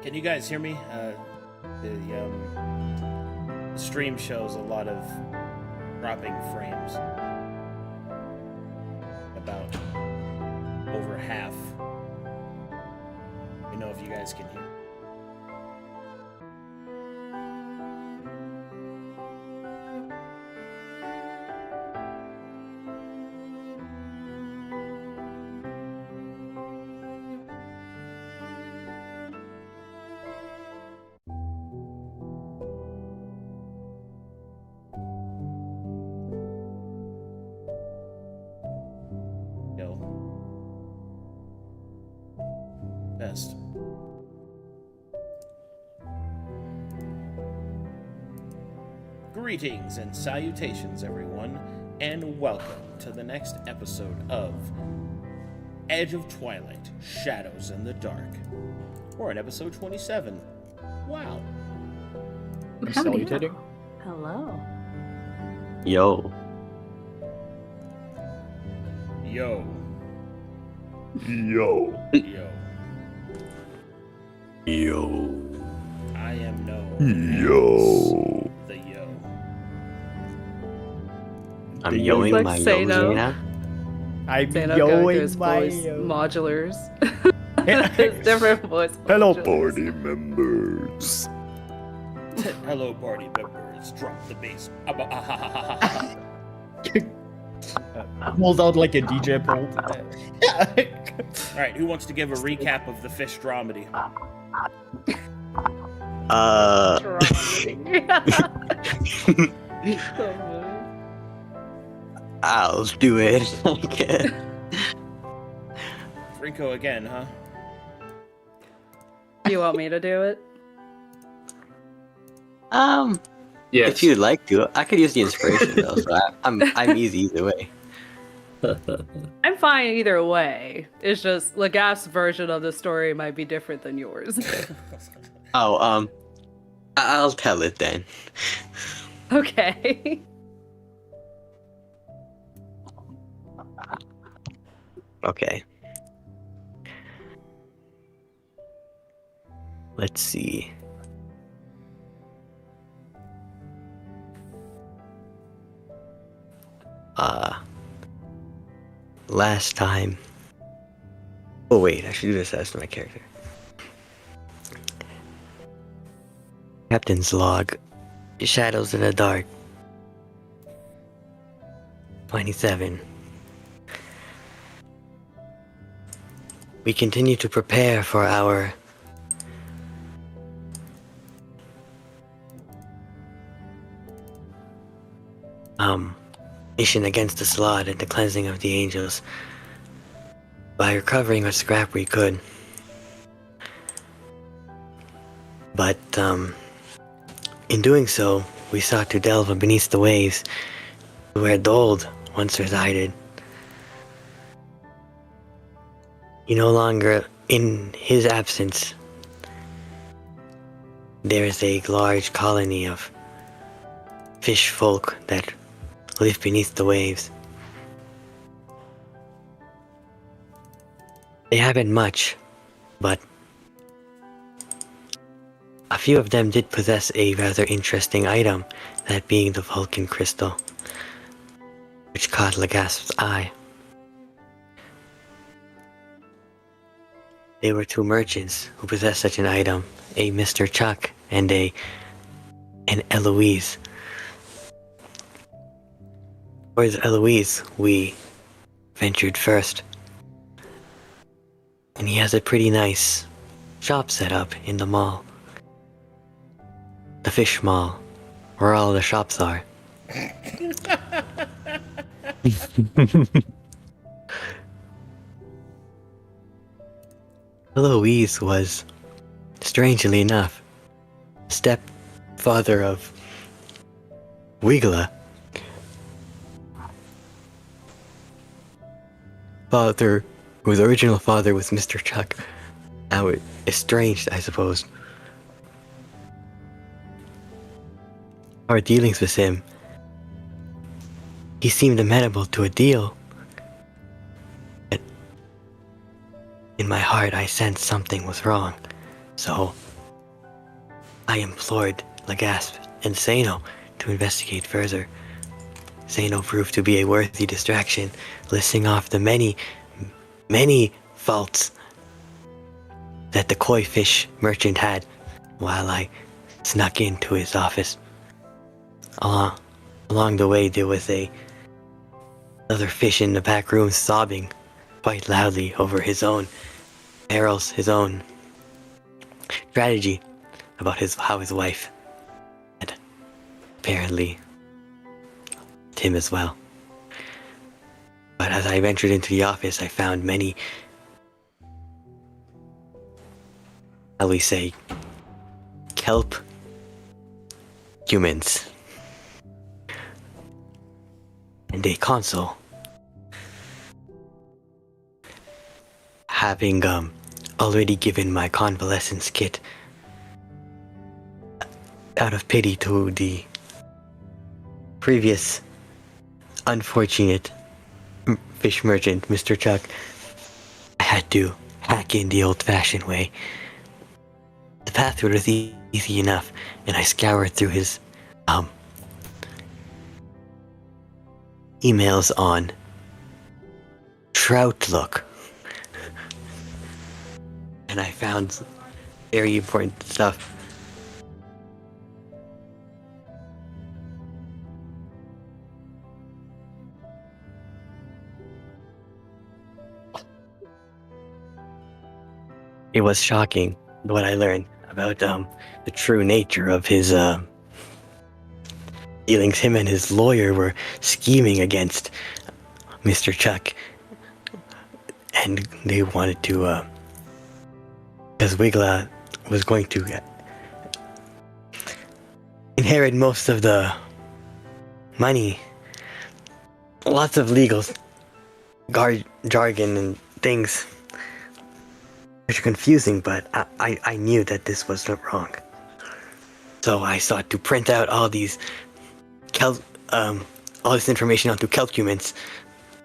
Can you guys hear me? The stream shows a lot of dropping frames. About over half. Let me know if you guys can hear. Best. Greetings and salutations, everyone, and welcome to the next episode of Edge of Twilight, Shadows in the Dark. We're on episode 27. Wow. Salutating. Hello. Yo. Yo. Yo. Yo. Yo. I am known Yo. as the Yo. I'm yoing like my Sano. yo. I'm Sano yoing character's my voice yo. modulars. There's different voice Hello, modulars. party members. Hello, party members. Drop the bass. Pulls out like a DJ pult. All right, who wants to give a recap of the fish dramedy? I'll do it. Okay. Rico again, huh? You want me to do it? Yes. If you'd like to, I could use the inspiration though. So I'm easy either way. I'm fine either way. It's just Lagaf's version of the story might be different than yours. Oh, I'll tell it then. Okay. Okay. Let's see. Last time. Oh wait, I should do this as my character. Captain's log. Shadows in the dark. 27. We continue to prepare for our mission against the Slot and the cleansing of the angels by recovering what scrap we could. But in doing so, we sought to delve beneath the waves where Dold once resided. He no longer, in his absence, there is a large colony of fish folk that live beneath the waves. They haven't much, but a few of them did possess a rather interesting item, that being the Vulcan crystal, which caught Lagasp's eye. They were two merchants who possessed such an item, a Mr. Chuck and an Eloise. Towards Eloise, we ventured first. And he has a pretty nice shop set up in the mall. The fish mall, where all the shops are. Eloise was, strangely enough, stepfather of Wiggler. Father, whose original father was Mr. Chuck. Now it estranged, I suppose. Our dealings with him, he seemed amenable to a deal. But in my heart, I sensed something was wrong. So I implored Legasp and Sano to investigate further. Sano proved to be a worthy distraction, listing off the many, many faults that the koi fish merchant had while I snuck into his office. Along the way, there was another fish in the back room sobbing quite loudly over his own perils, his own strategy about how his wife had apparently him as well. But as I ventured into the office, I found many, how we say, kelp humans and a console. Having already given my convalescence kit out of pity to the previous unfortunate fish merchant, Mr. Chuck, I had to hack in the old-fashioned way. The password was easy enough, and I scoured through his emails on Troutlook, and I found very important stuff. It was shocking what I learned about the true nature of his dealings. Him and his lawyer were scheming against Mr. Chuck, and they wanted to, because Wigla was going to inherit most of the money. Lots of legal jargon and things. Which are confusing, but I knew that this was not wrong. So I sought to print out all this information onto calcuments,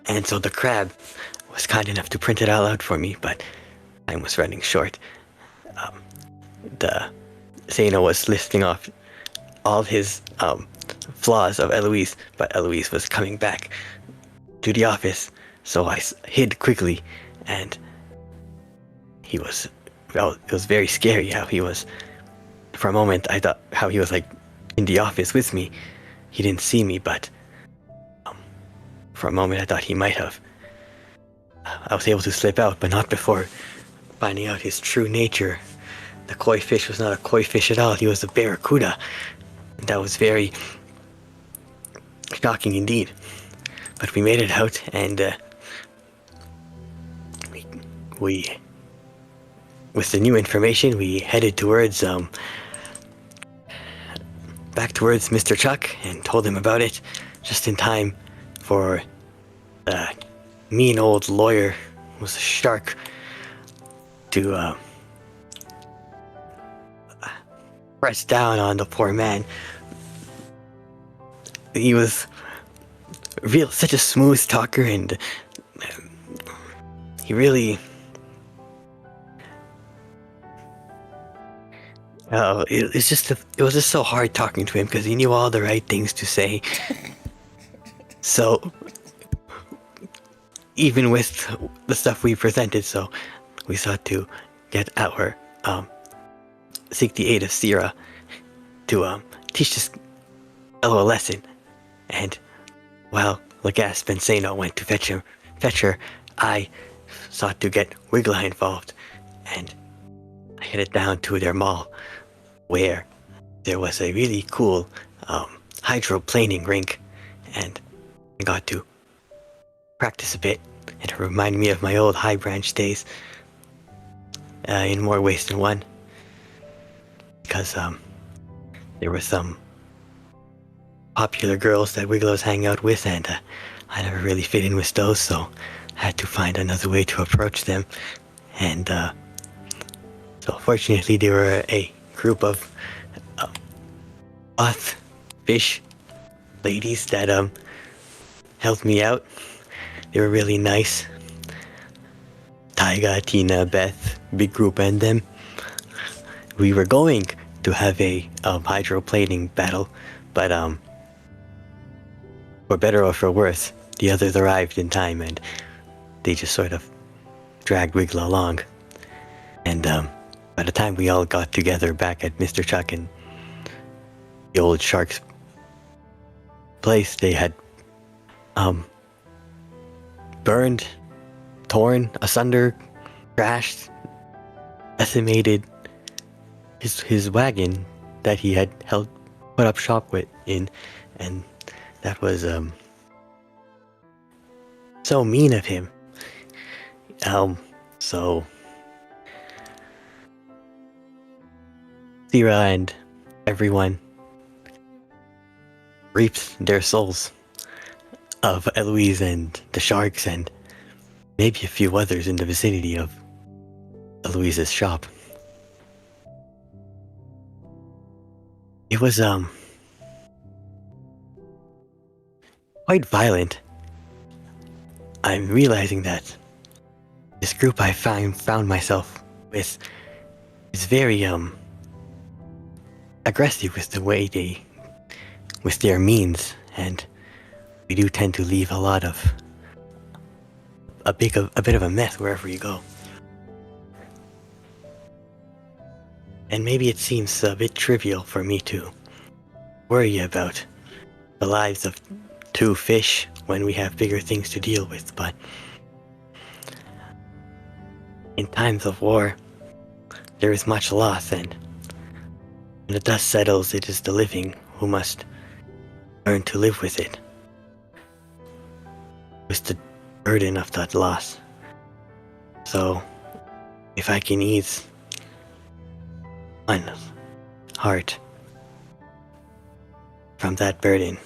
and so the crab was kind enough to print it all out for me, but time was running short. The Sano was listing off all his flaws of Eloise, but Eloise was coming back to the office, so I hid quickly, and it was very scary how he was. For a moment, I thought how he was like in the office with me. He didn't see me, but for a moment I thought he might have. I was able to slip out, but not before finding out his true nature. The koi fish was not a koi fish at all. He was a barracuda. That was very shocking indeed. But we made it out, and we with the new information, we headed towards back towards Mr. Chuck and told him about it just in time for the mean old lawyer who was a shark to press down on the poor man. He was such a smooth talker, and he really it was just so hard talking to him because he knew all the right things to say. So even with the stuff we presented, so we sought to get our seek the aid of Sierra to teach this fellow a lesson. And while Legasp and Sano went to fetch her, I sought to get Wiggler involved, and I headed down to their mall, where there was a really cool hydroplaning rink, and I got to practice a bit, and it reminded me of my old High Branch days in more ways than one, because there were some popular girls that Wiggles hang out with, and I never really fit in with those, so I had to find another way to approach them. And so fortunately there were a group of fish ladies that helped me out. They were really nice. Taiga, Tina, Beth, big group, and them. We were going to have a hydroplaning battle, but for better or for worse, the others arrived in time and they just sort of dragged Wiggler along. And by the time we all got together back at Mr. Chuck and the old shark's place, they had burned, torn asunder, crashed, decimated his wagon that he had put up shop with in, and that was so mean of him. So Thera and everyone reaped their souls of Eloise and the sharks and maybe a few others in the vicinity of Eloise's shop. It was quite violent. I'm realizing that this group I found myself with is very aggressive with the way with their means, and we do tend to leave a bit of a mess wherever you go. And maybe it seems a bit trivial for me to worry about the lives of 2 fish when we have bigger things to deal with, but in times of war, there is much loss, and when the dust settles, it is the living who must learn to live with it, with the burden of that loss. So, if I can ease one heart from that burden,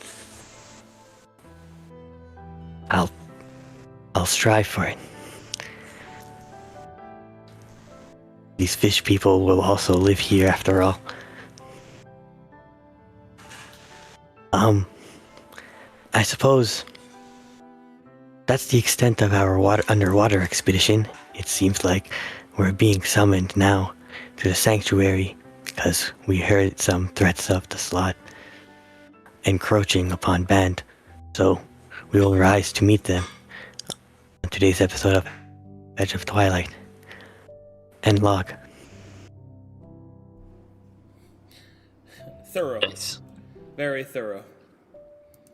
I'll strive for it. These fish people will also live here after all. I suppose that's the extent of our underwater expedition. It seems like we're being summoned now to the sanctuary because we heard some threats of the slot encroaching upon Band, so we will rise to meet them on today's episode of Edge of Twilight. And log. Thorough. Nice. Very thorough.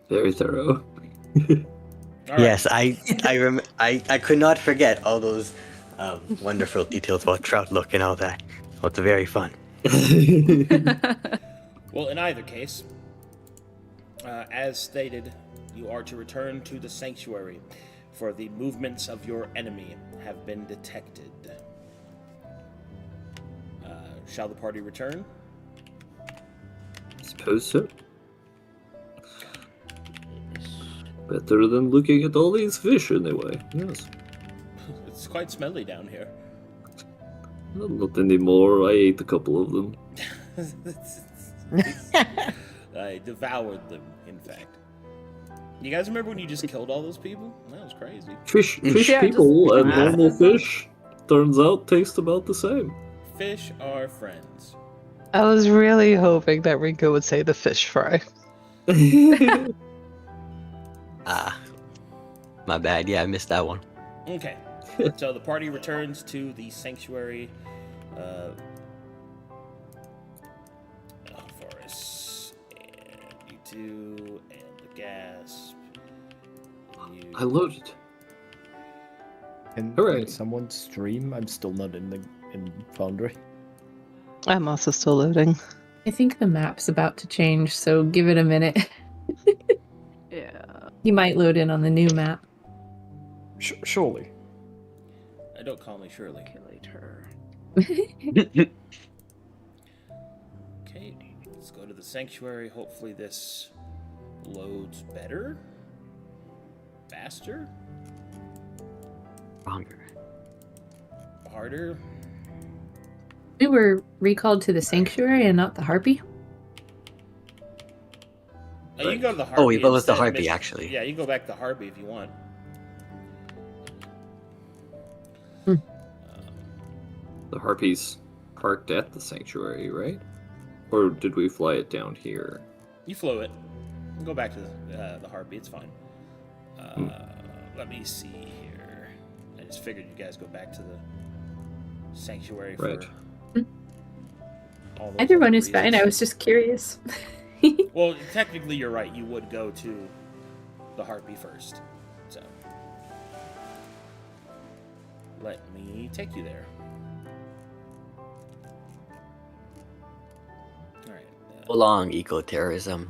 Very thorough. All right. Yes, I could not forget all those wonderful details about trout look and all that. So it's very fun. Well, in either case, as stated, you are to return to the sanctuary, for the movements of your enemy have been detected. Shall the party return? Suppose so. Better than looking at all these fish anyway. Yes. It's quite smelly down here. Well, not anymore. I ate a couple of them. I devoured them, in fact. You guys remember when you just killed all those people? That was crazy. Fish Yeah, people just- and normal fish, turns out, taste about the same. Fish are friends. I was really hoping that Rinko would say the fish fry. My bad. Yeah, I missed that one. Okay. So the party returns to the sanctuary. Forest. And you two, and the gas. I loaded. Can Hooray. someone stream? I'm still not in Foundry. I'm also still loading. I think the map's about to change, so give it a minute. Yeah. You might load in on the new map. Surely. Don't call me Shirley. Later. Okay, let's go to the sanctuary. Hopefully this loads better. Faster. Stronger. Harder. We were recalled to the sanctuary and not the harpy. Oh, you can go to the Harpy. Oh, it was the instead, Harpy, Mitch. actually. Yeah, you can go back to Harpy if you want. The harpies parked at the sanctuary, right? Or did we fly it down here? You flew it. Go back to the Harpy. It's fine. Let me see here. I just figured you guys go back to the sanctuary for Right. all those Either other one is fine. I reasons. was just curious. Well, technically, you're right. You would go to the Harpy first. So, let me take you there. All right. So long, eco-terrorism.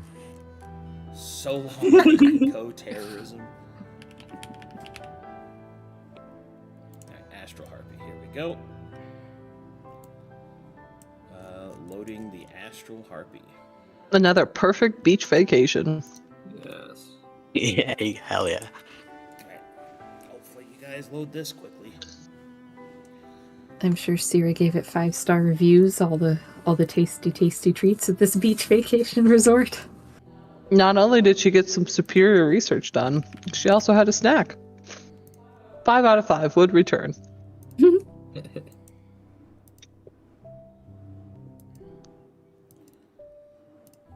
So long, eco-terrorism. Alright, Astral Harpy, here we go. Loading the Astral Harpy. Another perfect beach vacation. Yes. Yeah, hell yeah. Alright, hopefully you guys load this quickly. I'm sure Sierra gave it 5-star reviews. All the tasty treats at this beach vacation resort. Not only did she get some superior research done, she also had a snack. 5 out of 5 would return.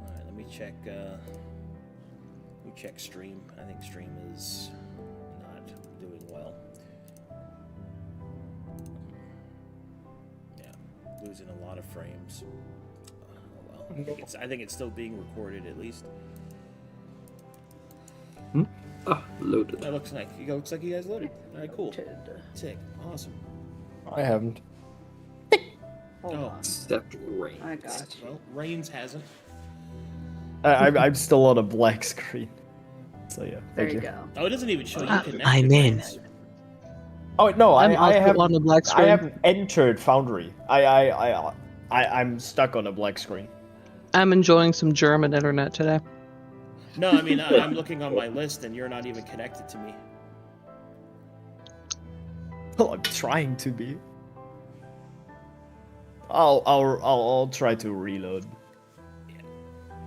Alright, let me check stream. I think stream is not doing well. Yeah, losing a lot of frames. Oh, well, I think it's still being recorded at least. Loaded. That looks like you guys loaded. All right, cool. Sick, awesome. I haven't. Hold Oh. on. Except rain. I got you. Well, Reigns hasn't. I'm still on a black screen. So yeah, There thank you you. go. Oh, it doesn't even show you connected. I'm in. Reigns. Oh no, I'm I also have on a black I screen. haven't entered Foundry. I'm stuck on a black screen. I'm enjoying some German internet today. No, I mean I'm looking on my list and you're not even connected to me. Well, I'm trying to be. I'll try to reload.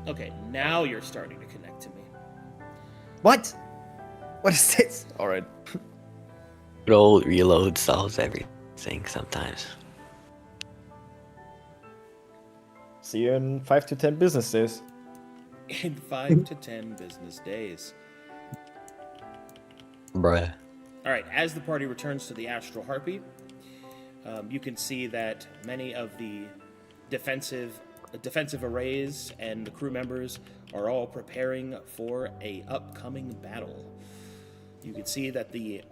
Okay, now you're starting to connect to me. What? What is this? All right. Good old reload solves everything sometimes. See you in 5 to 10 business days. In 5 to 10 business days. Bruh. All right, as the party returns to the Astral Harpy, you can see that many of the defensive arrays and the crew members are all preparing for a upcoming battle. You can see that the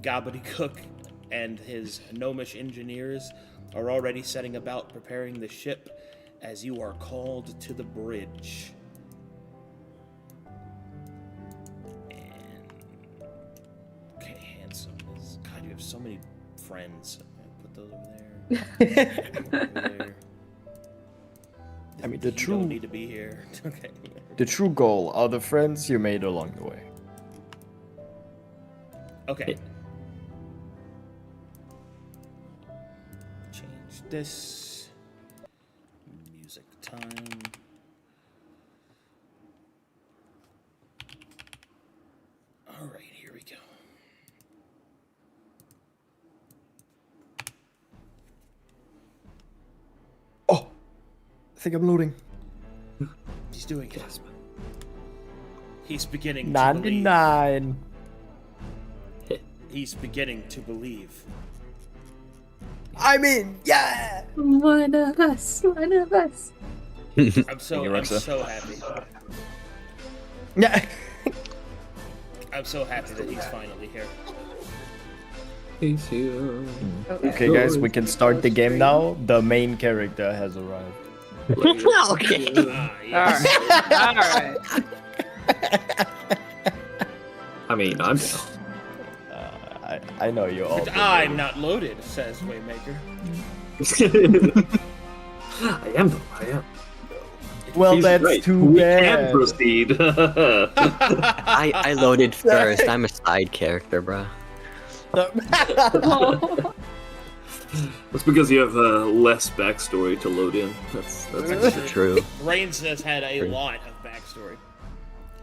Gobbledygook and his gnomish engineers are already setting about preparing the ship as you are called to the bridge. Okay, handsome. God, you have so many friends. Put those over there. Over there. I mean, the You true- don't need to be here. Okay. The true goal are the friends you made along the way. Okay. Change this. Music time. All right, here we go. Oh, I think I'm loading. He's doing it. He's beginning to believe. 99. He's beginning to believe. I'm in. Yeah. One of us. One of us. I'm so Alexa. happy. Yeah. I'm so happy that he's finally here. He's here. Okay, guys, we can start the game now. The main character has arrived. Okay. Ah, yes. All right. I mean, I'm I know you all. I'm not loaded, says Waymaker. I am. Well, He's that's right. too We bad. can proceed. I loaded first. I'm a side character, bruh. That's because you have less backstory to load in. That's True. Reigns has had a lot of backstory.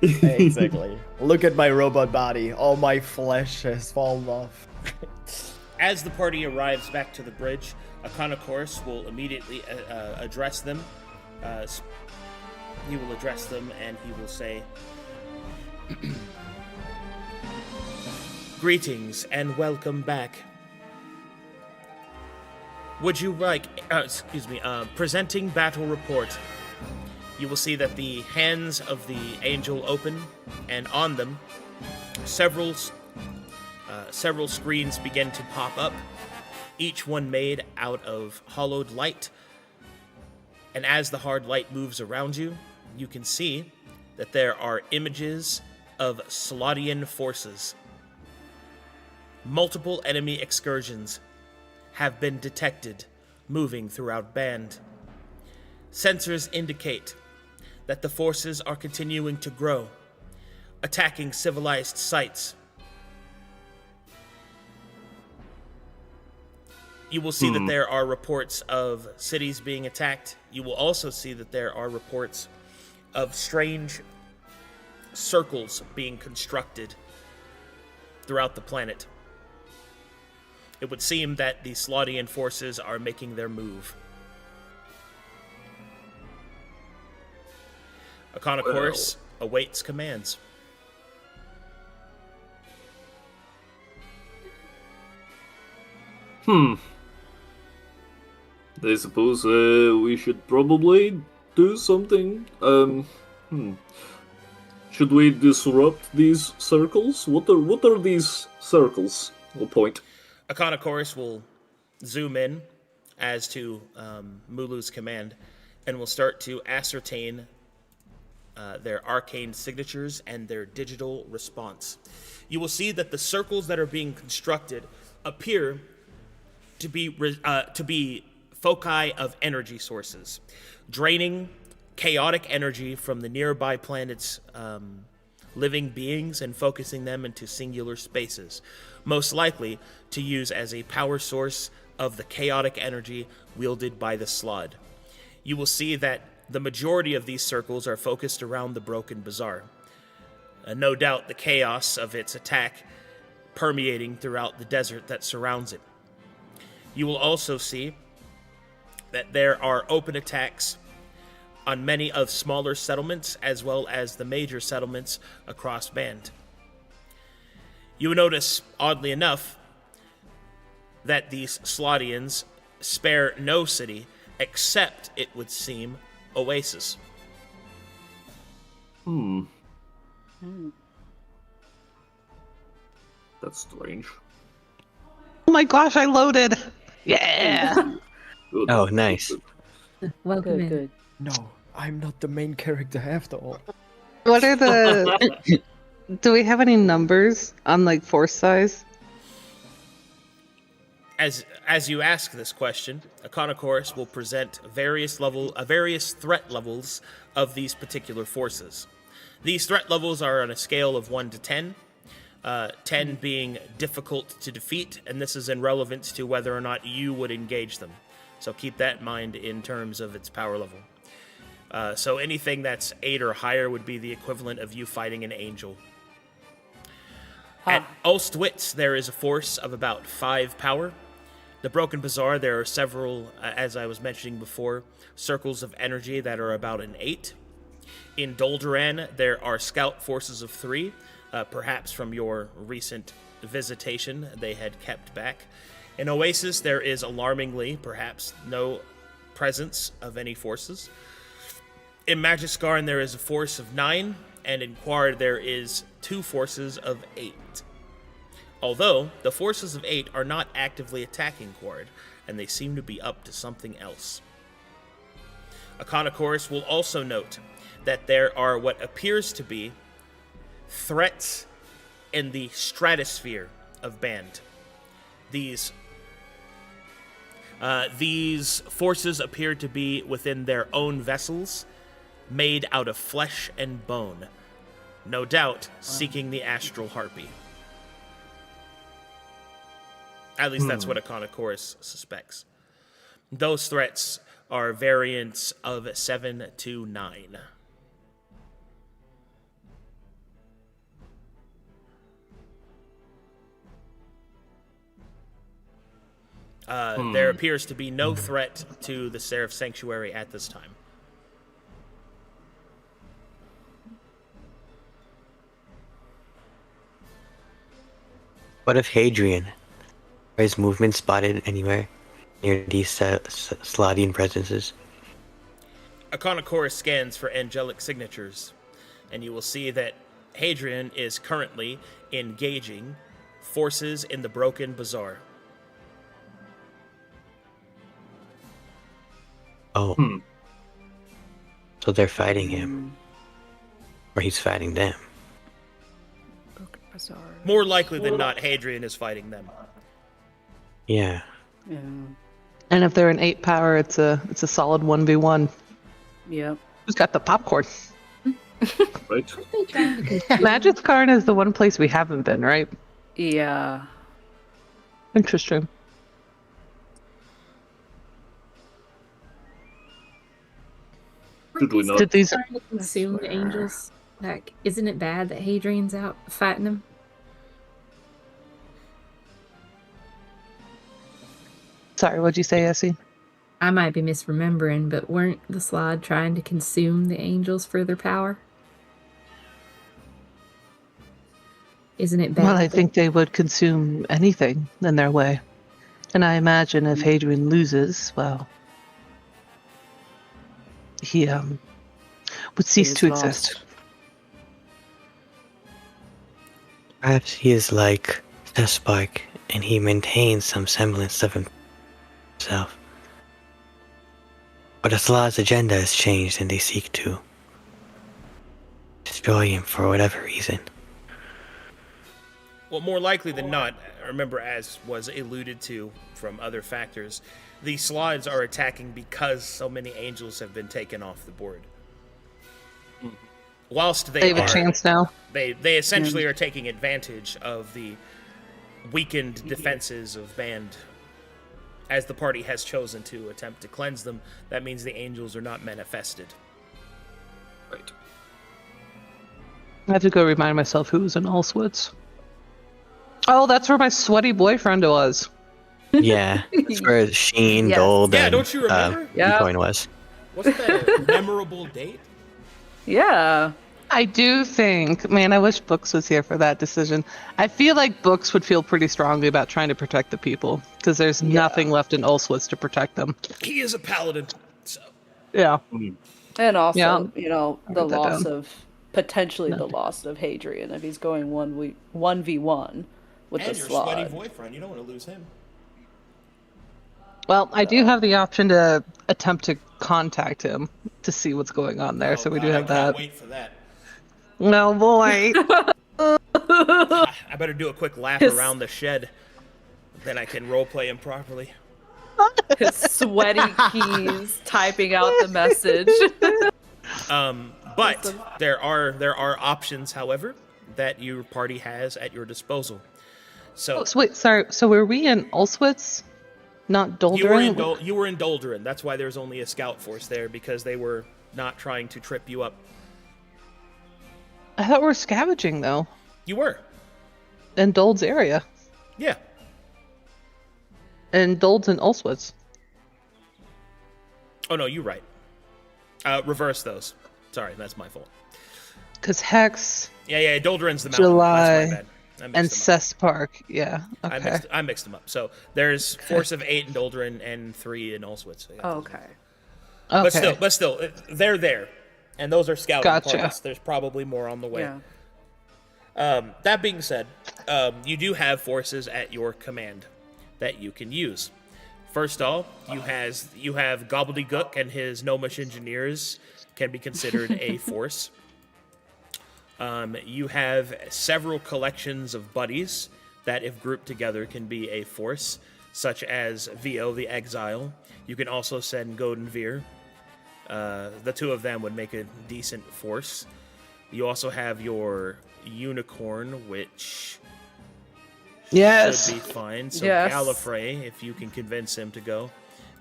Exactly. Look at my robot body. All my flesh has fallen off. As the party arrives back to the bridge, a concourse will immediately address them He will address them and he will say, "Greetings and welcome back. Would you like, presenting battle report. You will see that the hands of the angel open, and on them, several screens begin to pop up, each one made out of hollowed light. And as the hard light moves around you, you can see that there are images of Slodian forces. Multiple enemy excursions have been detected moving throughout Band. Sensors indicate that the forces are continuing to grow, attacking civilized sites. You will see that there are reports of cities being attacked. You will also see that there are reports of strange circles being constructed throughout the planet. It would seem that the Slodian forces are making their move. Econocourse awaits commands. I suppose we should probably do something. Should we disrupt these circles? What are these circles? We'll point. Econocourse will zoom in as to Mulu's command, and will start to ascertain their arcane signatures and their digital response. You will see that the circles that are being constructed appear to be foci of energy sources, draining chaotic energy from the nearby planet's living beings and focusing them into singular spaces, most likely to use as a power source of the chaotic energy wielded by the Slod. You will see that the majority of these circles are focused around the Broken Bazaar. No doubt the chaos of its attack permeating throughout the desert that surrounds it. You will also see that there are open attacks on many of smaller settlements as well as the major settlements across Band. You will notice, oddly enough, that these Slodians spare no city except, it would seem, Oasis. That's strange. Oh my gosh, I loaded! Yeah! Good. Oh, nice. Welcome in. Good. No, I'm not the main character after all. What are the... Do we have any numbers on, like, force size? As you ask this question, Econocourse will present various threat levels of these particular forces. These threat levels are on a scale of 1 to 10, 10 being difficult to defeat, and this is in relevance to whether or not you would engage them. So keep that in mind in terms of its power level. So anything that's 8 or higher would be the equivalent of you fighting an angel. At Ulstwitz, there is a force of about 5 power. The Broken Bazaar, there are several, as I was mentioning before, circles of energy that are about an 8. In Doldoran, there are scout forces of 3, perhaps from your recent visitation they had kept back. In Oasis, there is alarmingly, perhaps, no presence of any forces. In Magiskarn, there is a force of 9, and in Quard, there is 2 forces of 8. Although, the forces of 8 are not actively attacking Quard, and they seem to be up to something else. Econocourse will also note that there are what appears to be threats in the stratosphere of Band. These forces appear to be within their own vessels, made out of flesh and bone, no doubt seeking the astral harpy. At least that's what Econocourse suspects. Those threats are variants of 7 to 9. There appears to be no threat to the Seraph Sanctuary at this time. What if Hadrian? Are his movement spotted anywhere near these Sladian presences? Iconochorus scans for angelic signatures, and you will see that Hadrian is currently engaging forces in the Broken Bazaar. Oh. So they're fighting him. Or he's fighting them. Broken Bazaar. More likely than not, Hadrian is fighting them. Yeah. Yeah. And if they're an 8 power, it's a solid 1v1. Yep. Who's got the popcorn? Right? Magic's Karn is the one place we haven't been, right? Yeah. Interesting. Should we not? Did these? Trying to consume the angels. Like, isn't it bad that Hadrian's out fighting them? Sorry, what'd you say, Essie? I might be misremembering, but weren't the Slod trying to consume the angels for their power? Isn't it bad? Well, I think they would consume anything in their way. And I imagine if Hadrian loses, well, he would cease to exist. Perhaps he is like Spark, and he maintains some semblance of himself. But the Slad's agenda has changed, and they seek to destroy him for whatever reason. Well, more likely than not, remember, as was alluded to from other factors, the Slods are attacking because so many angels have been taken off the board. Whilst They have a chance now. They essentially are taking advantage of the weakened defenses of Band. As the party has chosen to attempt to cleanse them, that means the angels are not manifested. Right. I have to go remind myself who was in Allswoods. Oh, that's where my sweaty boyfriend was. Yeah, that's where Sheen, Yes. Gold, Yeah, and don't you remember? Yeah. Bitcoin was. Wasn't that a memorable date? Yeah. I do think, man, I wish Books was here for that decision. I feel like Books would feel pretty strongly about trying to protect the people, because there's nothing left in Allswoods to protect them. He is a paladin, so... Yeah. And also, Yeah. you know, the wrote that loss down. of potentially the loss of Hadrian if he's going 1v1 with And the your sweaty Slod. boyfriend, you don't want to lose him. Well, I do have the option to attempt to contact him to see what's going on there, Oh, so we God, do have I that. can't wait for that. No, boy. I better do a quick lap His- around the shed. Then I can roleplay him properly. His sweaty keys typing out the message. But there are options, however, that your party has at your disposal. So Oh, so wait, sorry. So were we in Allswoods? Not Dolderin? you were in Dolderin. That's why there's only a scout force there, because they were not trying to trip you up. I thought we were scavenging, though, You were. in Dold's area. Yeah. And Dold's in Allswoods. Oh no, you're right. Reverse those. Sorry, that's my fault. Because Hex Yeah, Dolderin's the mountain. July, That's my bad. I mixed and them up. Cess Park, yeah. Okay. I mixed them up. So there's force of 8 in Dolderin and 3 in Allswoods. So I got those. Okay. But still, they're there, and those are scouting Gotcha. parties. There's probably more on the way. Yeah. That being said, you do have forces at your command that you can use. First off, you have Gobbledygook and his gnomish engineers can be considered a force. You have several collections of buddies that, if grouped together, can be a force, such as Vio the Exile. You can also send Godenvir. The two of them would make a decent force. You also have your Unicorn, which Yes. should be fine. So Yes. Gallifrey, if you can convince him to go,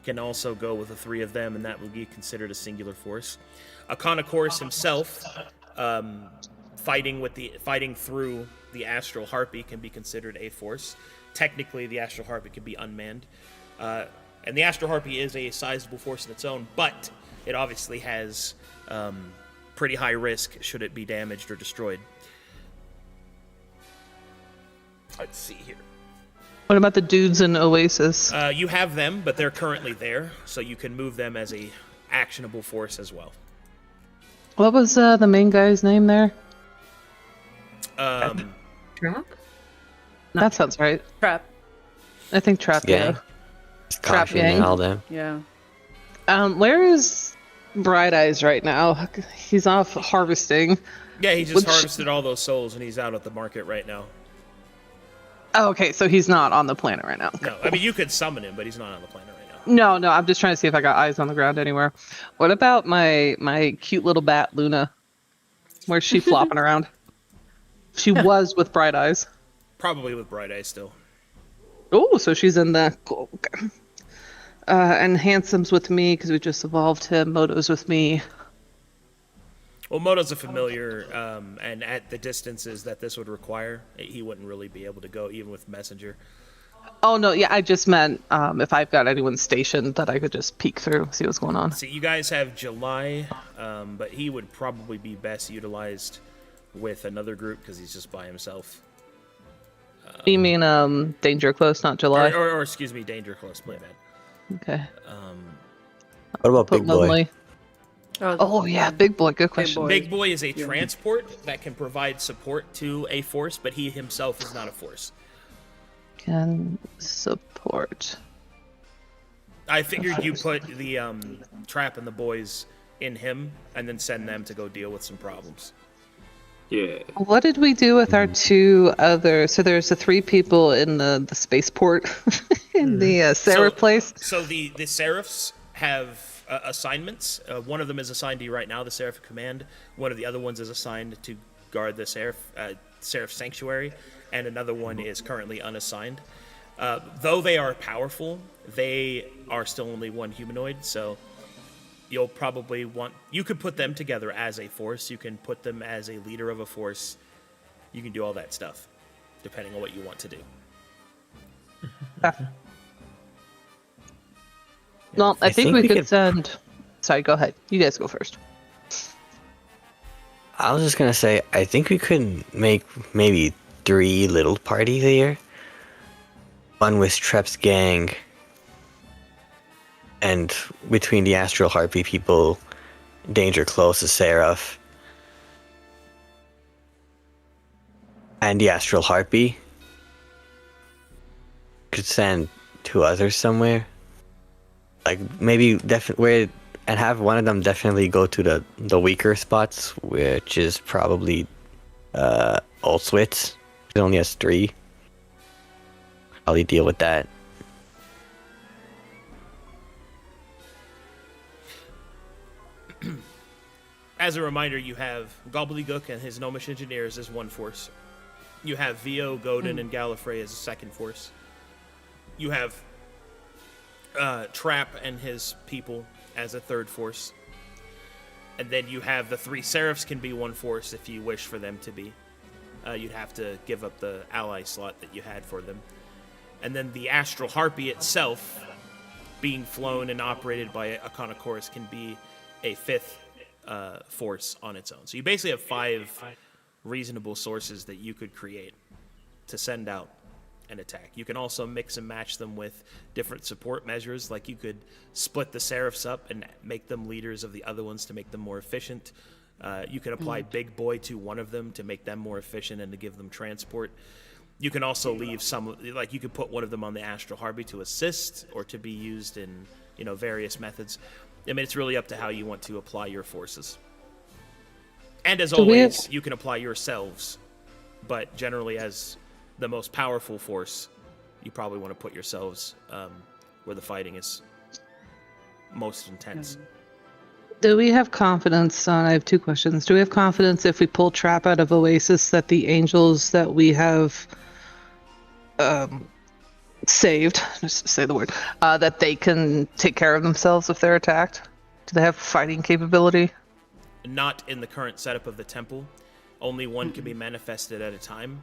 can also go with the 3 of them, and that would be considered a singular force. Iconochorus himself, fighting through the Astral Harpy, can be considered a force. Technically, the Astral Harpy can be unmanned, and the Astral Harpy is a sizable force in its own, but it obviously has pretty high risk should it be damaged or destroyed. Let's see here. What about the dudes in Oasis? You have them, but they're currently there, so you can move them as a actionable force as well. What was the main guy's name there? Trap? That sounds right. Trap. I think Trap. Gang. Yeah. Caution gang. and all them. Yeah. Where is Bright Eyes right now? He's off harvesting. Yeah, he just harvested all those souls, and he's out at the market right now. Oh, okay, so he's not on the planet right now. No, I mean, you could summon him, but he's not on the planet right now. No, I'm just trying to see if I got eyes on the ground anywhere. What about my cute little bat, Luna? Where's she flopping around? She was with Bright Eyes. Probably with Bright Eyes still. Oh, so she's in the... Okay. And Handsome's with me, because we just evolved him. Moto's with me. Well, Moto's a familiar, and at the distances that this would require, he wouldn't really be able to go, even with Messenger. Oh, no, yeah, I just meant if I've got anyone stationed that I could just peek through, see what's going on. See, you guys have July, but he would probably be best utilized with another group, because he's just by himself. You mean Danger Close, not July? Or excuse me, Danger Close, my bad. Okay. What about Put Big Boy? Lonely. Oh, yeah, Big Boy, good question. Big Boy is a transport that can provide support to a force, but he himself is not a force. Can support. I figured you put the Trap and the boys in him, and then send them to go deal with some problems. Yeah. What did we do with our two other... So there's the 3 people in the spaceport in the Seraph place. So the Seraphs have assignments. One of them is assigned to you right now, the Seraph Command. One of the other ones is assigned to guard the Seraph Sanctuary, and another one is currently unassigned. Though they are powerful, they are still only one humanoid, so you'll probably want... You could put them together as a force. You can put them as a leader of a force. You can do all that stuff, depending on what you want to do. Well, I think we could send... Sorry, go ahead. You guys go first. I was just gonna say, I think we could make maybe 3 little parties here. One with Trep's gang, and between the Astral Harpy people, Danger Close, the Seraph, and the Astral Harpy. Could send 2 others somewhere. Like maybe and have one of them definitely go to the weaker spots, which is probably Ulswitz. It only has 3. How do you deal with that? As a reminder, you have Gobbledygook and his Gnomish Engineers as one force. You have Vio, Godin, and Gallifrey as a second force. You have Trap and his people as a third force. And then you have the 3 Seraphs can be one force if you wish for them to be. You'd have to give up the ally slot that you had for them. And then the Astral Harpy itself, being flown and operated by Iconochorus, can be a 5th force on its own. So you basically have 5 reasonable sources that you could create to send out an attack. You can also mix and match them with different support measures, like you could split the Seraphs up and make them leaders of the other ones to make them more efficient. You can apply Big Boy to one of them to make them more efficient and to give them transport. You can also leave some, like you could put one of them on the Astral Harpy to assist or to be used in, various methods. I mean, it's really up to how you want to apply your forces. And as always, you can apply yourselves, but generally as the most powerful force, you probably want to put yourselves where the fighting is most intense. Do we have confidence I have 2 questions. Do we have confidence if we pull Trap out of Oasis that the angels that we have saved, just say the word, that they can take care of themselves if they're attacked? Do they have fighting capability? Not in the current setup of the temple. Only one can be manifested at a time,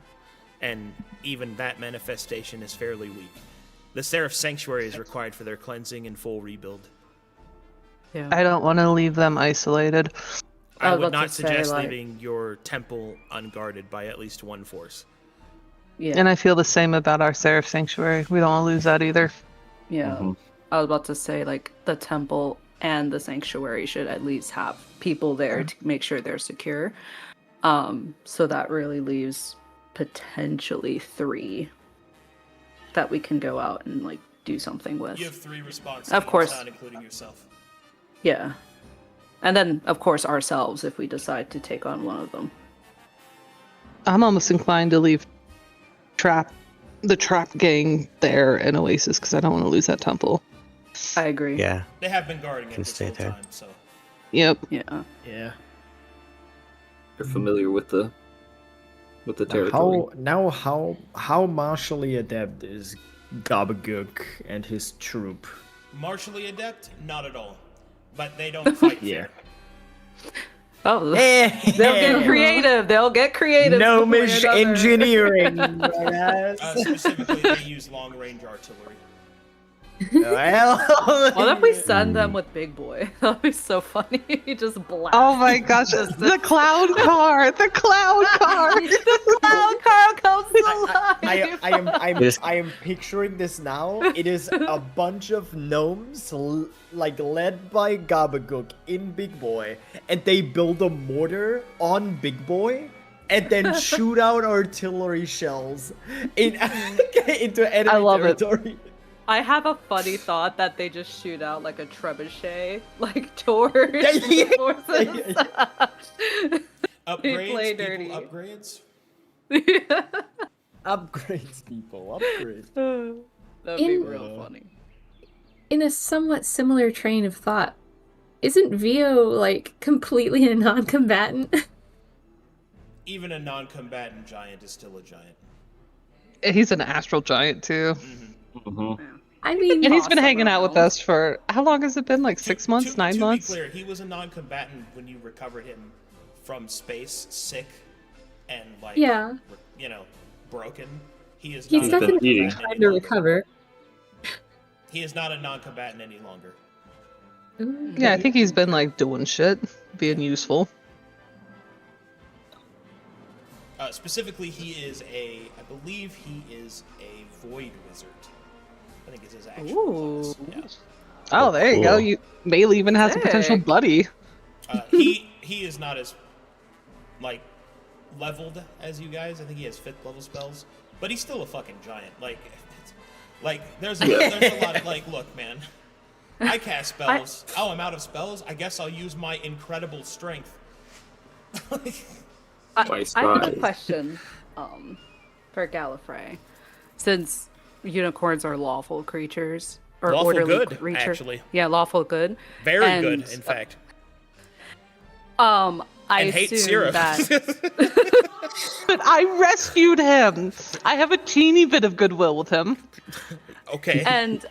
and even that manifestation is fairly weak. The Seraph Sanctuary is required for their cleansing and full rebuild. Yeah. I don't want to leave them isolated. I would not suggest leaving your temple unguarded by at least one force. Yeah. And I feel the same about our Seraph Sanctuary. We don't want to lose that either. Yeah. Mhm. I was about to say, like, the temple and the sanctuary should at least have people there to make sure they're secure. So that really leaves potentially 3 that we can go out and, like, do something with. You have 3 responses. Of course. Not including yourself. Yeah. And then, of course, ourselves if we decide to take on one of them. I'm almost inclined to leave the trap gang there in Oasis because I don't want to lose that temple. I agree. Yeah. They have been guarding it Can this stay whole there. time, so. Yep. Yeah. Yeah. You're familiar with the territory. How martially adept is Gobblegook and his troop? Martially adept? Not at all. But they don't fight Yeah. fair. Oh, they'll get creative. They'll get creative. Gnomish one way or another. engineering. Specifically, they use long-range artillery. Well, What if we send them with Big Boy? That'd be so funny. Just blast. Oh my gosh, the cloud car! The cloud car! The cloud car comes alive. I am picturing this now. It is a bunch of gnomes, like led by Gobblegook in Big Boy, and they build a mortar on Big Boy, and then shoot out artillery shells into enemy I love it. territory. I have a funny thought that they just shoot out like a trebuchet, like towards the forces. Upgrades? play People dirty. upgrades? Upgrades, people. Upgrades. That'd be In- real funny. In a somewhat similar train of thought, isn't Vio like completely a non-combatant? Even a non-combatant giant is still a giant. He's an astral giant too. Mhm. I mean, And he's been Awesome hanging out with around. us for how long has it been? Like 6 months, 9 months? To be clear, he was a non-combatant when you recovered him from space, sick, and like, Yeah. broken. He is he's not a definitely eating. non-combatant trying any to longer. recover. He is not a non-combatant any longer. Yeah, I think he's been like doing shit, being useful. Specifically, I believe he is a void wizard. I think it's his actual class. Ooh. Yeah. Oh, there you go. Cool. Bailey even has a potential Sick. buddy. He is not as like leveled as you guys. I think he has 5th level spells, but he's still a fucking giant. There's a lot of look, man. I cast spells. Oh, I'm out of spells. I guess I'll use my incredible strength. Twice I have a size. question for Gallifrey. Since unicorns are lawful creatures, or Lawful orderly good, creature. actually. Yeah, lawful good. Very And, good, in fact. I And hate assume Syrah. that But I rescued him. I have a teeny bit of goodwill with him. Okay. and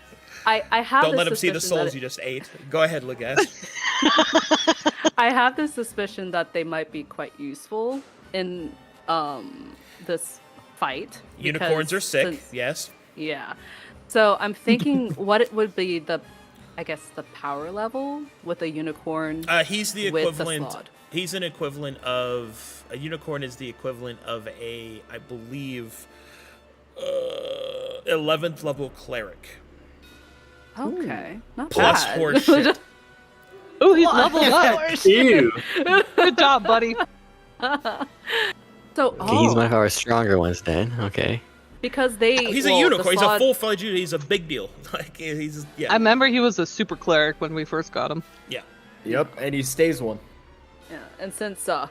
I have Don't this let him see the suspicion souls that you just ate. Go ahead, Legas. I have this suspicion that they might be quite useful in this fight. Unicorns are because sick, since- yes. Yeah. So I'm thinking what it would be the power level with a unicorn. He's the with the equivalent. slot. He's an equivalent of a unicorn. Is the equivalent of a, I believe, 11th level cleric Okay. Not plus bad. horse shit. Ooh, he's leveled up. Ew. Good job, buddy. So Okay, he's one of our stronger ones then. Okay. because they He's well, a the unicorn. He's a slot- full-fledged unicorn. He's a big deal. Like he's yeah. I remember he was a super cleric when we first got him. yeah. Yep, and he stays one. Yeah, and since the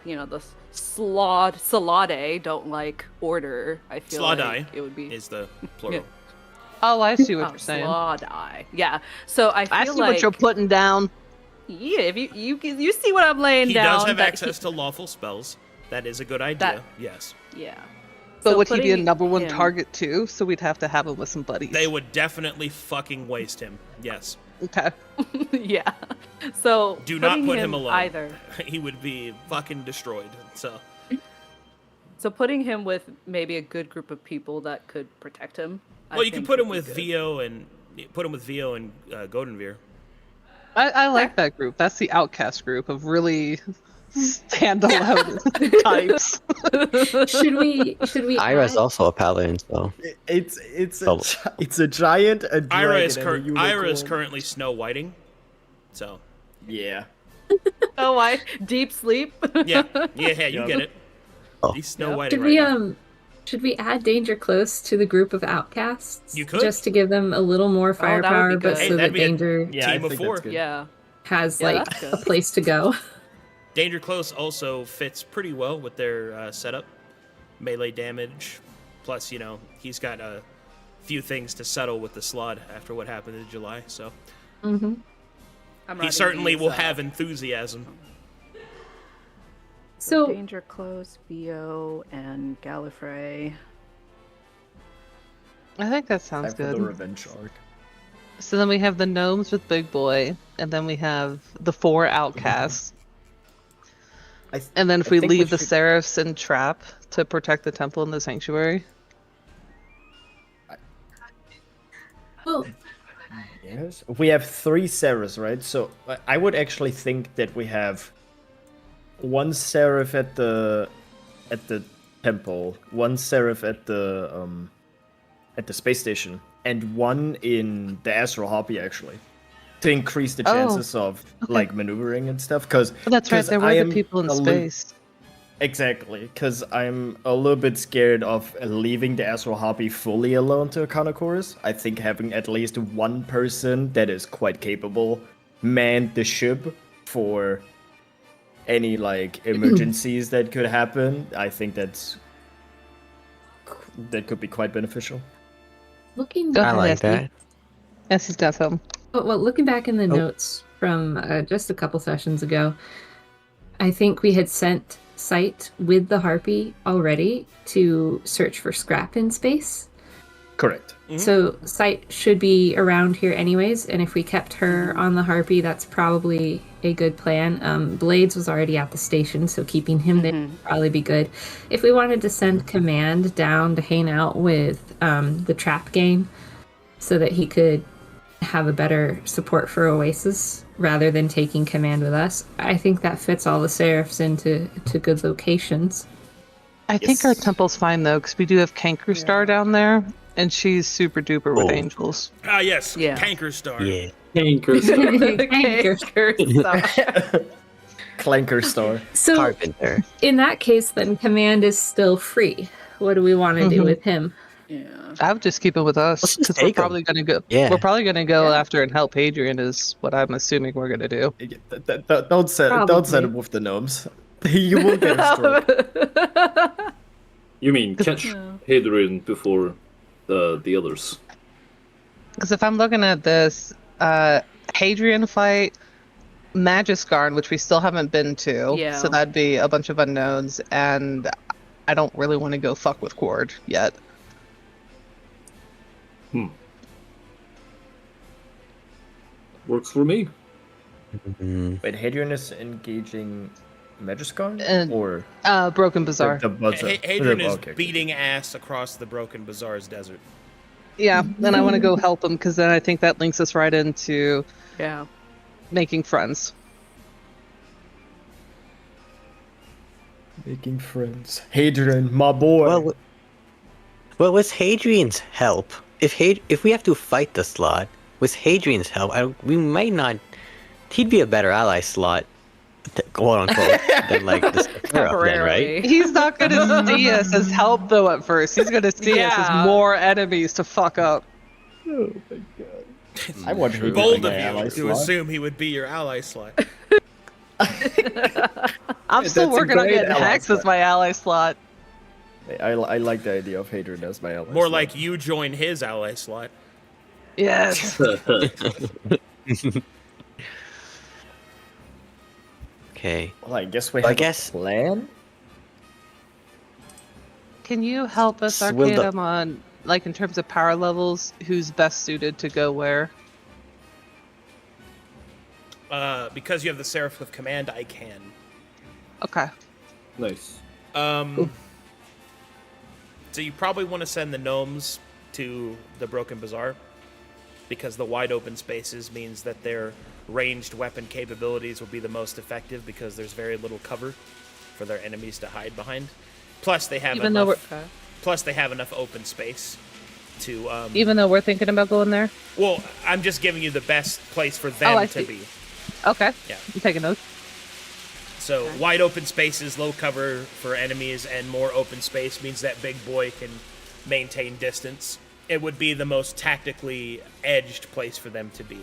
Slade don't like order, I feel Slade like it would be is the plural. Oh, I see what you're saying. Slade. Yeah. So I feel I see like what you're putting down. yeah, if you see what I'm laying He down. does have that access to lawful spells. That is a good idea. That- Yes. Yeah. But So would he be a putting number one him- target too? So we'd have to have him with some buddies. They would definitely fucking waste him. Yes. Okay. Yeah. So Do not putting put him alone. either. He would be fucking destroyed. So putting him with maybe a good group of people that could protect him. I Well, you can think put him would be with good. Vio and Goldenveer. I like that group. That's the outcast group of really Standalone types. Should we Ira's add- also a paladin, so It's Oh. it's a giant, a dragon, Ira is, and a Ira is unicorn. currently Snow Whiting. So, Yeah. Oh, why? Deep sleep? yeah, you get it. Oh. He's Snow Yep. Whiting should right we now. should we add Danger Close to the group of outcasts? You could. just to give them a little more that would be firepower, but good. Hey, so that that'd be a- Danger Yeah, I Team of think 4. that's good. Yeah. has Yeah, like that's good. a place to go. Danger Close also fits pretty well with their setup. Melee damage, plus, he's got a few things to settle with the slot after what happened in July, so Mm-hmm. I'm he writing certainly these, will have enthusiasm. So Danger Close, Bo, and Gallifrey. I think that Time sounds for the good. revenge arc. So then we have the gnomes with Big Boy, and then we have the 4 outcasts. And then if we think leave the should- Seraphs in Trap to protect the temple and the sanctuary. well, Yes. We have 3 Seraphs, right? So I would actually think that we have 1 Seraph at the temple, 1 Seraph at the space station, and 1 in the astral hobby actually, to increase the Oh, chances of like maneuvering and stuff. Because Oh, that's right, there were the people in space. Exactly, because I'm a little bit scared of leaving the astral hobby fully alone to Econochorus. I think having at least 1 person that is quite capable man the ship for any like emergencies that could happen. I think that could be quite beneficial. looking Go I ahead, like Essie. that. Yes, he's got some. well, looking back in the notes from just a couple sessions ago, I think we had sent Sight with the Harpy already to search for scrap in space. Correct. So Sight should be around here anyways, and if we kept her on the Harpy, that's probably a good plan. Blades was already at the station, so keeping him there would probably be good. If we wanted to send Command down to hang out with the Trap gang, so that he could have a better support for Oasis rather than taking Command with us, I think that fits all the Seraphs into good locations. I think our Yes. temple's fine though, because we do have Cankerstar down there, and she's super duper with Oh. angels. Ah, yes, Yeah. Canker Star. Yeah. Anchors. Clanker Star. So Carpenter. in that case, then Command is still free. What do we want to do with him? Yeah. I would just keep it with us, Let's just because we're take 'em. probably gonna go. Yeah. We're probably gonna go Yeah. after and help Hadrian, is what I'm assuming we're gonna do. Don't set Probably. him with the gnomes. You will get a stroke. You mean catch Hadrian before the others? Because if I'm looking at this, Hadrian fight, Magiscarn, which we still haven't been to, Yeah. so that'd be a bunch of unknowns, and I don't really want to go fuck with Cord yet. Works for me. Wait, Hadrian is engaging Magiscarn? And- Or Broken Bazaar. the buzzer? Hadrian is Okay. beating ass across the Broken Bazaar's desert. Yeah, then I want to go help him, because then I think that links us right into Yeah. making friends. Making friends. Hadrian, my boy. Well, with Hadrian's help, if we have to fight the slot, with Hadrian's help, we might not. He'd be a better ally slot, quote unquote, than like the Seraph, then, right? He's not going to see us as help, though, at first. He's going to see us Yeah. as more enemies to fuck up. Oh my god. I want Hadrian Bold as my of ally you to slot. assume he would be your ally slot. I'm still That's a working on great getting ally Hex as slot. my ally slot. I like the idea of Hadrian as my ally. More slot. like you join his ally slot. Yes. Okay. Well, I guess we I have guess- a plan. Can you help us, Will the- Arcadum, on, like, in terms of power levels, who's best suited to go where? Because you have the Seraph of Command, I can. Okay. Nice. So you probably want to send the gnomes to the Broken Bazaar, because the wide open spaces means that they're ranged weapon capabilities will be the most effective because there's very little cover for their enemies to hide behind. Plus, they have enough open space to. Even though we're thinking about going there. Well, I'm just giving you the best place for them to be. Okay. Yeah. I'm taking notes. So wide open spaces, low cover for enemies, and more open space means that Big Boy can maintain distance. It would be the most tactically edged place for them to be.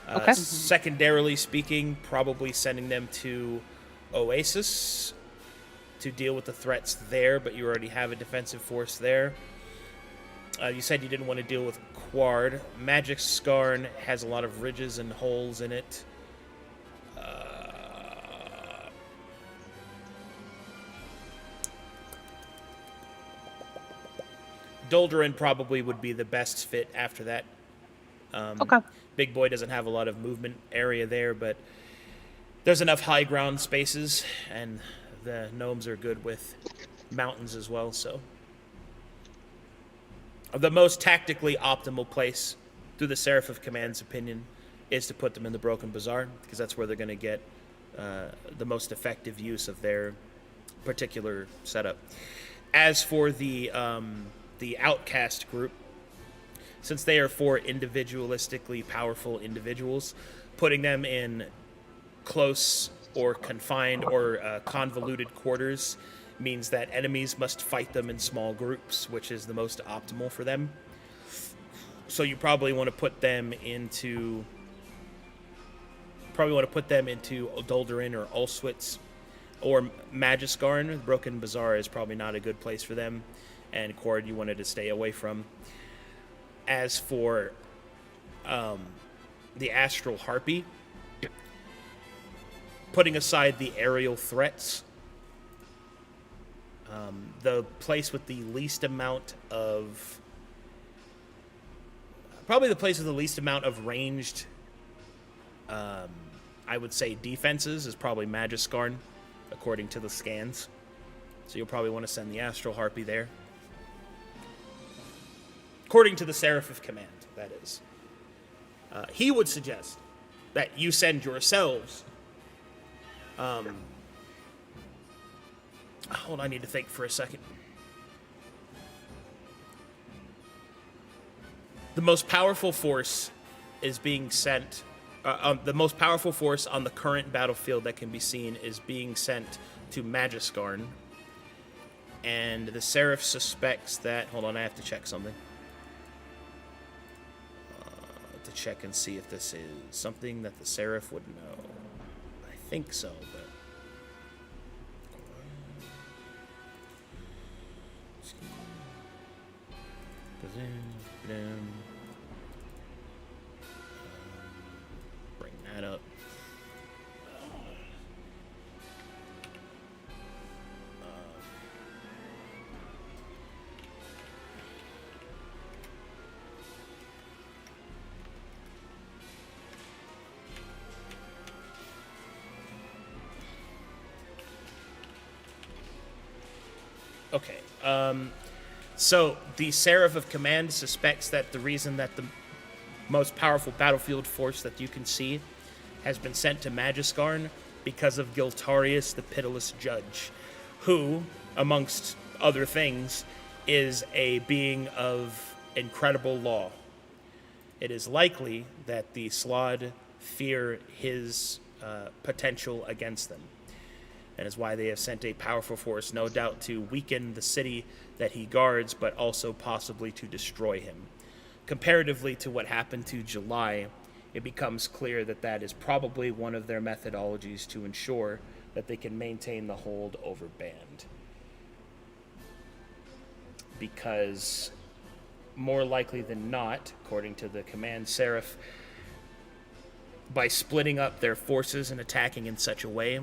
Okay. Secondarily speaking, probably sending them to Oasis to deal with the threats there, but you already have a defensive force there. You said you didn't want to deal with Quard. Magic Scarn has a lot of ridges and holes in it. Dolderin probably would be the best fit after that. Okay. Big Boy doesn't have a lot of movement area there, but there's enough high ground spaces, and the gnomes are good with mountains as well, so. The most tactically optimal place, through the Seraph of Command's opinion, is to put them in the Broken Bazaar, because that's where they're going to get the most effective use of their particular setup. As for the Outcast group, since they are four individualistically powerful individuals, putting them in close or confined or convoluted quarters means that enemies must fight them in small groups, which is the most optimal for them. So you probably want to put them into Dolderin or Ulswitz or Magiskarn. Broken Bazaar is probably not a good place for them, and Quard you wanted to stay away from. As for the Astral Harpy, putting aside the aerial threats, the place with the least amount of ranged, I would say, defenses is probably Magiskarn, according to the scans. So you'll probably want to send the Astral Harpy there. According to the Seraph of Command, that is. He would suggest that you send yourselves. Hold on, I need to think for a second. The most powerful force is being sent. The most powerful force on the current battlefield that can be seen is being sent to Magiskarn. And the Seraph suspects that. Hold on, I have to check something. To check and see if this is something that the Seraph would know. I think so, but. Bring that up. Okay. So the Seraph of Command suspects that the reason that the most powerful battlefield force that you can see has been sent to Magiskarn because of Giltarius, the Pitiless Judge, who, amongst other things, is a being of incredible law. It is likely that the Slod fear his potential against them. And is why they have sent a powerful force, no doubt to weaken the city that he guards, but also possibly to destroy him. Comparatively to what happened to July, it becomes clear that that is probably one of their methodologies to ensure that they can maintain the hold over Band. Because more likely than not, according to the Command Seraph, by splitting up their forces and attacking in such a way,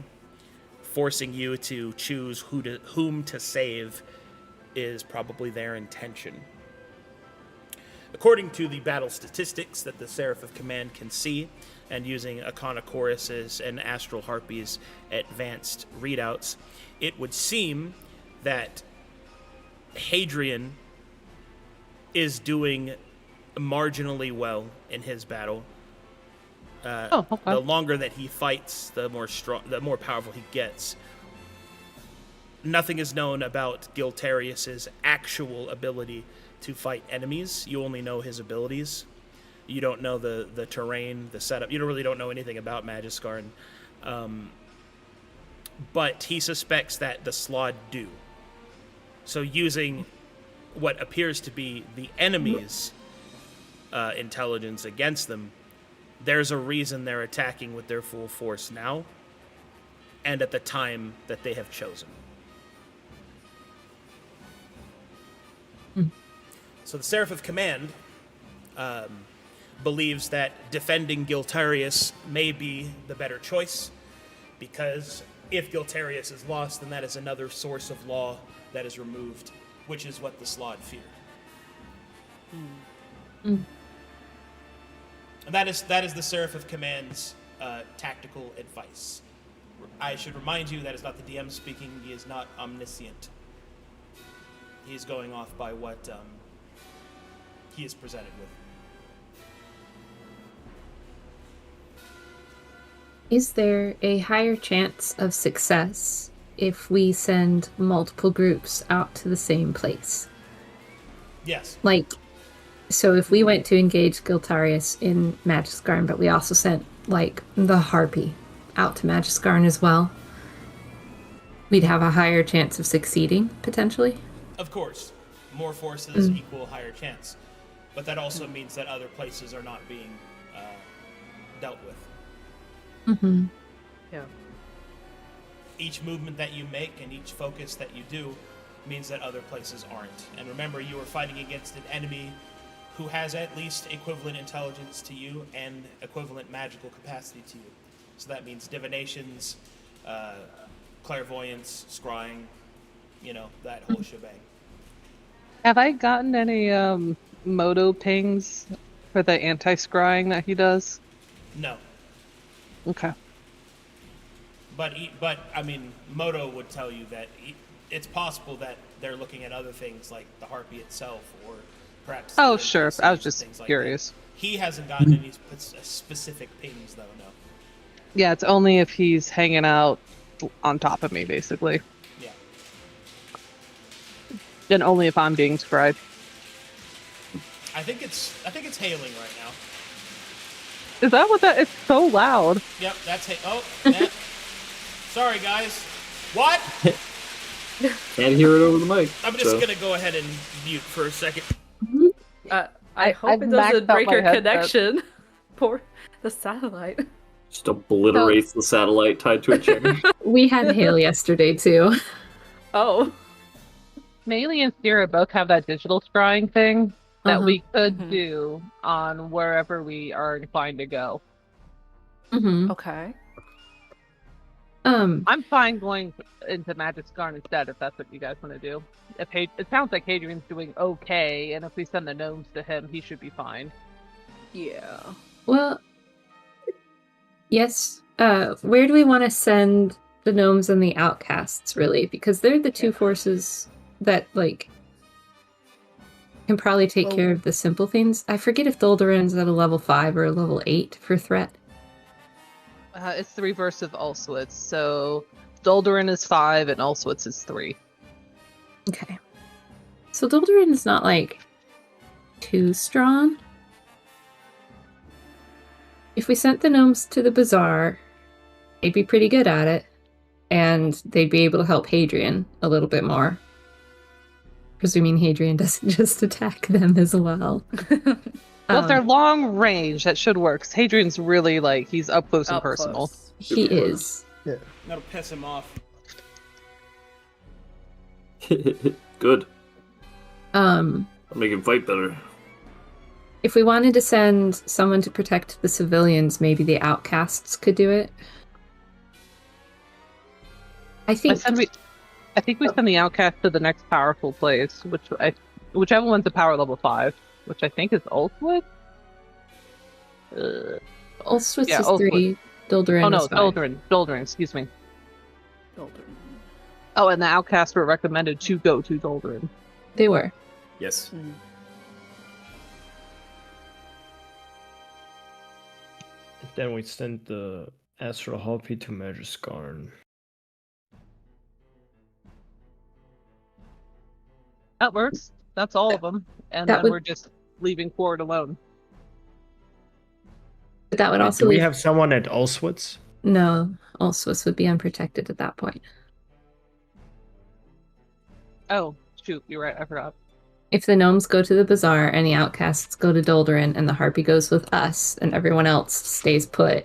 forcing you to choose whom to save is probably their intention. According to the battle statistics that the Seraph of Command can see, and using Iconochorus's and Astral Harpy's advanced readouts, it would seem that Hadrian is doing marginally well in his battle, Okay. The longer that he fights, the more powerful he gets. Nothing is known about Giltarius's actual ability to fight enemies. You only know his abilities. You don't know the terrain, the setup. You really don't know anything about Magiskarn. But he suspects that the Slod do. So using what appears to be the enemy's intelligence against them, there's a reason they're attacking with their full force now, and at the time that they have chosen. So the Seraph of Command believes that defending Giltarius may be the better choice, because if Giltarius is lost, then that is another source of law that is removed, which is what the Slod fear. And that is the Seraph of Command's tactical advice. I should remind you that is not the DM speaking. He is not omniscient. He is going off by what he is presented with. Is there a higher chance of success if we send multiple groups out to the same place? Yes. Like, so if we went to engage Giltarius in Magiskarn, but we also sent, like, the Harpy out to Magiskarn as well, we'd have a higher chance of succeeding, potentially? Of course. More forces equal higher chance. But that also means that other places are not being dealt with. Mm-hmm. Yeah. Each movement that you make and each focus that you do means that other places aren't. And remember, you are fighting against an enemy who has at least equivalent intelligence to you and equivalent magical capacity to you. So that means divinations, clairvoyance, scrying, that whole shebang. Have I gotten any Moto pings for the anti-scrying that he does? No. Okay. But I mean, Moto would tell you that it's possible that they're looking at other things like the Harpy itself, or perhaps... Oh, sure. I was just curious. He hasn't gotten any specific pings, though, no. Yeah, it's only if he's hanging out on top of me, basically. Yeah. And only if I'm being scried. I think it's hailing right now. Is that what that is? So loud. Yep, that's man. Sorry, guys. What? Can't hear it over the mic. I'm just gonna go ahead and mute for a second. I hope I've it maxed doesn't out break my your headset. connection. Poor the satellite. Just obliterates the satellite tied to a chair. We had hail yesterday, too. Oh. Melee and Sierra both have that digital scrying thing that we could Mhm. do on wherever we are inclined to go. Mm-hmm. Okay. I'm fine going into Magiskarn instead if that's what you guys want to do. It sounds like Hadrian's doing okay, and if we send the gnomes to him, he should be fine. Yeah. Well, yes. Where do we want to send the gnomes and the outcasts, really? Because they're the two forces that, like, can probably take care of the simple things. I forget if Doldoran's at a level 5 or a level 8 for threat. It's the reverse of Ulswitz, so Doldoran is 5 and Ulswitz is 3. Okay. So Doldoran's not, like, too strong. If we sent the gnomes to the bazaar, they'd be pretty good at it, and they'd be able to help Hadrian a little bit more. Presuming Hadrian doesn't just attack them as well. Well, if they're long range, that should work. 'Cause Hadrian's really, like, he's up close and personal. Close. He is. That'll piss him off. Good. Um, I'll make him fight better. if we wanted to send someone to protect the civilians, maybe the outcasts could do it. I think I think we send the outcast to the next powerful place, whichever one's a power level 5, which I think is Ulswitz. Ulswitz Yeah, is Ulswitz. 3, Doldoran Oh no, is 5. Doldoran, excuse me. Doldoran. Oh, and the outcasts were recommended to go to Doldoran. They were. Yes. Then we send the Astral Harpy to Magiskarn. That works. That's all of them. And That then would- we're just leaving Ford alone. But that would also Do we leave... have someone at Allswitz? No, Allswiss would be unprotected at that point. Oh, shoot, you're right, I forgot. If the gnomes go to the bazaar and the outcasts go to Doldoran and the harpy goes with us and everyone else stays put,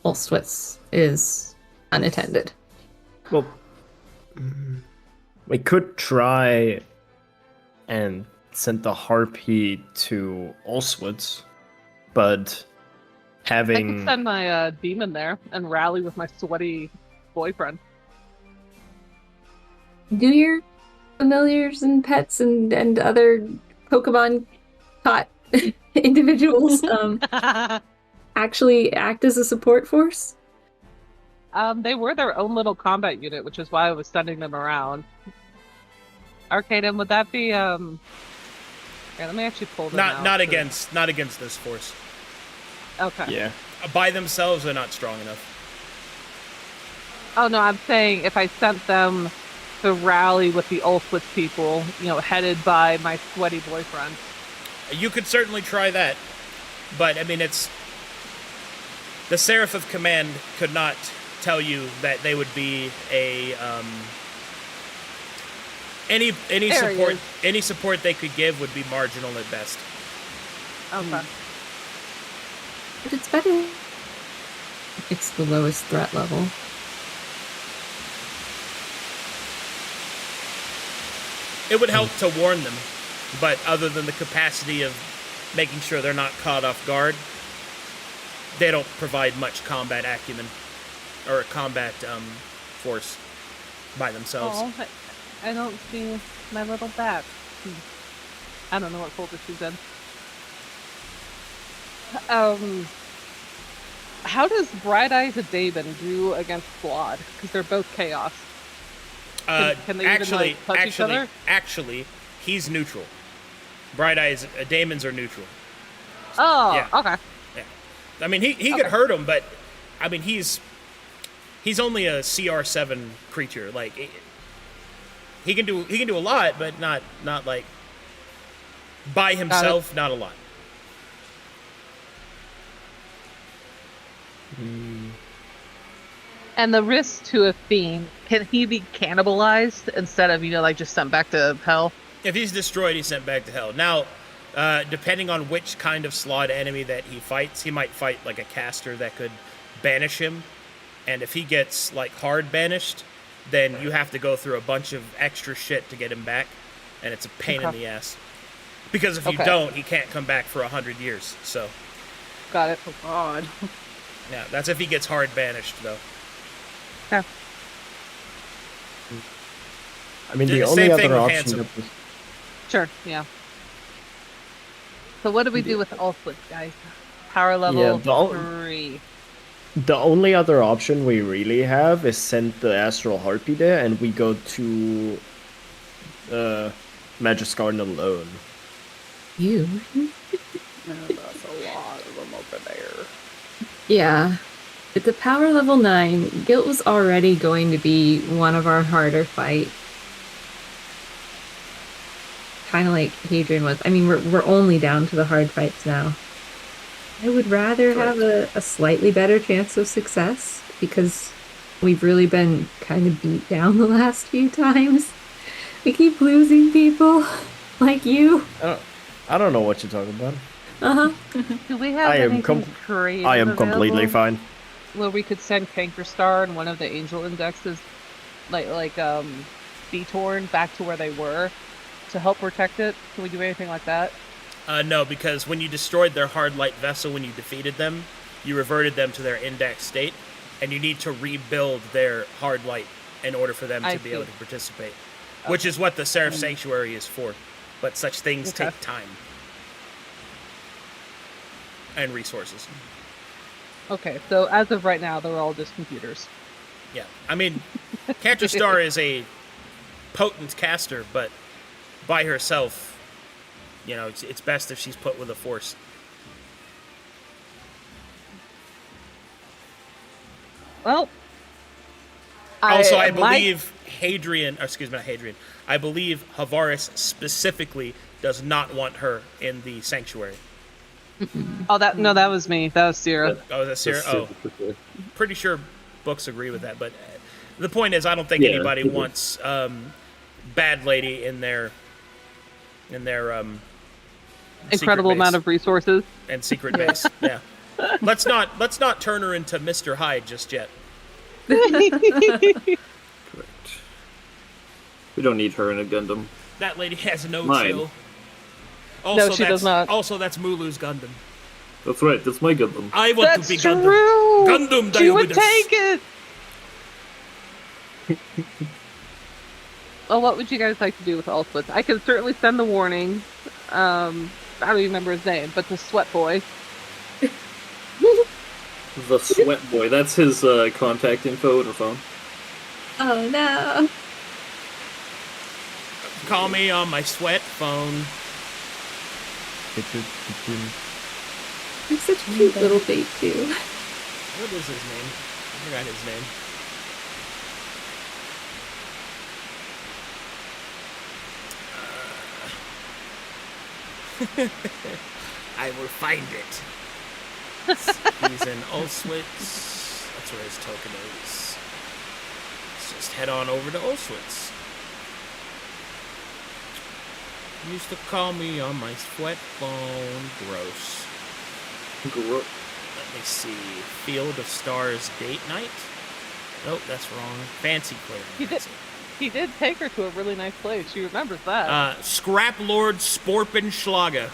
Allswitz is unattended. Well, we could try and send the harpy to Allswitz, but I having... could send my demon there and rally with my sweaty boyfriend. Do your familiars and pets and other Pokemon caught individuals actually act as a support force? They were their own little combat unit, which is why I was sending them around. Arcadum, would that be Here, let me actually pull them out. Not against this force. Okay. Yeah. By themselves, they're not strong enough. Oh no, I'm saying if I sent them to rally with the Ulfwith people, headed by my sweaty boyfriend. You could certainly try that, but I mean, it's the Seraph of Command could not tell you that they would be a any Areas. support they could give would be marginal at best. Okay. But it's better. It's the lowest threat level. It would help to warn them, but other than the capacity of making sure they're not caught off guard, they don't provide much combat acumen or combat force by themselves. Oh, I don't see my little bat. I don't know what folder she's in. How does Bright Eyes of Daemon do against Flawed? Because they're both chaos. Can they even touch each other? Actually, he's neutral. Bright Eyes, Daemons are neutral. Oh, Yeah. okay. Yeah. I mean, he could hurt him, but I mean, he's only a CR7 creature. Like he can do a lot, but not like by himself. Not a lot. And the risk to a fiend, can he be cannibalized instead of just sent back to hell? If he's destroyed, he's sent back to hell. Now, depending on which kind of slot enemy that he fights, he might fight like a caster that could banish him. And if he gets like hard banished, then you have to go through a bunch of extra shit to get him back, and it's a pain in the ass. Because if you don't, he can't come back for 100 years. So, Got it. Oh God. yeah, that's if he gets hard banished, though. Yeah. I mean, the The only same thing other with option... Handsome. Sure, yeah. So what do we do with Ulfwith, guys? Power level Yeah, the 3. The only other option we really have is send the Astral Harpy there, and we go to Magiskarn alone. You? That's a lot of them over there. Yeah. At the power level 9, Guilt was already going to be one of our harder fights. Kind of like Hadrian was. I mean, we're only down to the hard fights now. I would rather have a slightly better chance of success because we've really been kind of beat down the last few times. We keep losing people like you. I don't know what you're talking about. Do we have I am anything creative I am completely available fine. where we could send Kankerstar and one of the angel indexes, like Beatorn back to where they were to help protect it? Can we do anything like that? No, because when you destroyed their hard light vessel, when you defeated them, you reverted them to their index state, and you need to rebuild their hard light in order for them to be able to participate. Which is what the Seraph Sanctuary is for. But such things take time. And resources. Okay, so as of right now, they're all just computers. Yeah. I mean, Kankerstar is a potent caster, but by herself, it's best if she's put with a force. Well. Also, I my- believe Hadrian, excuse me, not Hadrian. I believe Havaris specifically does not want her in the sanctuary. Oh, that was me. That was Sierra. Oh, is that Sarah? That's Oh, for sure. pretty sure books agree with that. But the point is, I don't think Yeah, anybody people. wants Bad Lady in their Incredible secret amount base of resources. and secret base. Yeah. Let's not turn her into Mr. Hyde just yet. Correct. We don't need her in a Gundam. That lady has no Mine. chill. Also, she does not. Also, that's Mulu's Gundam. That's right. That's my Gundam. I want That's to be true. Gundam. Gundam She would Diomedes. take it. Well, what would you guys like to do with Allswitz? I can certainly send the warning. I don't even remember his name, but the Sweat Boy. The Sweat Boy. That's his contact info in her phone. Oh no. Call me on my sweat phone. He's such a cute little bait too. What is his name? I forgot his name. I will find it. He's in Auschwitz. That's where his token is. Let's just head on over to Auschwitz. He used to call me on my sweat phone. Gross. Let me see. Field of Stars date night? Nope, that's wrong. Fancy clearing. That's it. He did take her to a really nice place. She remembers that. Scrap Lord Sporpenschlager.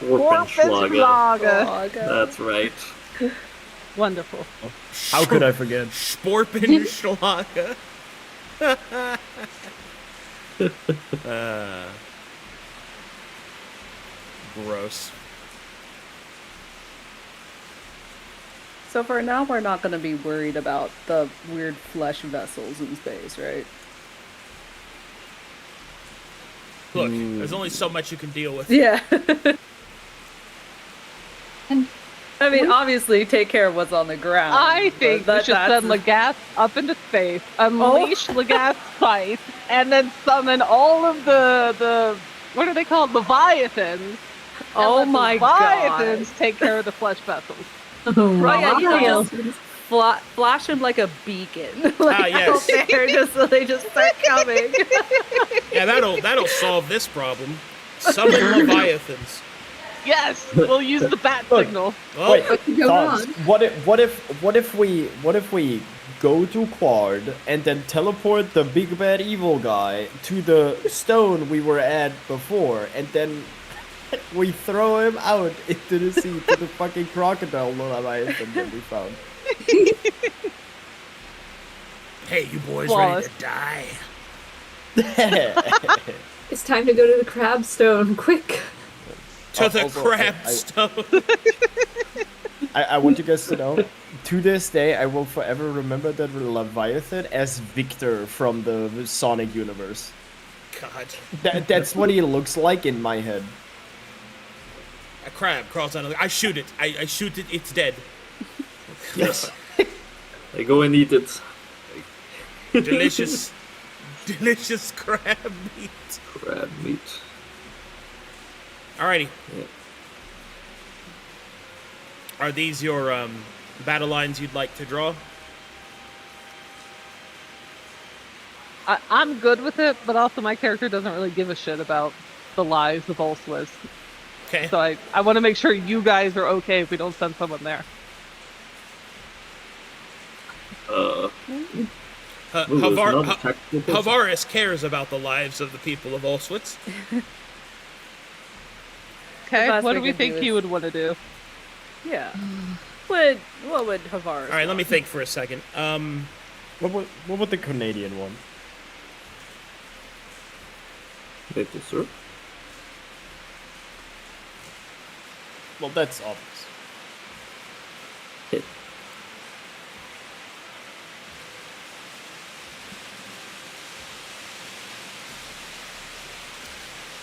Orpenschlager. That's right. Wonderful. How could I forget? Sporpenschlager. Gross. So for now, we're not going to be worried about the weird flesh vessels in space, right? Look, there's only so much you can deal with. Yeah. And I mean, obviously, take care of what's on the ground. I think we but should send Legath up into space, unleash Legath's sight, and then summon all of the what are they called? Leviathans. Oh and let my Leviathans god. take care of the flesh vessels. Right, yeah, you know, Wild. just flash him like a beacon. Yes. Out there, just so they just start coming. Yeah, that'll solve this problem. Summon Leviathans. Yes, we'll use the bat signal. Oh, Wait, What could go thoughts. wrong? What if we go to Quard and then teleport the big bad evil guy to the stone we were at before, and then we throw him out into the sea to the fucking crocodile Leviathan that we found. hey, you boys Flawless. ready to die? It's time to go to the crab stone, quick. To the Also, crab I- stone. I want you guys to know, to this day, I will forever remember that Leviathan as Victor from the Sonic universe. God. That's what he looks like in my head. A crab crawls out of the... I shoot it. I shoot it. It's dead. Yes. I go and eat it. Delicious. Delicious crab meat. Crab meat. Alrighty. Yeah. Are these your battle lines you'd like to draw? I'm good with it, but also my character doesn't really give a shit about the lives of Ulswiz. Okay. So I want to make sure you guys are okay if we don't send someone there. Ooh, it's not a tactical person. Havaris cares about the lives of the people of Auschwitz. Okay, best what we do we can think do he is- would want to do? Yeah. What would Havaris? All right, let me think for a second. What would the Canadian one? Thank you, sir. Well, that's obvious. Hit.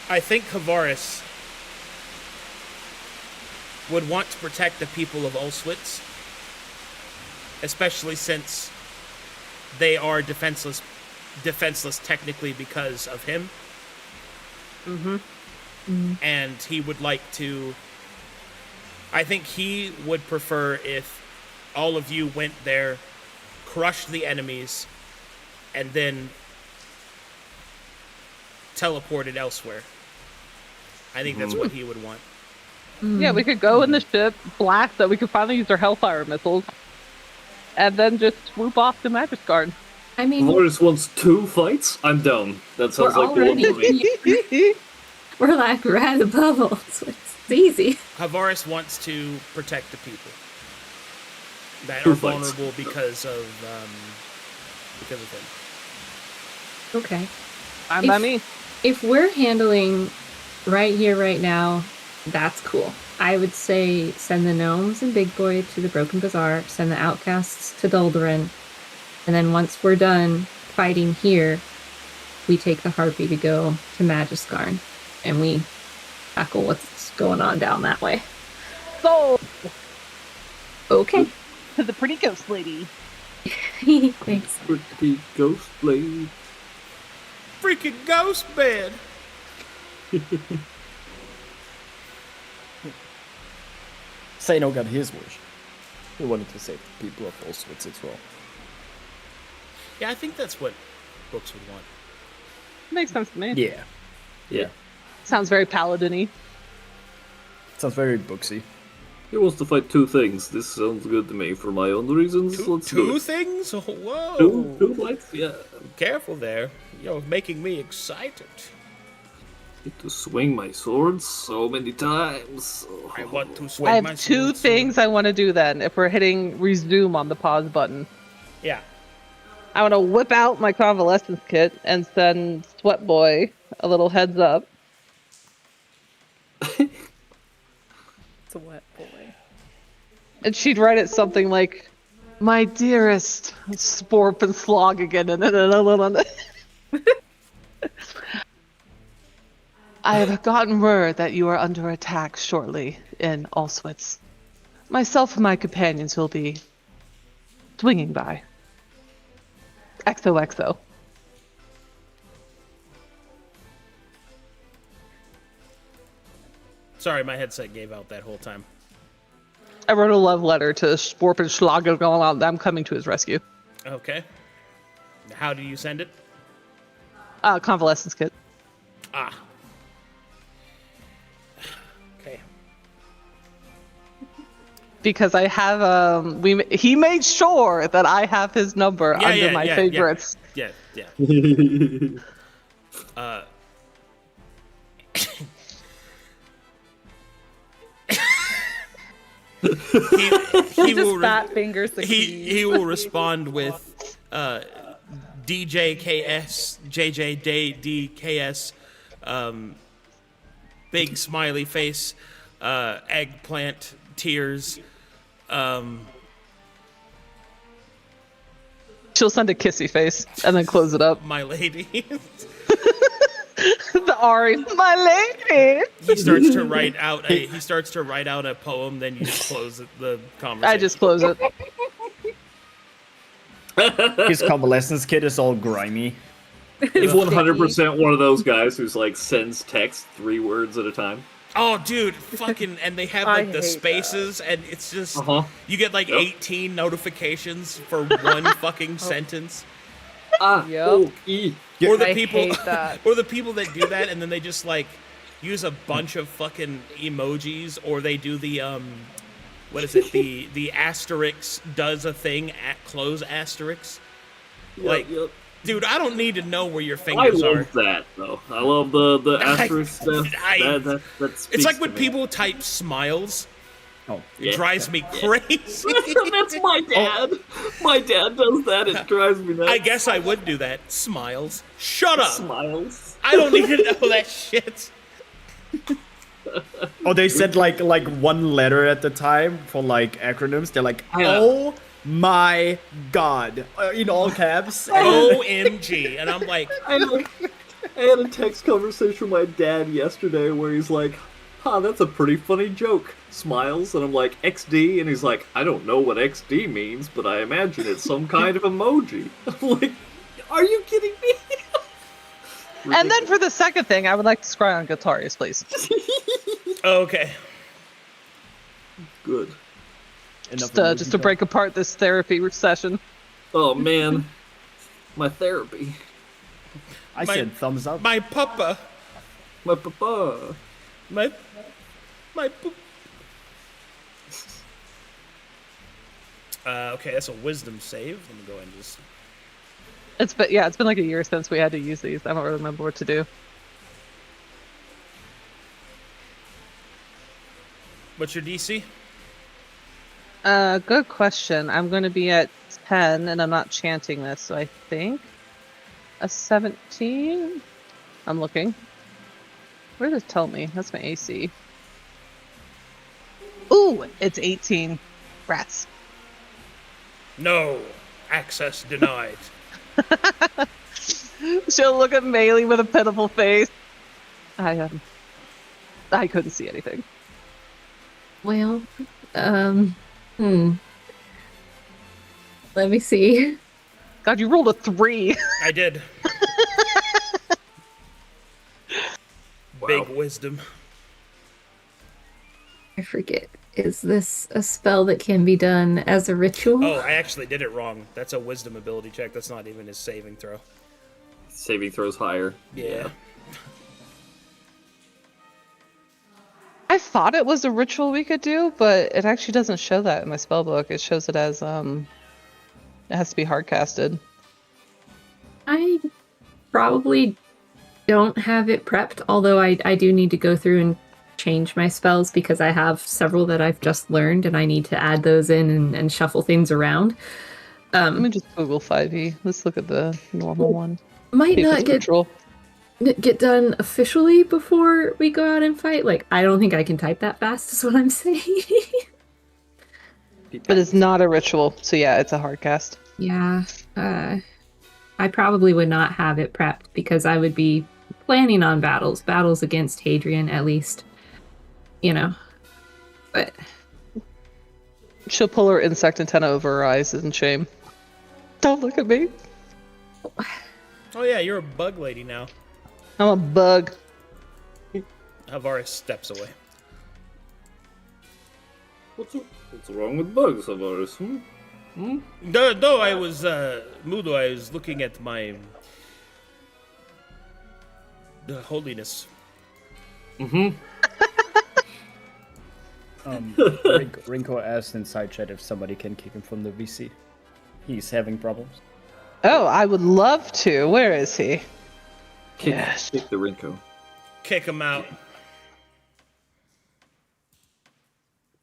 I think Havaris would want to protect the people of Auschwitz. especially since they are defenseless technically because of him. And he would like to... I think he would prefer if all of you went there, crushed the enemies, and then teleported elsewhere. I think that's what he would want. Yeah, we could go in the ship, blast it. We could finally use our Hellfire missiles, and then just swoop off to Magistgarden. I mean, Loris wants 2 fights? I'm down. That sounds we're like the one already for me. we're like right above all, so it's easy. Havaris wants to protect the people that 2 are fights. vulnerable because of him. Okay. Fine by me. If we're handling right here, right now, that's cool. I would say send the gnomes and Big Boy to the Broken Bazaar, send the outcasts to Doldoran, and then once we're done fighting here, we take the Harpy to go to Magistgarn, and we tackle what's going on down that way. So, Okay. to the pretty ghost lady. Thanks. Pretty ghost blade. Freaking ghost bed! Saino got his wish. He wanted to save the people of Auschwitz as well. Yeah, I think that's what books would want. Makes sense to me. Yeah. Yeah. Sounds very paladin-y. Sounds very booksy. He wants to fight 2 things. This sounds good to me for my own reasons. Let's do Two it. things? Whoa! 2 fights? Yeah. Careful there. You're making me excited. Get to swing my swords so many times. I want to swing I my have 2 sword. things I want to do then, if we're hitting resume on the pause button. Yeah. I want to whip out my convalescence kit and send Sweat Boy a little heads up. It's a wet boy. And she'd write it something like, "My dearest Sporp and Slog again." And I have gotten word that you are under attack shortly in Auschwitz. Myself and my companions will be swinging by. XOXO. Sorry, my headset gave out that whole time. I wrote a love letter to Sporp and Schlag going on. I'm coming to his rescue. Okay. How do you send it? Convalescence kit. Ah. Okay. Because I have he made sure that I have his number under my favorites. Yeah. He Just will fat fingers the keys. he will respond with DJKS JJDKS big smiley face eggplant tears She'll send a kissy face and then close it up. my lady. The Ari, my lady. He starts to write out a poem, then you just close the conversation. I just close it. His convalescence kit is all grimy. He's 100% one of those guys who's like sends text 3 words at a time. Oh, dude, fucking, and they have I like the hate spaces, and it's just you get like Yep. 18 notifications for one fucking sentence. Yep. Or the I people, hate that. or the people that do that, and then they just like use a bunch of fucking emojis, or they do the what is it? The asterisk does a thing at close asterisk. Like, dude, I don't need to know where your I fingers are. love that though. I love the asterisk stuff. That It's speaks like to when me. people type smiles. Oh, It drives me crazy. That's my dad. My dad does that. It drives me nuts. I guess I would do that. Smiles. Shut up. Smiles. I don't need to know that shit. Oh, they said like one letter at the time for like acronyms. They're like, Yeah. oh my god, in all caps. OMG. And I'm like, I had a text conversation with my dad yesterday where he's like, ha, that's a pretty funny joke. Smiles, and I'm like, XD? And he's like, I don't know what XD means, but I imagine it's some kind of emoji. I'm like, are you kidding me? And then for the second thing, I would like to scry on Guitarius, please. Okay. Good. Just to break apart this therapy session. Oh man, my therapy. I said thumbs up. My papa. My papa. My okay, that's a wisdom save. Let me go ahead and just... It's been like a year since we had to use these. I don't really remember what to do. What's your DC? Good question. I'm going to be at 10, and I'm not chanting this, so I think a 17? I'm looking. Where does it tell me? That's my AC. Ooh, it's 18. Rats. No. Access denied. She'll look at Melee with a pitiful face. I couldn't see anything. Well, let me see. God, you rolled a 3. I did. Wow. Big wisdom. I forget. Is this a spell that can be done as a ritual? Oh, I actually did it wrong. That's a wisdom ability check. That's not even his saving throw. Saving throws higher. Yeah. I thought it was a ritual we could do, but it actually doesn't show that in my spellbook. It shows it as it has to be hard casted. I probably don't have it prepped, although I do need to go through and change my spells because I have several that I've just learned and I need to add those in and shuffle things around. Let me just Google 5e. Let's look at the normal one. Might See if not it's get ritual. get done officially before we go out and fight. Like, I don't think I can type that fast is what I'm saying. But it's not a ritual, so yeah, it's a hard cast. Yeah, I probably would not have it prepped because I would be planning on battles against Hadrian at least, you know. But She'll pull her insect antenna over her eyes in shame. Don't look at me. Oh yeah, you're a bug lady now. I'm a bug. Avaris steps away. What's wrong with bugs, Avaris? No, I was, Mudo, I was looking at my... the holiness. Rinko asked in side chat if somebody can kick him from the VC. He's having problems. Oh, I would love to. Where is he? Kick Yes. the Rinko. Kick him out.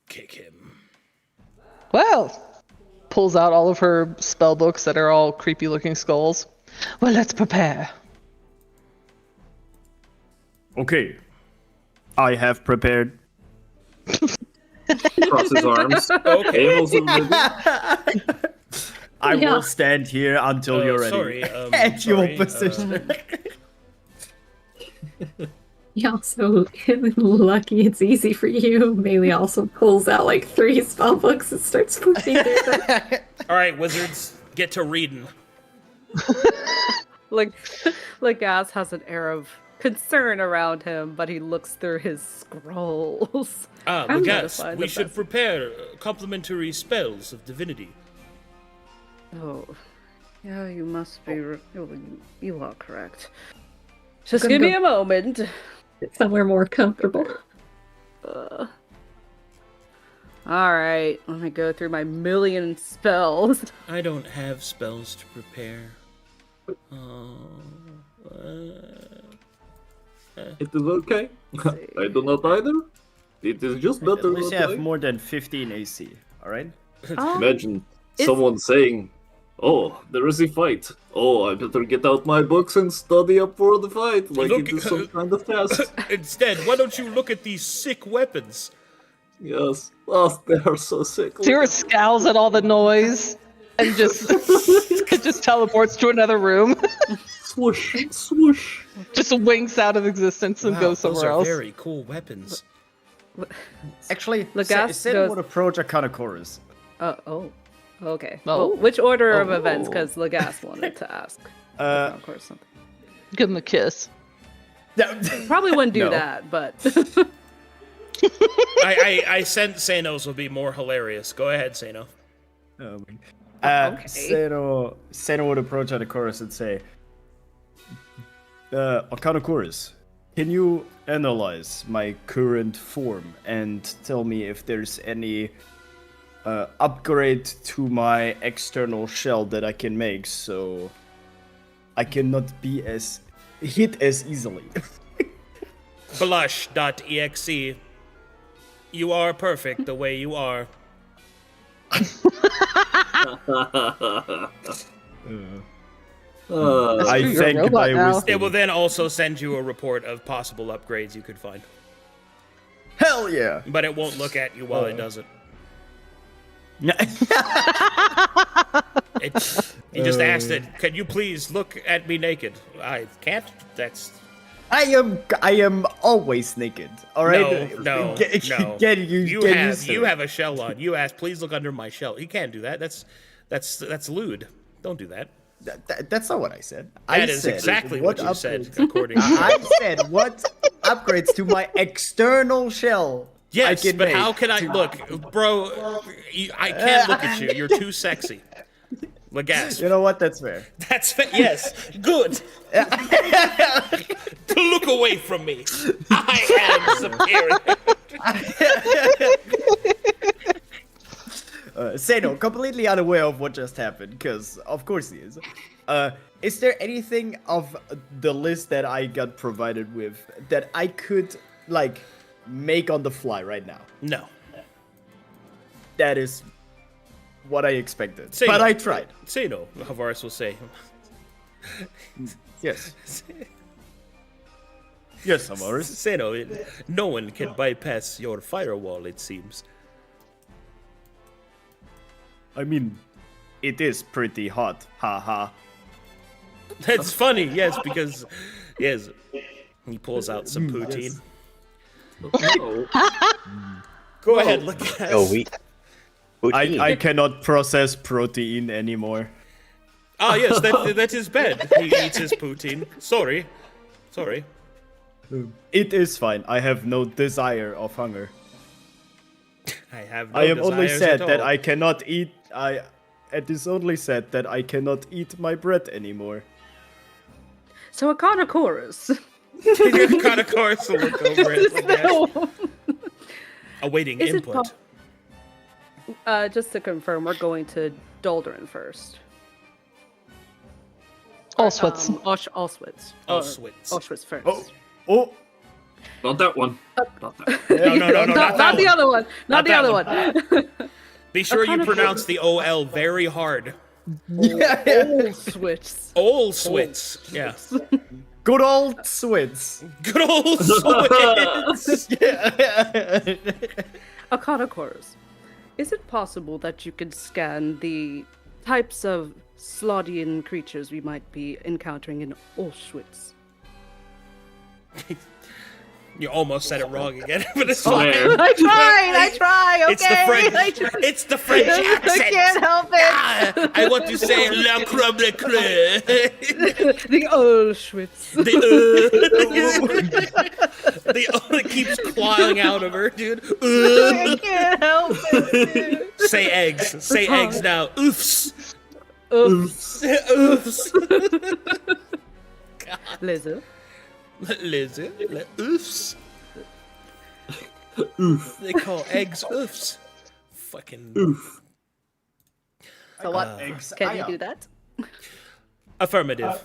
Kick him. Well, pulls out all of her spell books that are all creepy looking skulls. Well, let's prepare. Okay. I have prepared. Cross his arms. Okay. Abel's in the I Yeah. will stand here until you're ready. Sorry, At your sorry, position. yeah, also lucky it's easy for you. Melee also pulls out like 3 spell books and starts pushing through them. All right, wizards, get to reading. Like Gaz has an air of concern around him, but he looks through his scrolls. Ah, I'm Lagas, gonna find we the should best. prepare complementary spells of divinity. Oh, yeah, you must be. You are correct. Just give me a moment. Somewhere more comfortable. All right, let me go through my million spells. I don't have spells to prepare. It is okay. I do not either. It is just At better least you that have way. more than 15 AC, alright? Imagine someone saying, "Oh, there is a fight. Oh, I better get out my books and study up for the fight, like Look- it is some kind of test." Instead, why don't you look at these sick weapons? Yes. Oh, they are so sick. Tira scowls at all the noise and just it just teleports to another room. Swoosh, swoosh. Just winks out of existence and Wow, goes those somewhere are else. very cool weapons. Actually, Legas Sen goes- would approach Arcanochorus. Oh. Okay. Oh. Well, which order of events? Oh. Because Legas wanted to ask. Of course, something. Give him a kiss. Probably wouldn't do No. that, but I sense Sanos will be more hilarious. Go ahead, Sano. Okay. Seno would approach Arcanochorus and say, Arcanochorus, can you analyze my current form and tell me if there's any upgrade to my external shell that I can make so I cannot be as hit as easily? Blush.exe. You are perfect the way you are. Uh, I You're a thank robot thy now. It will wisdom. then also send you a report of possible upgrades you could find. Hell yeah! But it won't look at you while it does it. He just asked it, can you please look at me naked? I can't. That's... I am always naked. All right. No. Get used to You it. have a shell on. You asked, please look under my shell. You can't do that. That's lewd. Don't do that. That's not what I said. That is exactly what you said, according to I said what upgrades to my external shell. Yes, I can but make how can I look, bro? I can't look at you. You're too sexy. Legas. You know what? That's fair. That's yes. Good. To look away from me. I am superior. Seno, completely unaware of what just happened, because of course he is. Is there anything of the list that I got provided with that I could like make on the fly right now? No. That is what I expected, Say but no. I tried. Say no, Havaris will say. Yes. Yes, Amaris. Say no. No one can bypass your firewall, it seems. I mean, it is pretty hot. Ha ha. That's funny, yes, because yes, he pulls out some poutine. Oh. Go ahead, look at Oh, we. I cannot process protein anymore. Ah, yes, that is bad. He eats his poutine. Sorry. It is fine. I have no desire of hunger. I have no I am only desires sad at that all. I cannot eat. It is only said that I cannot eat my bread anymore. so Arcanochorus. Kind of course will look over it. Like that. No. Awaiting Is it input. Just to confirm, we're going to Doldrin first. Auschwitz. Auschwitz. Auschwitz. Auschwitz first. Oh, Not that one. Not that. No, not that the one. other one. Not the that other one. one. Be sure you Arcana pronounce the OL very hard. Auschwitz. Ol Switz. Yeah. good old Swids. Good old Switz. Arcanochorus. Is it possible that you could scan the types of Slaudian creatures we might be encountering in Auschwitz? You almost said it wrong again, but it's Oh, fine. man. I try, okay? It's the French. I try. It's the French accent. I can't help it. Ah, I want to say la crème de crème. The Auschwitz. It keeps clawing out of her, dude. I can't help it. Say eggs. Say eggs now. Oofs. Oops. Oofs. Lizard. Lizzie. Oofs. Oof. They call eggs oofs. Fucking Oof. So what? Can you do that? affirmative.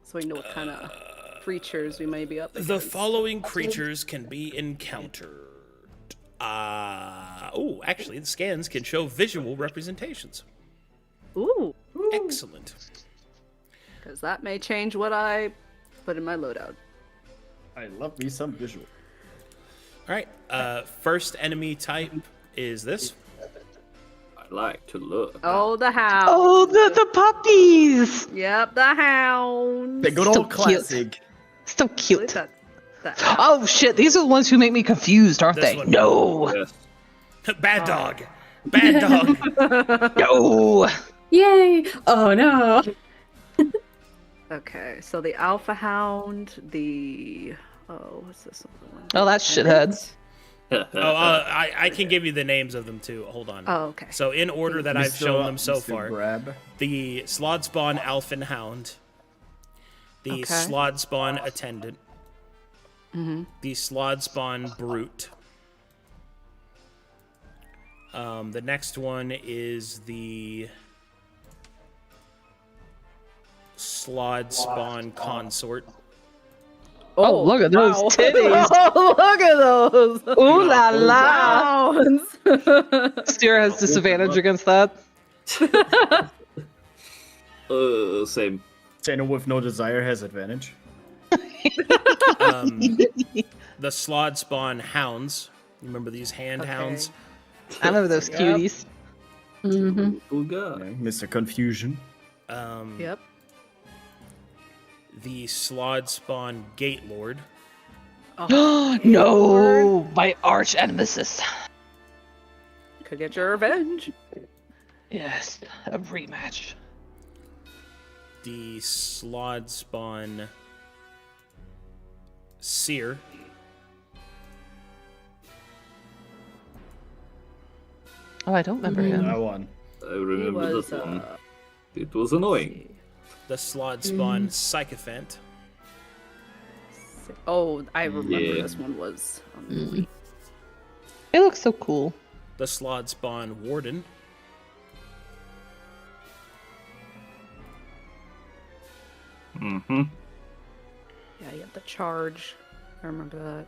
So we know what kind of creatures we may be up The against. following creatures can be encountered. Actually, the scans can show visual representations. Ooh. Excellent. Because that may change what I put in my loadout. I love me some visual. All right. First enemy type is this. I like to look. Oh, the hound. Oh, the puppies! Yep, the hound. The good So old cute. classic. So Look cute. at that. Oh shit! These are the ones who make me confused, aren't This they? one. No, Yes. Bad dog. Bad dog. no. Yay! Oh no. Okay, so the Alpha Hound, what's this other one? Oh, that's shithead. I can give you the names of them too. Hold on. Oh, okay. So in order that I've shown them so Mr. far, Grab. the Slodspawn Alphen Hound, the Okay. Slodspawn Attendant, Mm-hmm. the Slodspawn Brute. The next one is the Slodspawn Consort. Oh, look at those titties. Oh, look at those! Ooh la la. Pounds. Steer has disadvantage against that. Same. Zeno with no desire has advantage. The Slodspawn Hounds. You remember these hand Okay. hounds? I know those cuties. Mm-hmm. Oh god. Yeah, Mr. Confusion. Yep. The Slodspawn Gate Lord. Oh, No, my arch nemesis. could get your revenge. Yes, a rematch. The Slodspawn Seer. Oh, I don't remember him. That one. I He remember was, this one. It was annoying. The Slodspawn Sycophant. Oh, I remember Yeah. this one was on the movie. It looks so cool. The Slodspawn Warden. Mm-hmm. Yeah, you have the charge. I remember that.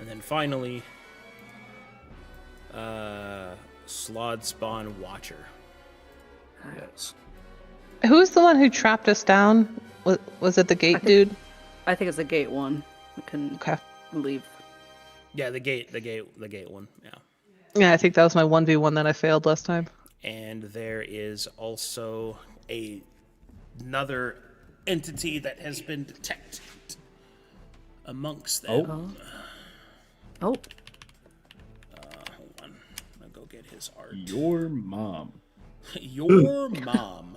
And then finally, Slodspawn Watcher. Yes. Who's the one who trapped us down? Was it the gate dude? I think it's the gate one. We can Okay. leave. Yeah, the gate one. Yeah. Yeah, I think that was my 1v1 that I failed last time. And there is also another entity that has been detected amongst them. Oh, Hold on. I'll go get his art. Your mom. Your mom.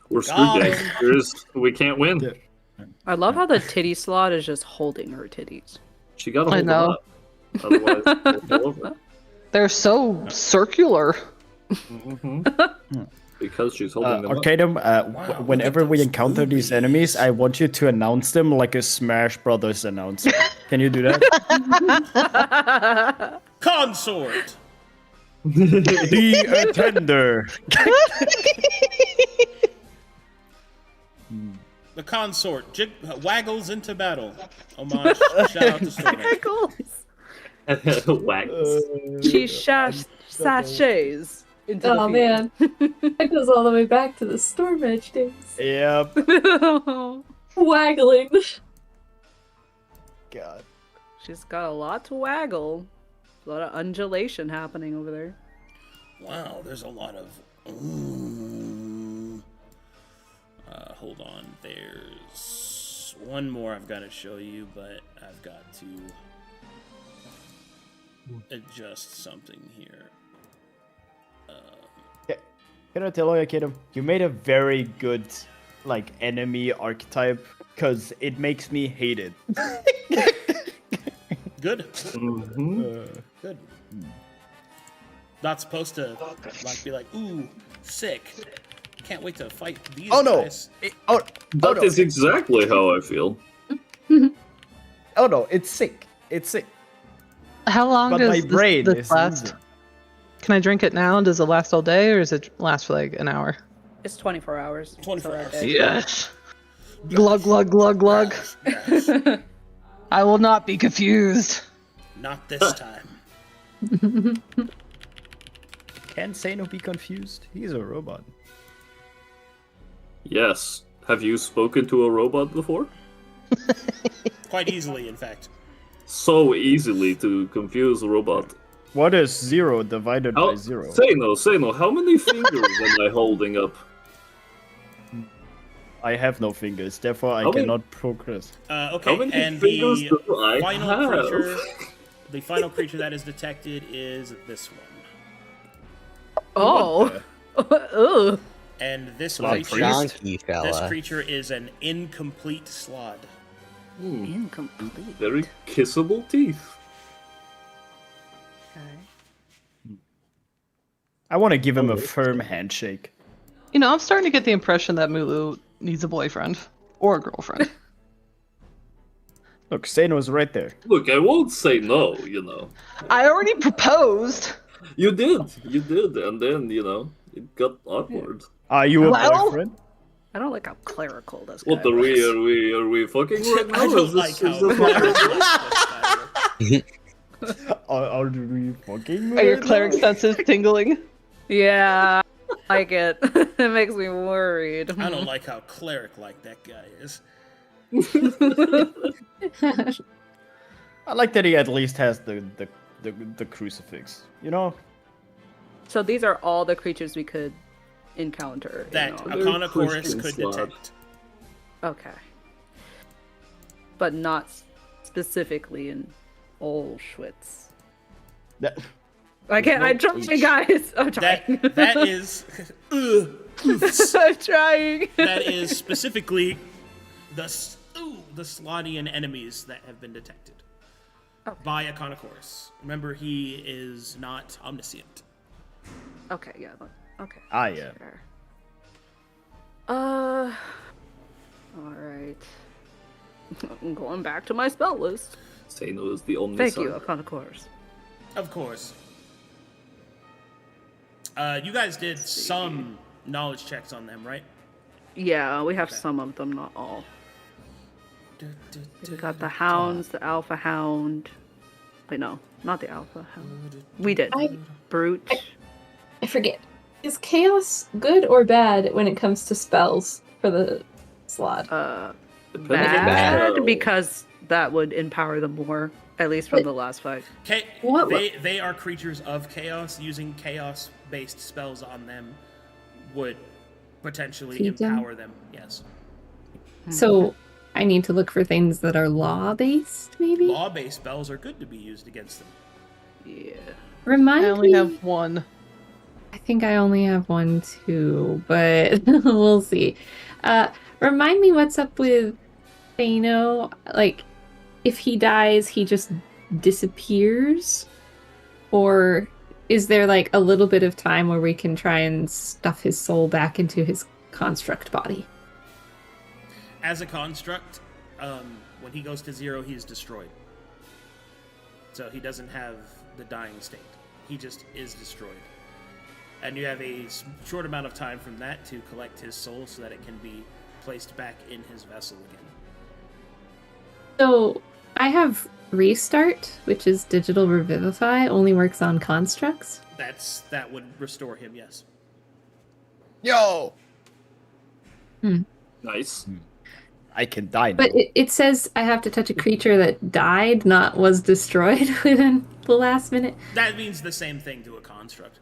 We're screwed, Got guys. him. We can't win. I love how the titty slot is just holding her titties. She got to I hold know. them up. Otherwise, we'll fall over. They're so circular. Because she's holding them up. Arcadum, whenever we encounter these enemies, I want you to announce them like a Smash Brothers announcer. Can you do that? Consort. The Attender. The consort waggles into battle. Homage. Shout out to Stormage. Wags. She sachets into the Oh field. man, that goes all the way back to the Storm Edge days. Yep. Waggling. God. She's got a lot to waggle. A lot of undulation happening over there. Wow, there's a lot of. Hold on. There's one more I've got to show you, but I've got to adjust something here. Can I tell you, Arcadum? You made a very good, enemy archetype, because it makes me hate it. Good. Mm-hmm. Good. Not supposed to be like, ooh, sick. Can't wait to fight these guys. That is exactly how I feel. Oh no, it's sick. It's sick. How long But does my brain this is last? losing. Can I drink it now? Does it last all day, or does it last for like an hour? It's 24 hours. 24 so hours. that day. Yes. Glug glug glug glug. Yes. I will not be confused. Not this time. Can Sano be confused? He's a robot. Yes. Have you spoken to a robot before? Quite easily, in fact. So easily to confuse a robot. What is 0 divided by 0? Say no, how many fingers am I holding up? I have no fingers, therefore I How many- cannot progress. How Okay, many and fingers the do I final have? creature, the final creature that is detected is this one. Oh. Ugh. And this Like creature, chunky this fella. creature is an incomplete slod. Incomplete. Very kissable teeth. Okay. I want to give him a firm handshake. You know, I'm starting to get the impression that Mulu needs a boyfriend or a girlfriend. Look, Seno's right there. Look, I won't say no, you know. I already proposed. You did, and then, you know, it got awkward. Are you a Well- boyfriend? I don't like how clerical this What guy are we, looks. are we fucking right now? I Is don't this- like is how this what we're- Are we fucking? Are your right cleric now? senses tingling? Yeah, I like it. It makes me worried. I don't like how cleric-like that guy is. I like that he at least has the crucifix. You know? So these are all the creatures we could encounter. in That our- a Connochorus Christian could slod. detect. Okay. But not specifically in Auschwitz. That- I'm trying, guys. I'm trying. That is, oofs. I'm trying. That is specifically the Slodian enemies that have been detected by a Connochorus. Remember, he is not omniscient. Okay, yeah. Okay. Ah, yeah. Sure. Alright. I'm going back to my spell list. Sano is the only Thank son. you, Connochorus. Of course. You guys did some knowledge checks on them, right? Yeah, we have some of them, not all. We got the hounds, the alpha hound. Wait, no, not the alpha hound. We did. Brute. I forget. Is chaos good or bad when it comes to spells for the slot? Depending on Bad, the- because that would empower them more, at least from But- the last fight. What- They are creatures of chaos. Using chaos-based spells on them would potentially Feed them? empower them. Yes. So I need to look for things that are law based, maybe? Law-based spells are good to be used against them. Yeah. Remind I only me. have one. I think I only have one too, but we'll see. Remind me what's up with Thano. Like, if he dies, he just disappears? Or is there like a little bit of time where we can try and stuff his soul back into his construct body? As a construct, when he goes to 0, he's destroyed. So he doesn't have the dying state. He just is destroyed. And you have a short amount of time from that to collect his soul so that it can be placed back in his vessel again. So I have Restart, which is Digital Revivify, only works on constructs. That would restore him, yes. Yo! Nice. I can die now. But it says I have to touch a creature that died, not was destroyed within the last minute. That means the same thing to a construct.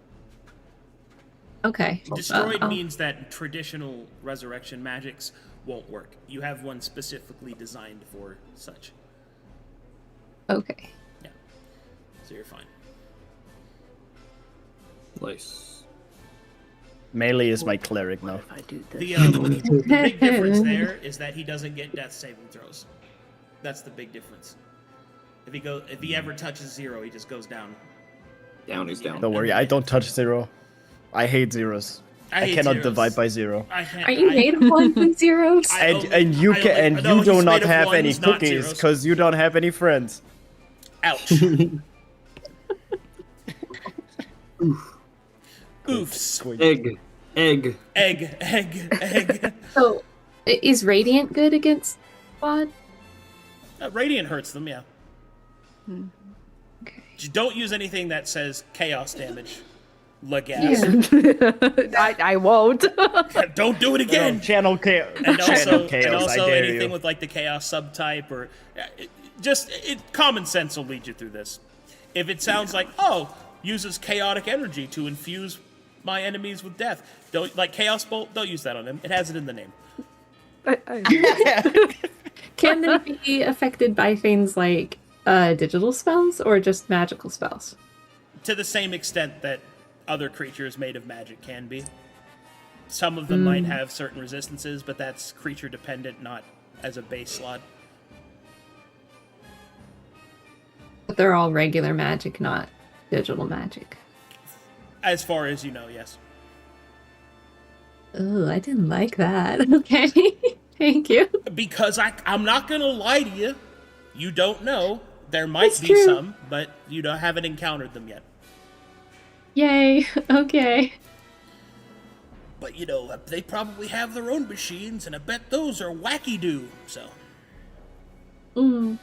Okay. Destroyed Oh. means that traditional resurrection magics won't work. You have one specifically designed for such. Okay. Yeah. So you're fine. Nice. Melee is my cleric now. If I do this. The big difference there is that he doesn't get death saving throws. That's the big difference. If he ever touches 0, he just goes down. Down, he's down. Don't worry, I don't touch 0. I hate zeros. I hate cannot zeros. divide by 0. I can't. Are you made of ones and zeros? And you No, do he's not made of have ones, any not cookies zeros. because you don't have any friends. Ouch. Oofs. Egg. So, is Radiant good against Quad? Radiant hurts them, yeah. Okay. Just don't use anything that says chaos damage. I won't. Don't do it again. Channel chaos. And Channel also, chaos, I dare anything you. with like the chaos subtype or common sense will lead you through this. If it sounds like, uses chaotic energy to infuse my enemies with death, don't like chaos bolt. Don't use that on him. It has it in the name. Can they be affected by things like digital spells or just magical spells? To the same extent that other creatures made of magic can be. Some of them might have certain resistances, but that's creature dependent, not as a base slot. But they're all regular magic, not digital magic. As far as you know, yes. Oh, I didn't like that. Okay. Thank you. Because I'm not going to lie to you. You don't know. There might That's be true. some, but you haven't encountered them yet. Yay. Okay. But, they probably have their own machines, and I bet those are wacky-doo, so... Mm.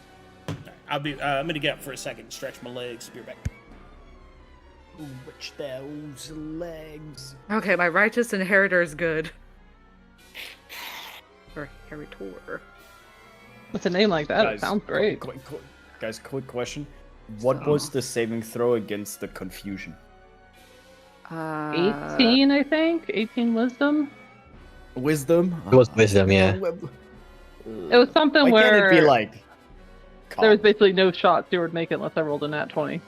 I'm going to get up for a second, stretch my legs, be right back. Which those legs. Okay, my righteous inheritor is good. Or inheritor. With a name like that, it sounds great. Guys, quick question. What was the saving throw against the confusion? 18, I think? 18 wisdom? Wisdom? It was wisdom, yeah. It was something Why can't where it be like... there was basically no shot you would make it unless I rolled a nat 20.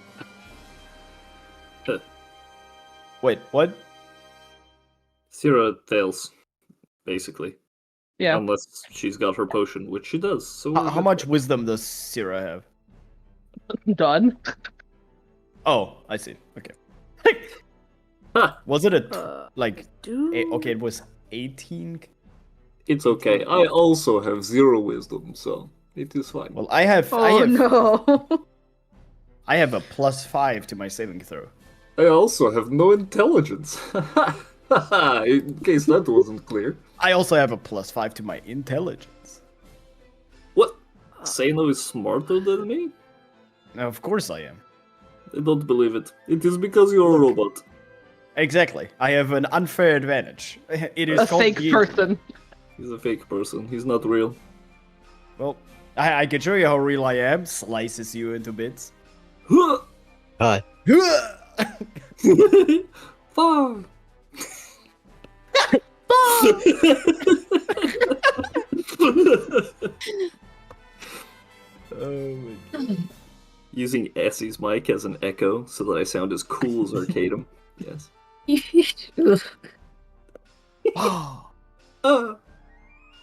Wait, what? Sierra fails, basically. Yeah. Unless she's got her potion, which she does. So How much wisdom does Syrah have? Done. Oh, I see. Okay. Huh. Was it a... Dude. okay, it was 18? It's okay. I also have 0 wisdom, so it is fine. Well, I have... No. I have a +5 to my saving throw. I also have no intelligence. In case that wasn't clear. I also have a +5 to my intelligence. What? Sano is smarter than me? Now, of course I am. I don't believe it. It is because you're a robot. Exactly. I have an unfair advantage. It is A called fake gear. person. He's a fake person. He's not real. Well, I can show you how real I am. Slices you into bits. God. Fuck. Oh my God. Using Essie's mic as an echo so that I sound as cool as Arcadum. Yes.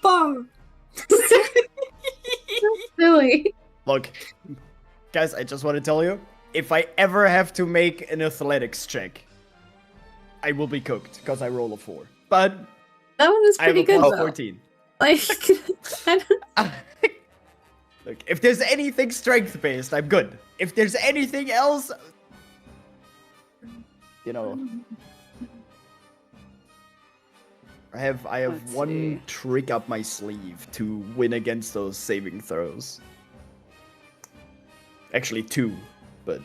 Fuck. Silly. Look, guys, I just want to tell you, if I ever have to make an athletics check, I will be cooked because I roll a 4. But That one was I have pretty a good plus though. 14. Like, I don't... Look, if there's anything strength-based, I'm good. If there's anything else, I have Let's one see. trick up my sleeve to win against those saving throws. Actually 2, but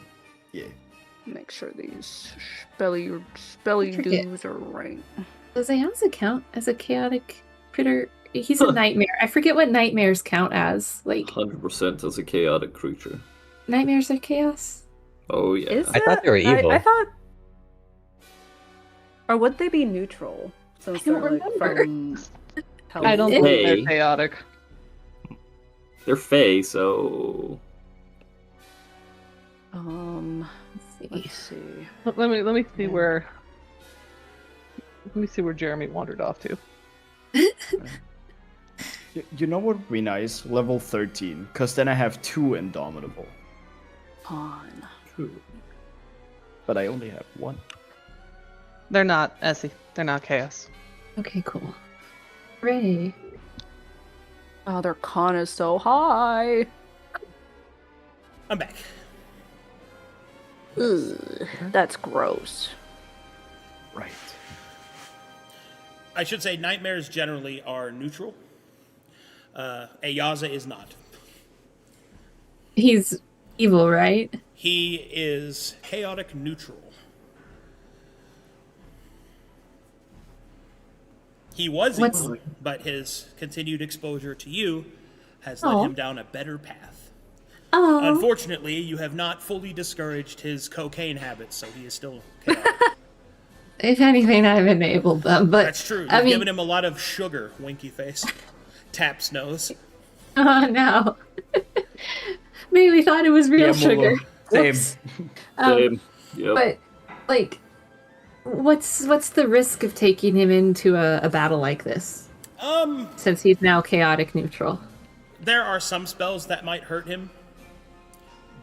yeah. Make sure these spelly Forget. doos are right. Does Ayanza count as a chaotic critter? He's a nightmare. I forget what nightmares count as. Like, 100% as a chaotic creature. nightmares are chaos? Oh, yeah. Is I thought they were it? evil. I thought. Or would they be neutral? Since I don't they're like remember. from. I don't Hey. think they're chaotic. They're Fae, so... Let's see. Let me see where. Let me see where Jeremy wandered off to. You know what would be nice? Level 13, because then I have 2 Indomitable. On. But I only have 1. They're not, Essie. They're not chaos. Okay, cool. Hooray. Oh, their con is so high. I'm back. Ugh, that's gross. Right. I should say nightmares generally are neutral. Ayaza is not. He's evil, right? He is chaotic neutral. He was What's- evil, but his continued exposure to you has Aw. led him down a better path. Oh. Unfortunately, you have not fully discouraged his cocaine habits, so he is still chaotic. If anything, I've enabled them, but That's true. You've I mean, given him a lot of sugar, winky face. Taps nose. Oh no. Maybe we thought it was real sugar. Same. Same. Yep. But like, what's the risk of taking him into a battle like this? Since he's now chaotic neutral. There are some spells that might hurt him,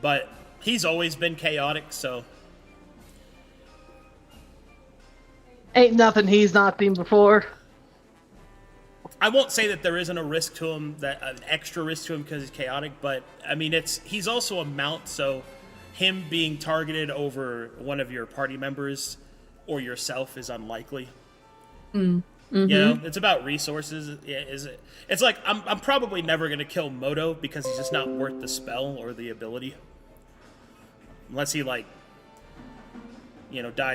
but he's always been chaotic, so... Ain't nothing he's not seen before. I won't say that there isn't a risk to him, that an extra risk to him because he's chaotic, but I mean, he's also a mount, so him being targeted over one of your party members or yourself is unlikely. Mm. You know, it's about resources. Yeah, it's like I'm probably never gonna kill Moto because he's just not worth the spell or the ability, unless he dies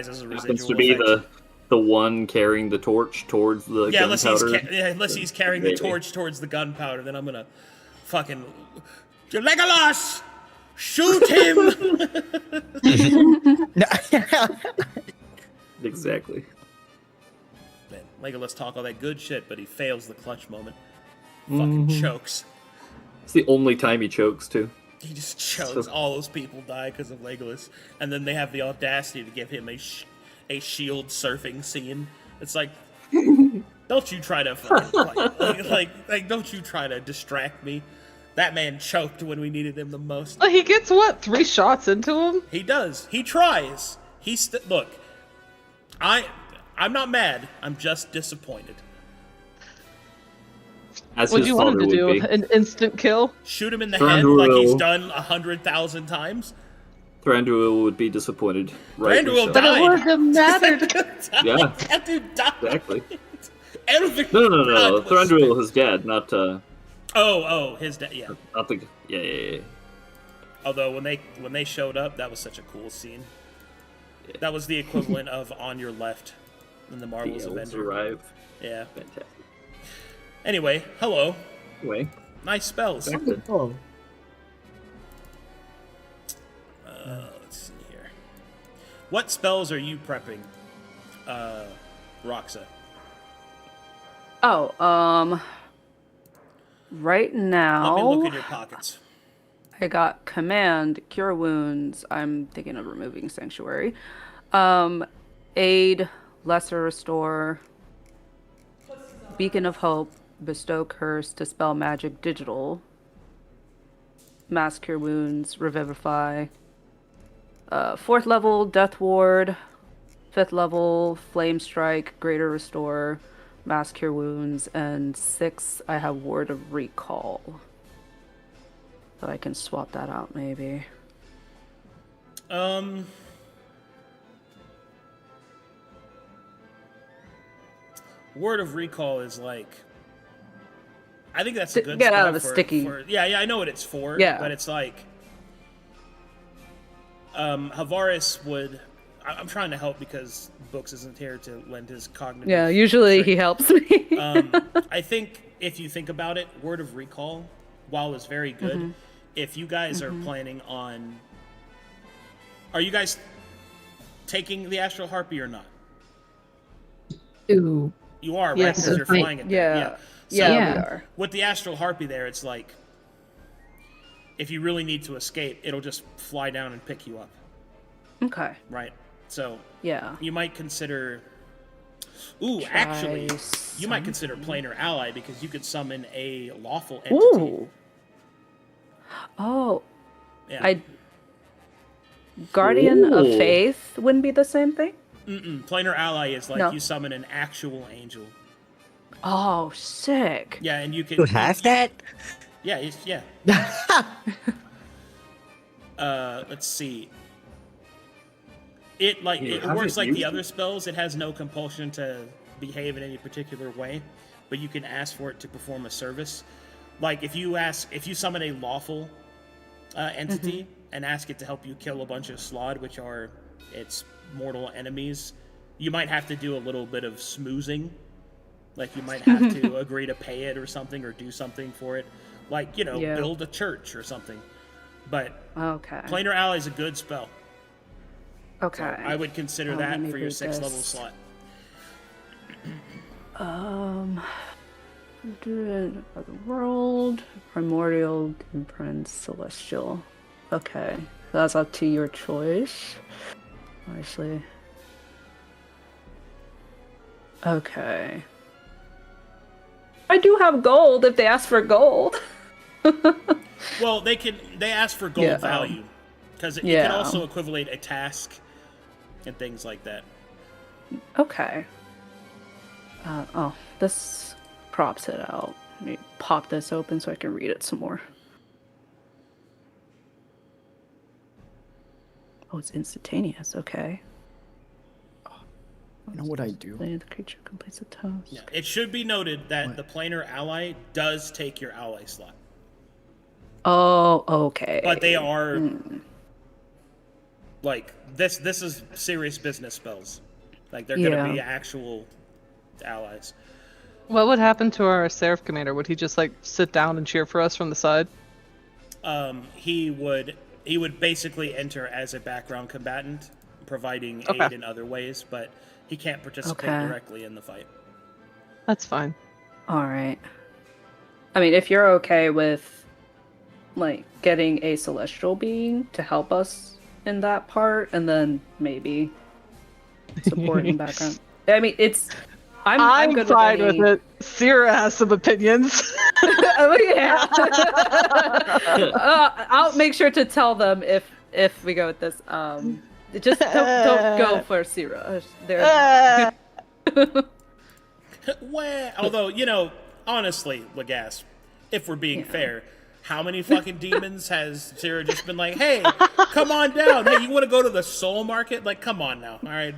as a residual. Happens to be effect. the one carrying the torch towards the gunpowder. Unless he's carrying the torch towards the gunpowder, then I'm gonna fucking Legolas, shoot him. Exactly. Man, Legolas talk all that good shit, but he fails the clutch moment. Fucking chokes. It's the only time he chokes too. He just chokes. All those people die because of Legolas, and then they have the audacity to give him a shield surfing scene. It's like, don't you try to fucking like don't you try to distract me. That man choked when we needed him the most. Well, he gets, 3 shots into him? He does. He tries. Look, I'm not mad. I'm just disappointed. As What do his you want him father to do? would be. An instant kill? Shoot him in the Thranduil. head like he's done 100,000 times. Thranduil would be disappointed. Rightly Thranduil so. died. But it wouldn't have mattered. Yeah. That dude died. Exactly. Everything No. was Thranduil is dead, not his dad. Yeah. not the. Yeah. Although when they showed up, that was such a cool scene. That was the equivalent of On Your Left in the Marvel's The elves Avenger. arrive. Yeah. Fantastic. Anyway, hello. Anyway, Nice spells. back to Oh. Let's see here. What spells are you prepping, Roxa? Right Let now, me look in your pockets. I got Command, Cure Wounds. I'm thinking of removing Sanctuary. Aid, Lesser Restore, Beacon of Hope, Bestow Curse, Dispel Magic, Digital, Mass Cure Wounds, Revivify. 4th level, Death Ward. 5th level, Flame Strike, Greater Restore, Mass Cure Wounds. And 6th, I have Ward of Recall. But I can swap that out, maybe. Word of Recall is like, I think that's a good Get spell out of the sticky. Yeah, I know what it's for. Yeah. But it's like, Havaris would. I'm trying to help because Books isn't here to lend his cognitive. Yeah, usually he strength. helps me. I think if you think about it, Word of Recall, while it's very good, if you guys are planning on, are you guys taking the Astral Harpy or not? Ooh. You are, right? Yes. Because you're flying it. there. Yeah. So Yeah, we are. with the Astral Harpy there, it's like, if you really need to escape, it'll just fly down and pick you up, Okay. right? So Yeah. you might consider. Ooh, actually, you might consider Planar Ally because you could summon a lawful entity. Ooh. Oh, Yeah. Guardian of Ooh. Faith wouldn't be the same thing? Planar Ally is like No. you summon an actual angel. Oh, sick. Yeah, and you can. You have that? Yeah, yeah. Let's see. It You it haven't works like used the it? other spells. It has no compulsion to behave in any particular way, but you can ask for it to perform a service. Like if you summon a lawful entity and ask it to help you kill a bunch of Slod, which are its mortal enemies, you might have to do a little bit of smoozing. Like you might have to agree to pay it or something, or do something for it, like Yeah. build a church or something. But Okay. Planar Ally is a good spell. Okay. I would consider Oh, that let me for your read 6th level this. slot. Other world, primordial, imprint, celestial. Okay, that's up to your choice. Obviously. Okay. I do have gold if they ask for gold. Well, they ask for gold value because it can also equivalent a task and things like that. Okay. This props it out. Let me pop this open so I can read it some more. Oh, it's instantaneous. Okay. You know what I do? The creature completes a task. Yeah. It should be noted that the planar ally does take your ally slot. Oh, okay. But they are like this is serious business spells. Like they're gonna be actual allies. What would happen to our Seraph commander? Would he just like sit down and cheer for us from the side? He would basically enter as a background combatant, providing aid in other ways, but he can't participate directly in the fight. That's fine. All right. I mean, if you're okay with like getting a celestial being to help us in that part, and then maybe support in background. I mean, it's. I'm good fine with it. Sierra has some opinions. Oh yeah. I'll make sure to tell them if we go with this. Just don't go for Sierra. Well, although honestly, Legas, if we're being fair, how many fucking demons has Sierra just been like, hey, come on down. Hey, you want to go to the soul market? Like, come on now. All right.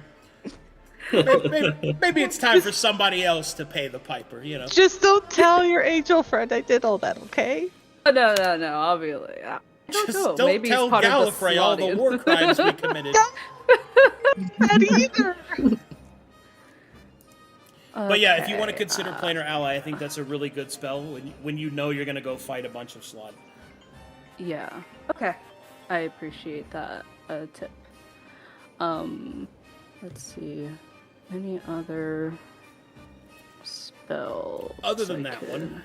Maybe it's time for somebody else to pay the piper, Just don't tell your angel friend I did all that, okay? No. I'll be like, I don't know. Maybe tell Gallifrey all the war crimes we committed. Not either. But yeah, if you want to consider planar ally, I think that's a really good spell when you know you're going to go fight a bunch of slot. Yeah. Okay. I appreciate that tip. Let's see. Any other spells? Other than that one,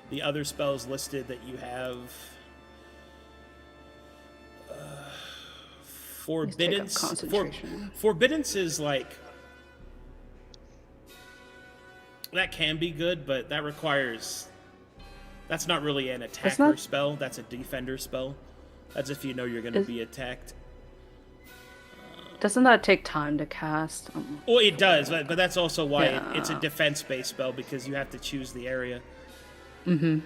the other spells listed that you have. Forbiddance. Forbiddance is like. That can be good, but that requires. That's not really an attacker spell. That's a defender spell. That's if you know you're going to be attacked. Doesn't that take time to cast? Well, it does, but that's also why it's a defense-based spell, because you have to choose the area. Mm-hmm.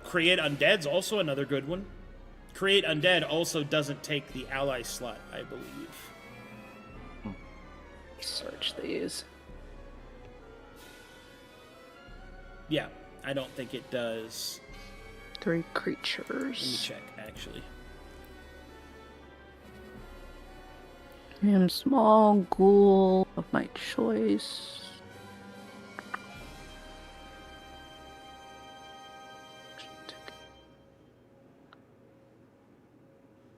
Create Undead's also another good one. Create Undead also doesn't take the ally slot, I believe. Search these. Yeah, I don't think it does. 3 creatures. Let me check, actually. And small ghoul of my choice.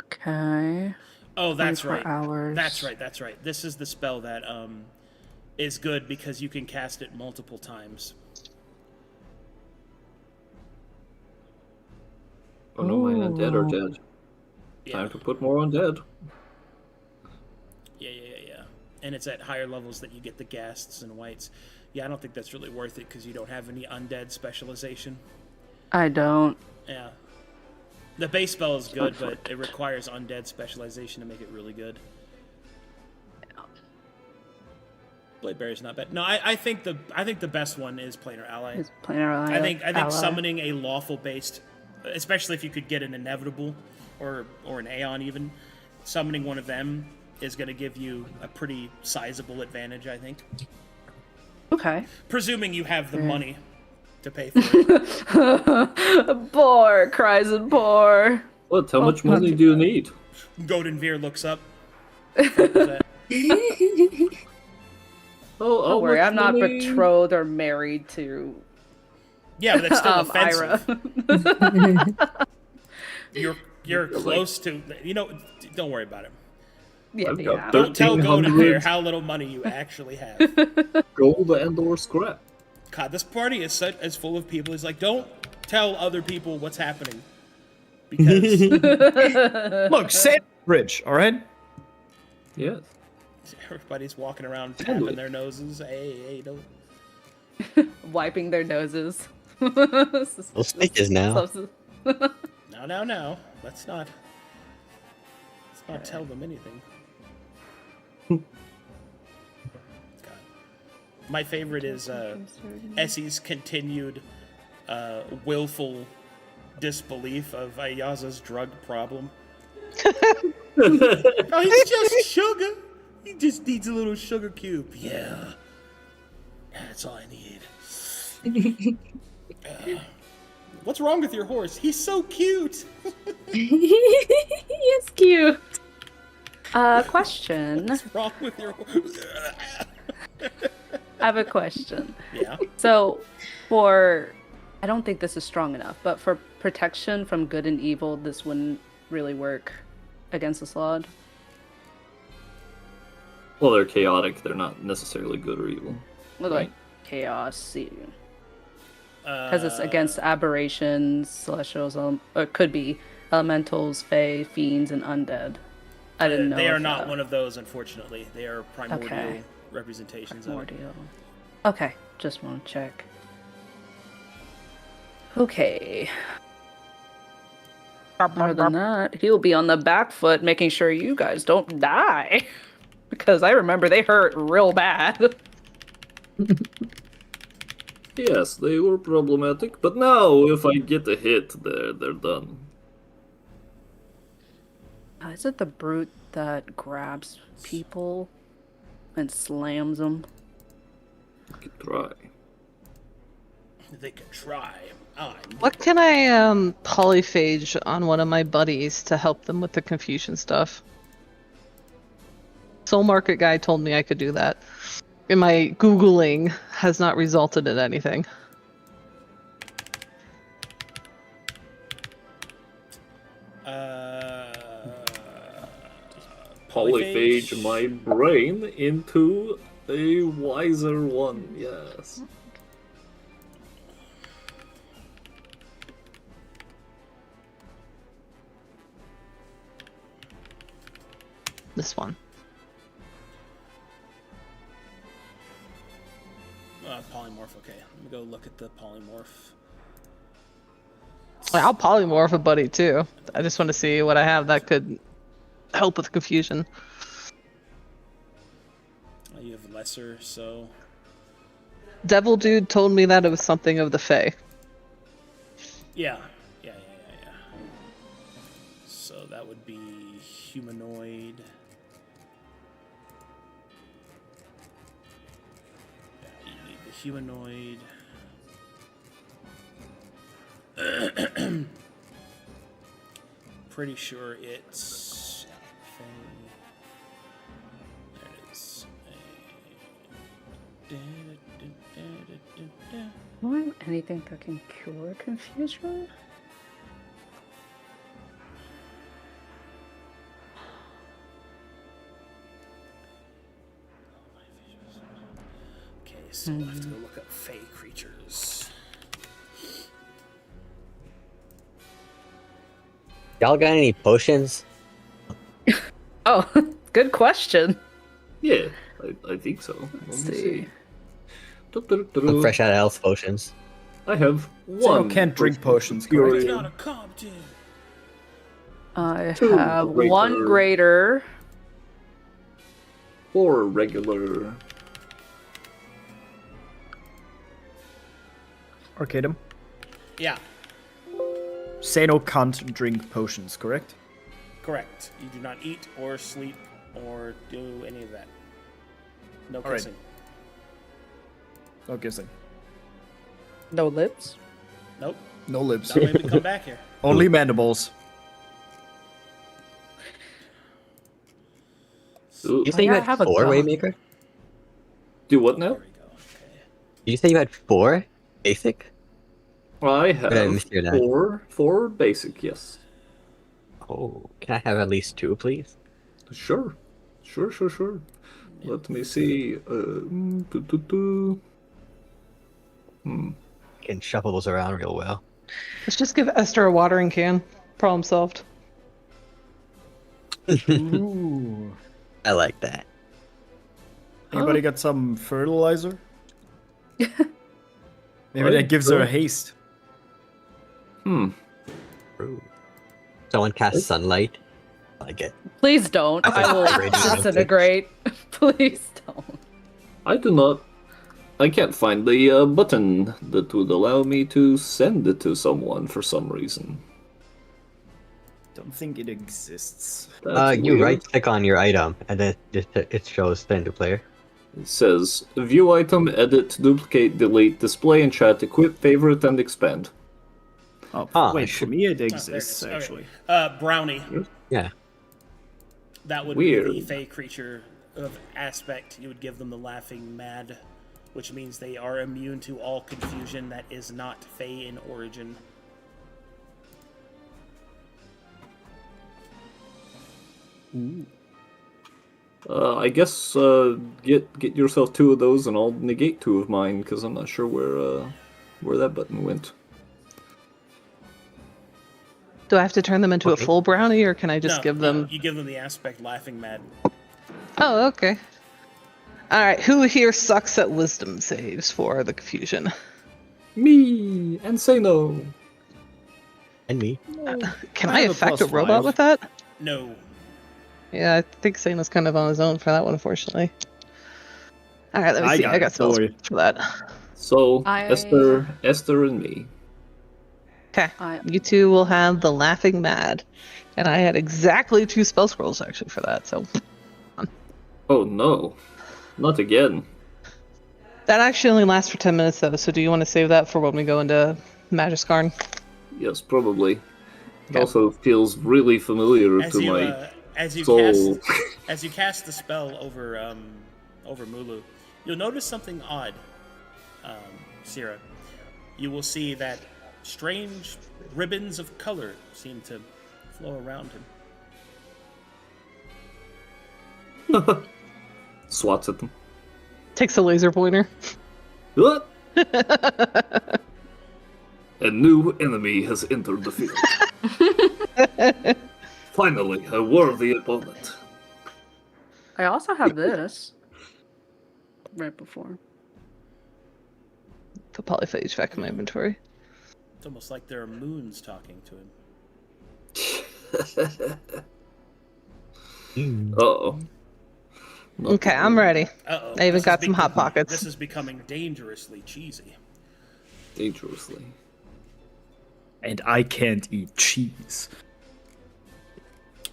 Okay. Oh, that's right. Hours. That's right. This is the spell that is good because you can cast it multiple times. Oh no, my undead are dead. Yeah. Time to put more undead. Yeah. And it's at higher levels that you get the ghasts and whites. Yeah, I don't think that's really worth it because you don't have any undead specialization. I don't. Yeah. The base spell is good, but it requires undead specialization to make it really good. Bladeberry's not bad. No, I think the best one is planar ally. It's planar ally. I think summoning a lawful based, especially if you could get an inevitable or an Aeon even, summoning one of them is going to give you a pretty sizable advantage, I think. Okay. Presuming you have the money to pay for it. Poor, cries and poor. What? How much money do you need? Goldenveer looks up. Don't worry, I'm not betrothed or married to. Yeah, but that's still offensive. Ira. You're close to. Don't worry about it. Yeah. Don't tell Goldenveer how little money you actually have. Gold and or scrap. God, this party is full of people. He's like, don't tell other people what's happening. Because Look, say bridge, all right? Yes. everybody's walking around tapping their noses. Hey, don't. Wiping their noses. Those stitches now. No. Let's not tell them anything. God. My favorite is Essie's continued willful disbelief of Ayaza's drug problem. Oh, he's just sugar. He just needs a little sugar cube. Yeah. That's all I need. What's wrong with your horse? He's so cute. He's cute. Question. What's wrong with your horse? I have a question. Yeah. So, I don't think this is strong enough, but for protection from good and evil, this wouldn't really work against the Slod. Well, they're chaotic. They're not necessarily good or evil. Look like chaos. Because it's against aberrations, celestials, or it could be elementals, fae, fiends, and undead. I didn't know. They are not one of those, unfortunately. They are primordial Okay. representations of it. Primordial. Okay, just want to check. Okay. Other than that, he'll be on the back foot making sure you guys don't die. Because I remember they hurt real bad. Yes, they were problematic, but now if I get a hit, they're done. Is it the brute that grabs people and slams them? I could try. They could try. What can I polyphage on one of my buddies to help them with the confusion stuff? Soul Market guy told me I could do that. And my Googling has not resulted in anything. Polyphage my brain into a wiser one, yes. This one. Polymorph, okay. Let me go look at the polymorph. I'll polymorph a buddy too. I just want to see what I have that could help with confusion. You have lesser, so... Devil Dude told me that it was something of the Fae. Yeah. So that would be humanoid. Yeah, you need the humanoid. Pretty sure it's... There it is. Anything that can cure confusion? Okay, so we'll have to go look up Fey creatures. Y'all got any potions? Oh, good question. Yeah, I think so. Let's see. I'm fresh out of health potions. I have Zeno one. can't drink potions, It's correct? not a Compton. I Two have one greater. 4 regular. Arcadum. Yeah, Zeno can't drink potions, correct? correct. You do not eat or sleep or do any of that. No All right. kissing. No kissing. No lips? Nope. No lips. Not maybe come back here. Only mandibles. Ooh. You say you I had have a 4, gun. Waymaker? Do what now? There we go. Okay. Did you say you had 4 basic? I I have missed your name. 4 basic, yes. Oh, can I have at least 2, please? Sure. Let me see. Can shuffle those around real well. Let's just give Esther a watering can. Problem solved. Ooh. I like that. Anybody got some fertilizer? Maybe I that gives her a don't. haste. Ooh. Someone cast sunlight. I like it. Please don't. I I will think it's disintegrate. Please don't. I do not. I can't find the button that would allow me to send it to someone for some reason. Don't think it exists. That's You weird. right click on your item and then it shows send to player. It says view item, edit, duplicate, delete, display in chat, equip, favorite, and expand. Oh, Ah, wait, sure. for me it There it exists, is. Okay. actually. Brownie. Yeah. That would be the Weird. Fey creature of aspect. You would give them the Laughing Mad, which means they are immune to all confusion that is not Fey in origin. I guess get yourself 2 of those, and I'll negate 2 of mine because I'm not sure where that button went. Do I have to turn them into Okay. a full brownie, or can I just No, give no, them? you give them the aspect Laughing Mad. Oh, okay. All right. Who here sucks at wisdom saves for the confusion? Me and say no. And me. Can I I have a affect a +5. robot with that? No. Yeah, I think Sana's kind of on his own for that one, unfortunately. All right, let me see. I got spells Sorry. for that. So I- Esther, and me. Okay, I- you two will have the Laughing Mad, and I had exactly 2 spell scrolls actually for that. So Oh no, not again. that actually only lasts for 10 minutes though. So do you want to save that for when we go into Magiskarn? Yes, probably. It Okay. also feels really familiar As to you my as you soul. cast the spell over Mulu, you'll notice something odd, Sierra. You will see that strange ribbons of color seem to flow around him. Swats at them. Takes a laser pointer. What? A new enemy has entered the field. Finally, a worthy opponent. I also have this. Right before. Put polyphage back in my inventory. It's almost like there are moons talking to him. Uh-oh. Not Okay, I'm ready. Uh-oh. I even This is got some hot becoming- pockets. This is becoming dangerously cheesy. dangerously. And I can't eat cheese.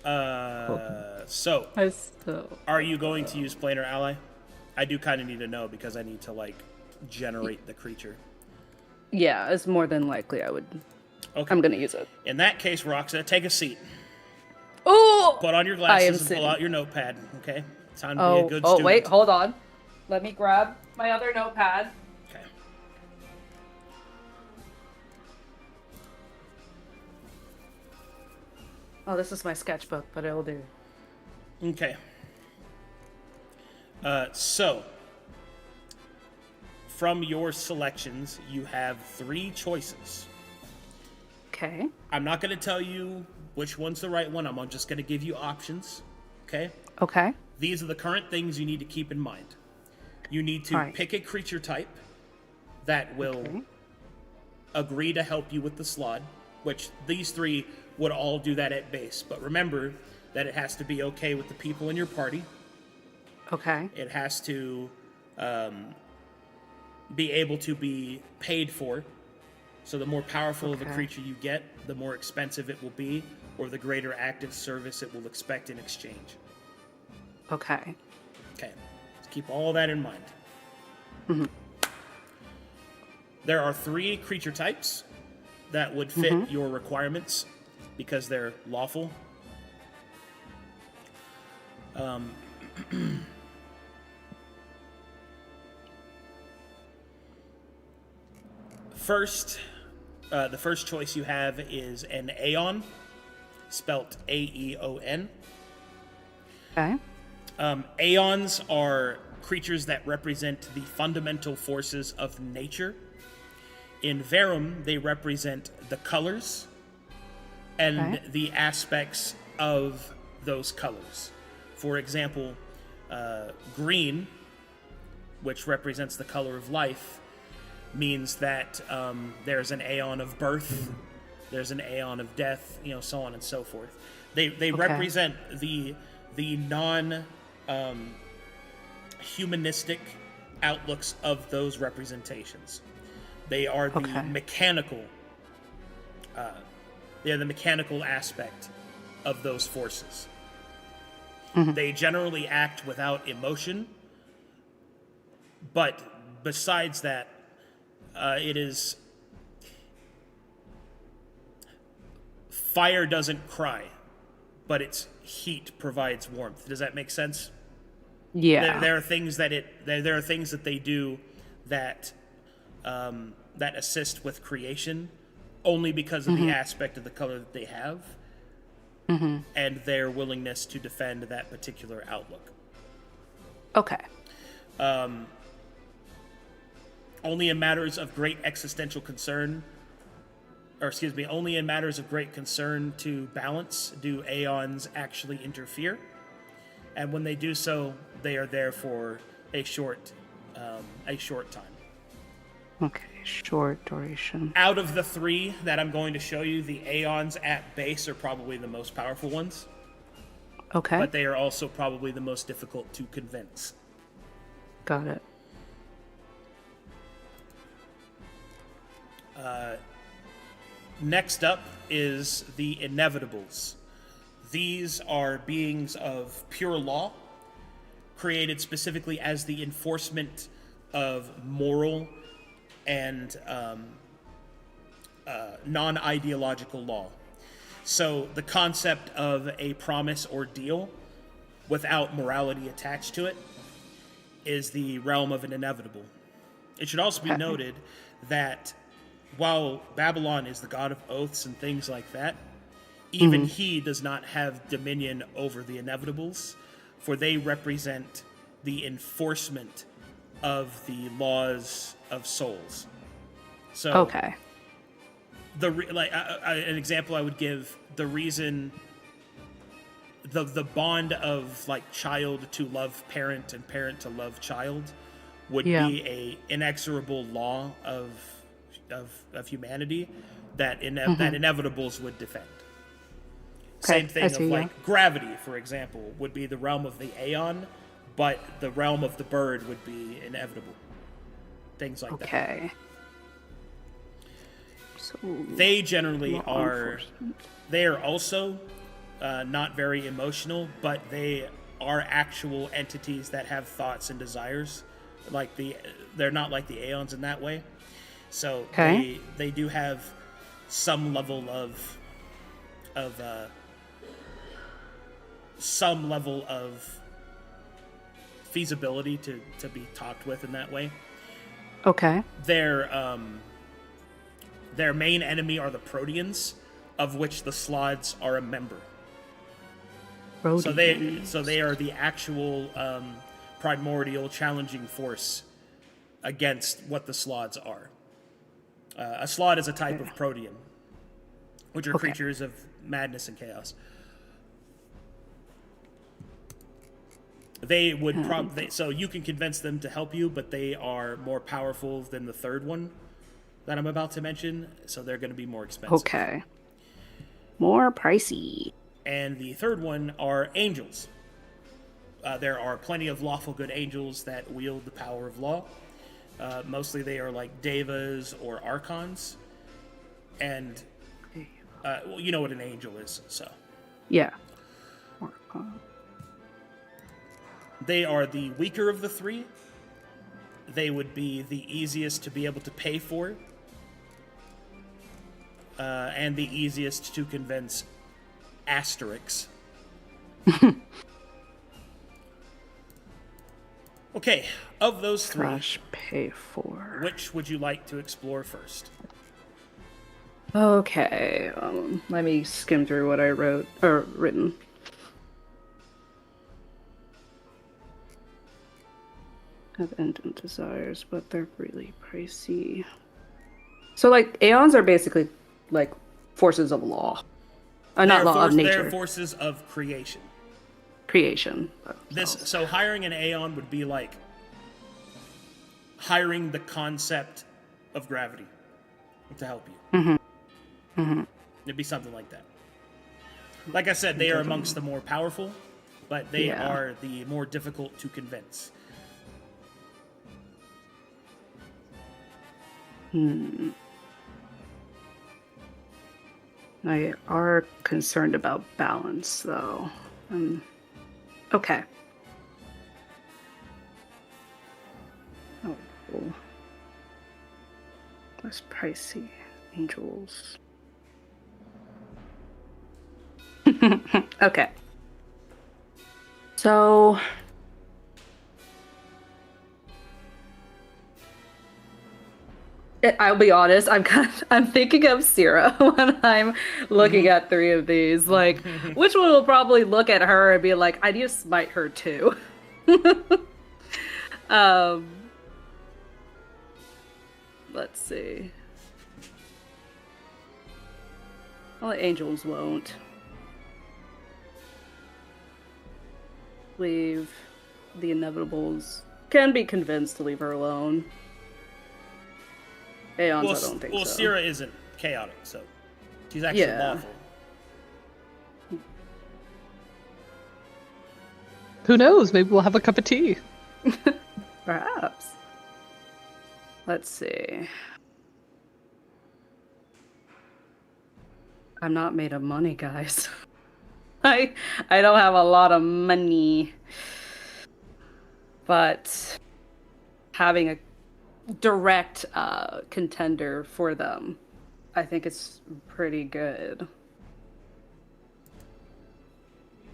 So, I still. are you going to use Planar Ally? I do kind of need to know because I need to, like, generate the creature. Yeah, it's more than likely I would. Okay. I'm gonna use it. In that case, Roxa, take a seat. Oh! Put on your I am glasses and sitting. pull out your notepad, okay? Time to be Oh, a good oh, student. wait, hold on. Let me grab my other notepad. Okay. Oh, this is my sketchbook, but it'll do. Okay. So, from your selections, you have 3 choices. Okay. I'm not going to tell you which one's the right one. I'm just going to give you options, okay? Okay. These are the current things you need to keep in mind. You need to Alright. pick a creature type that will Okay. agree to help you with the slot, which these 3 would all do that at base. But remember that it has to be okay with the people in your party. Okay. It has to be able to be paid for. So the more powerful of a Okay. creature you get, the more expensive it will be, or the greater active service it will expect in exchange. Okay. Okay, let's keep all that in mind. There are 3 creature types that would fit your requirements because they're lawful. First, the first choice you have is an Aeon, spelt Aeon. Okay. Aeons are creatures that represent the fundamental forces of nature. In Verum, they represent the colors and the aspects of those colors. For example, green, which represents the color of life, means that there's an aeon of birth, there's an aeon of death, so on and so forth. They represent the non humanistic outlooks of those representations. They are the mechanical. They are the mechanical aspect of those forces. They generally act without emotion, but besides that, it is fire doesn't cry, but its heat provides warmth. Does that make sense? Yeah. There are things that there are things that they do that that assist with creation only because of the aspect of the color that they have and their willingness to defend that particular outlook. Okay. Only in matters of great existential concern, only in matters of great concern to balance do aeons actually interfere. And when they do so, they are there for a short time. Okay, short duration. Out of the three that I'm going to show you, the aeons at base are probably the most powerful ones. Okay. But they are also probably the most difficult to convince. Got it. Next up is the inevitables. These are beings of pure law, created specifically as the enforcement of moral and non-ideological law. So the concept of a promise or deal without morality attached to it is the realm of an inevitable. It should also be noted that while Babylon is the god of oaths and things like that, even he does not have dominion over the inevitables, for they represent the enforcement of the laws of souls. So, an example I would give, the reason, the bond of like child to love parent and parent to love child would be a inexorable law of humanity that that inevitables would defend. Same thing of like gravity, for example, would be the realm of the aeon, but the realm of the bird would be inevitable. Things like that. Okay. So they generally are. They are also not very emotional, but they are actual entities that have thoughts and desires. They're not like the aeons in that way. So they do have some level of feasibility to be talked with in that way. Okay. Their main enemy are the Proteans, of which the Slods are a member. Proteans. So they are the actual primordial challenging force against what the Slods are. A Slod is a type of Protean, which are creatures of madness and chaos. They would so you can convince them to help you, but they are more powerful than the third one that I'm about to mention, so they're going to be more expensive. Okay. More pricey. And the third one are angels. There are plenty of lawful good angels that wield the power of law. Mostly they are like devas or archons. And well, you know what an angel is, so. Yeah. They are the weaker of the three. They would be the easiest to be able to pay for. And the easiest to convince Asterix. Okay, of those three, Crash pay for. which would you like to explore first? Okay, let me skim through what I written. Have endant desires, but they're really pricey. So, like, aeons are basically, like, forces of law. Not law, of nature. They're forces of creation. Creation. So hiring an aeon would be like hiring the concept of gravity to help you. Mm-hmm. Mm-hmm. It'd be something like that. Like I said, they are amongst the more powerful, but they are the more difficult to convince. They are concerned about balance, though. Okay. Oh, cool. That's pricey. Angels. Okay. So... I'll be honest, I'm thinking of Syrah when I'm looking at three of these. Like, which one will probably look at her and be like, I need to smite her too. Let's see. Well, the angels won't. Leave the inevitables. Can be convinced to leave her alone. Aeons, I don't think so. Well, Syrah isn't chaotic, so she's actually lawful. Who knows? Maybe we'll have a cup of tea. Perhaps. Let's see. I'm not made of money, guys. I don't have a lot of money. But having a direct contender for them, I think it's pretty good.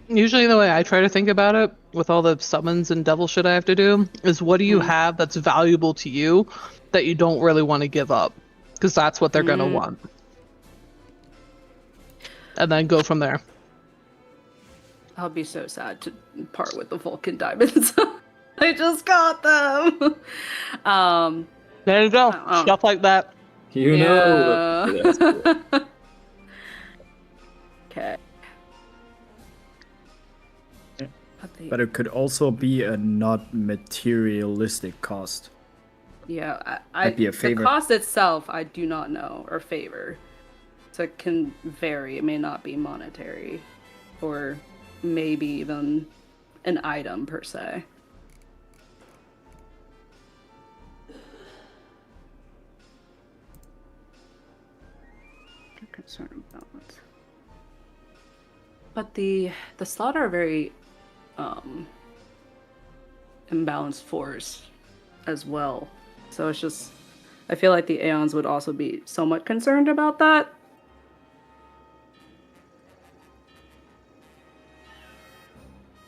Usually the way I try to think about it, with all the summons and devil shit I have to do, is what do you have that's valuable to you that you don't really want to give up? Because that's what they're going to want. And then go from there. I'll be so sad to part with the Vulcan diamonds. I just got them. There you go. Stuff like that. You know. Okay. But it could also be a not materialistic cost. Yeah, Might be a favor. The cost itself, I do not know, or favor. So it can vary. It may not be monetary, or maybe even an item per se. Concern about it. But the slaughter are very imbalanced force as well. So it's just, I feel like the Aeons would also be somewhat concerned about that.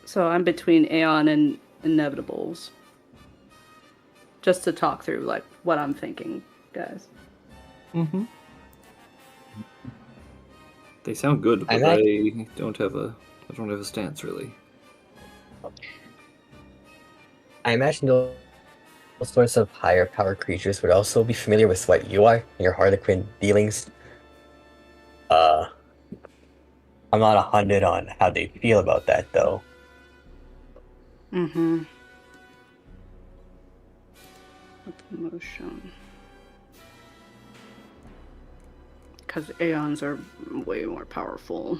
So I'm between Aeon and Inevitables. Just to talk through like what I'm thinking, guys. Mm-hmm. They sound good, but I don't have a stance really. I imagine those sorts of higher power creatures would also be familiar with what you are and your Harlequin dealings. I'm not 100 on how they feel about that though. Mm-hmm. With emotion. Because Aeons are way more powerful.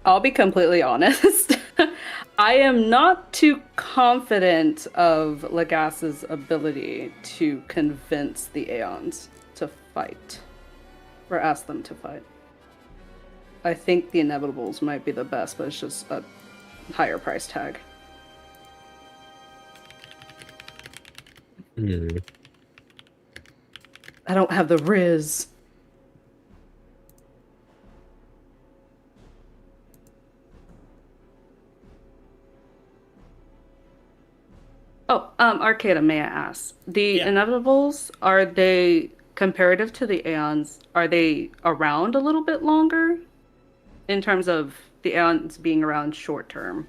I'll be completely honest. I am not too confident of Legas's ability to convince the Aeons to fight. Or ask them to fight. I think the Inevitables might be the best, but it's just a higher price tag. I don't have the Riz. Oh, Arcadum, may I ask? The Yeah. inevitables, are they comparative to the Aeons? Are they around a little bit longer in terms of the Aeons being around short term?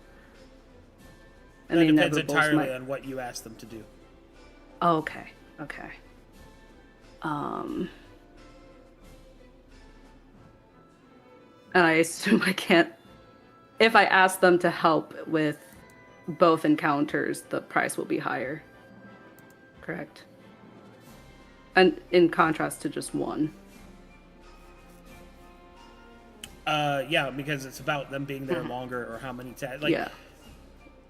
And That the depends inevitables entirely might. on what you ask them to do. Oh, okay. Okay. And I assume I can't. If I ask them to help with both encounters, the price will be higher. Correct. And in contrast to just one. Yeah, because it's about them being there longer or how many like Yeah.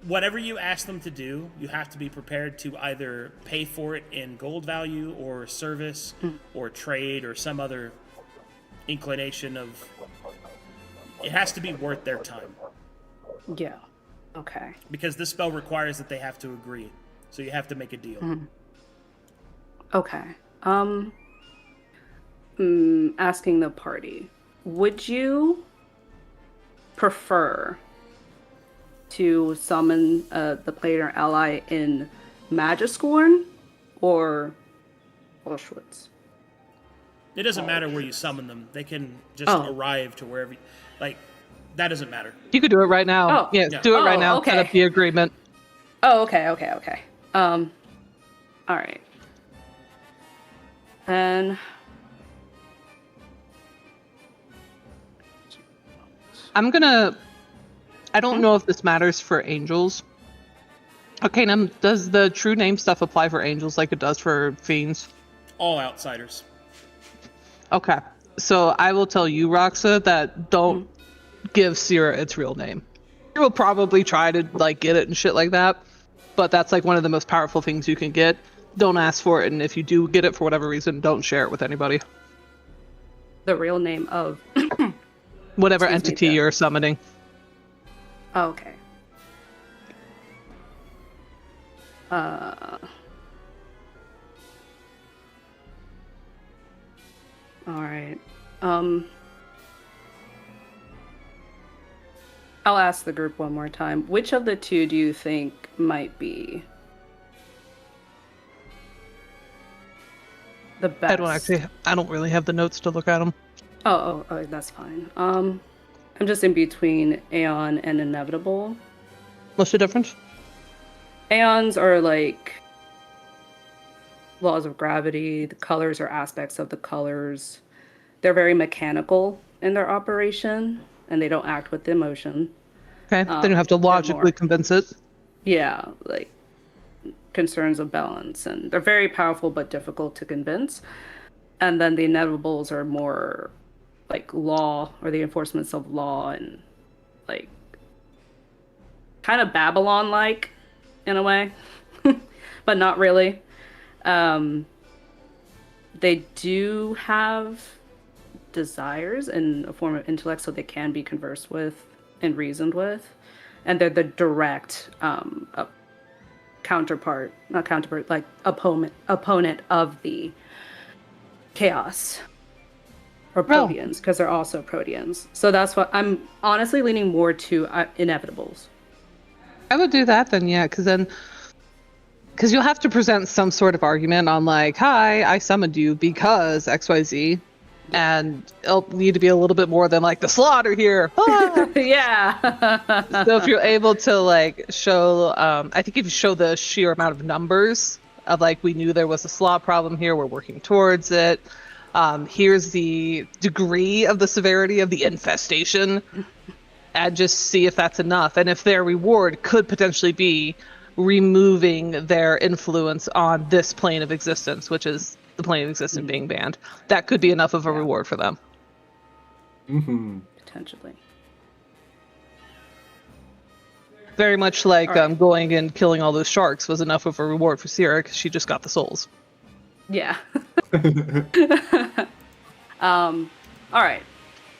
whatever you ask them to do, you have to be prepared to either pay for it in gold value or service or trade or some other inclination of it has to be worth their time. Yeah. Okay. Because this spell requires that they have to agree. So you have to make a deal. Okay. Asking the party, would you prefer to summon the player ally in Magiscorn or Auschwitz? It doesn't matter where you summon them. They can just arrive to wherever like that doesn't matter. You could do it right now. Oh. Yeah, Yeah. do it right Oh, now. okay. Set up the agreement. Oh, okay. All right. Then I don't know if this matters for angels. Arcanum, does the true name stuff apply for angels like it does for fiends? All outsiders. Okay. So I will tell you, Roxa, that don't give Sierra its real name. You will probably try to like get it and shit like that, but that's like one of the most powerful things you can get. Don't ask for it, and if you do get it for whatever reason, don't share it with anybody. the real name of. Whatever Excuse me, entity Jeff. you're summoning. Oh, okay. All right. I'll ask the group one more time. Which of the two do you think might be the best? I don't really have the notes to look at them. Oh, that's fine. I'm just in between Aeon and Inevitable. What's the difference? Aeons are like laws of gravity. The colors are aspects of the colors. They're very mechanical in their operation, and they don't act with emotion. Okay, then you have to logically more- convince it. Yeah, like concerns of balance, and they're very powerful but difficult to convince. And then the Inevitables are more like law or the enforcements of law and like kind of Babylon-like in a way, but not really. They do have desires in a form of intellect, so they can be conversed with and reasoned with, and they're the direct opponent of the chaos or proteans, because they're also proteans. So that's what I'm honestly leaning more to Inevitables. I would do that then, yeah, because you'll have to present some sort of argument on like, hi, I summoned you because XYZ, and it'll need to be a little bit more than like the slaughter here. Ah! Yeah. So if you're able to like show, I think if you show the sheer amount of numbers of like, we knew there was a slot problem here, we're working towards it. Here's the degree of the severity of the infestation, and just see if that's enough. And if their reward could potentially be removing their influence on this plane of existence, which is the plane of existence being banned, that could be enough of a reward for them. Mm-hmm. Potentially. Very much like Alright. going and killing all those sharks was enough of a reward for Sierra because she just got the souls. Yeah. All right.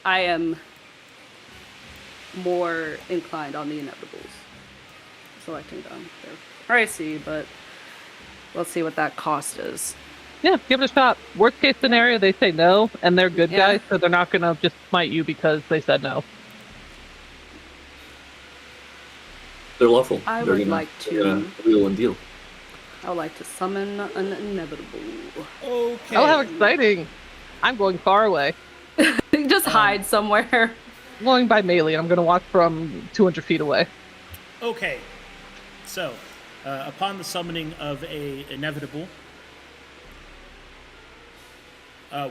I am more inclined on the Inevitables. Selecting them. They're pricey, but let's see what that cost is. Yeah, give it a shot. Worst case scenario, they say no, and they're good Yeah. guys, so they're not gonna just smite you because they said no. They're lawful. I They're would gonna- like they're gonna to- wheel and deal. I would like to summon an inevitable. Okay. Oh, how exciting! I'm going far away. Just hide somewhere. I'm going by melee. I'm going to walk from 200 feet away. Okay. So, upon the summoning of a inevitable,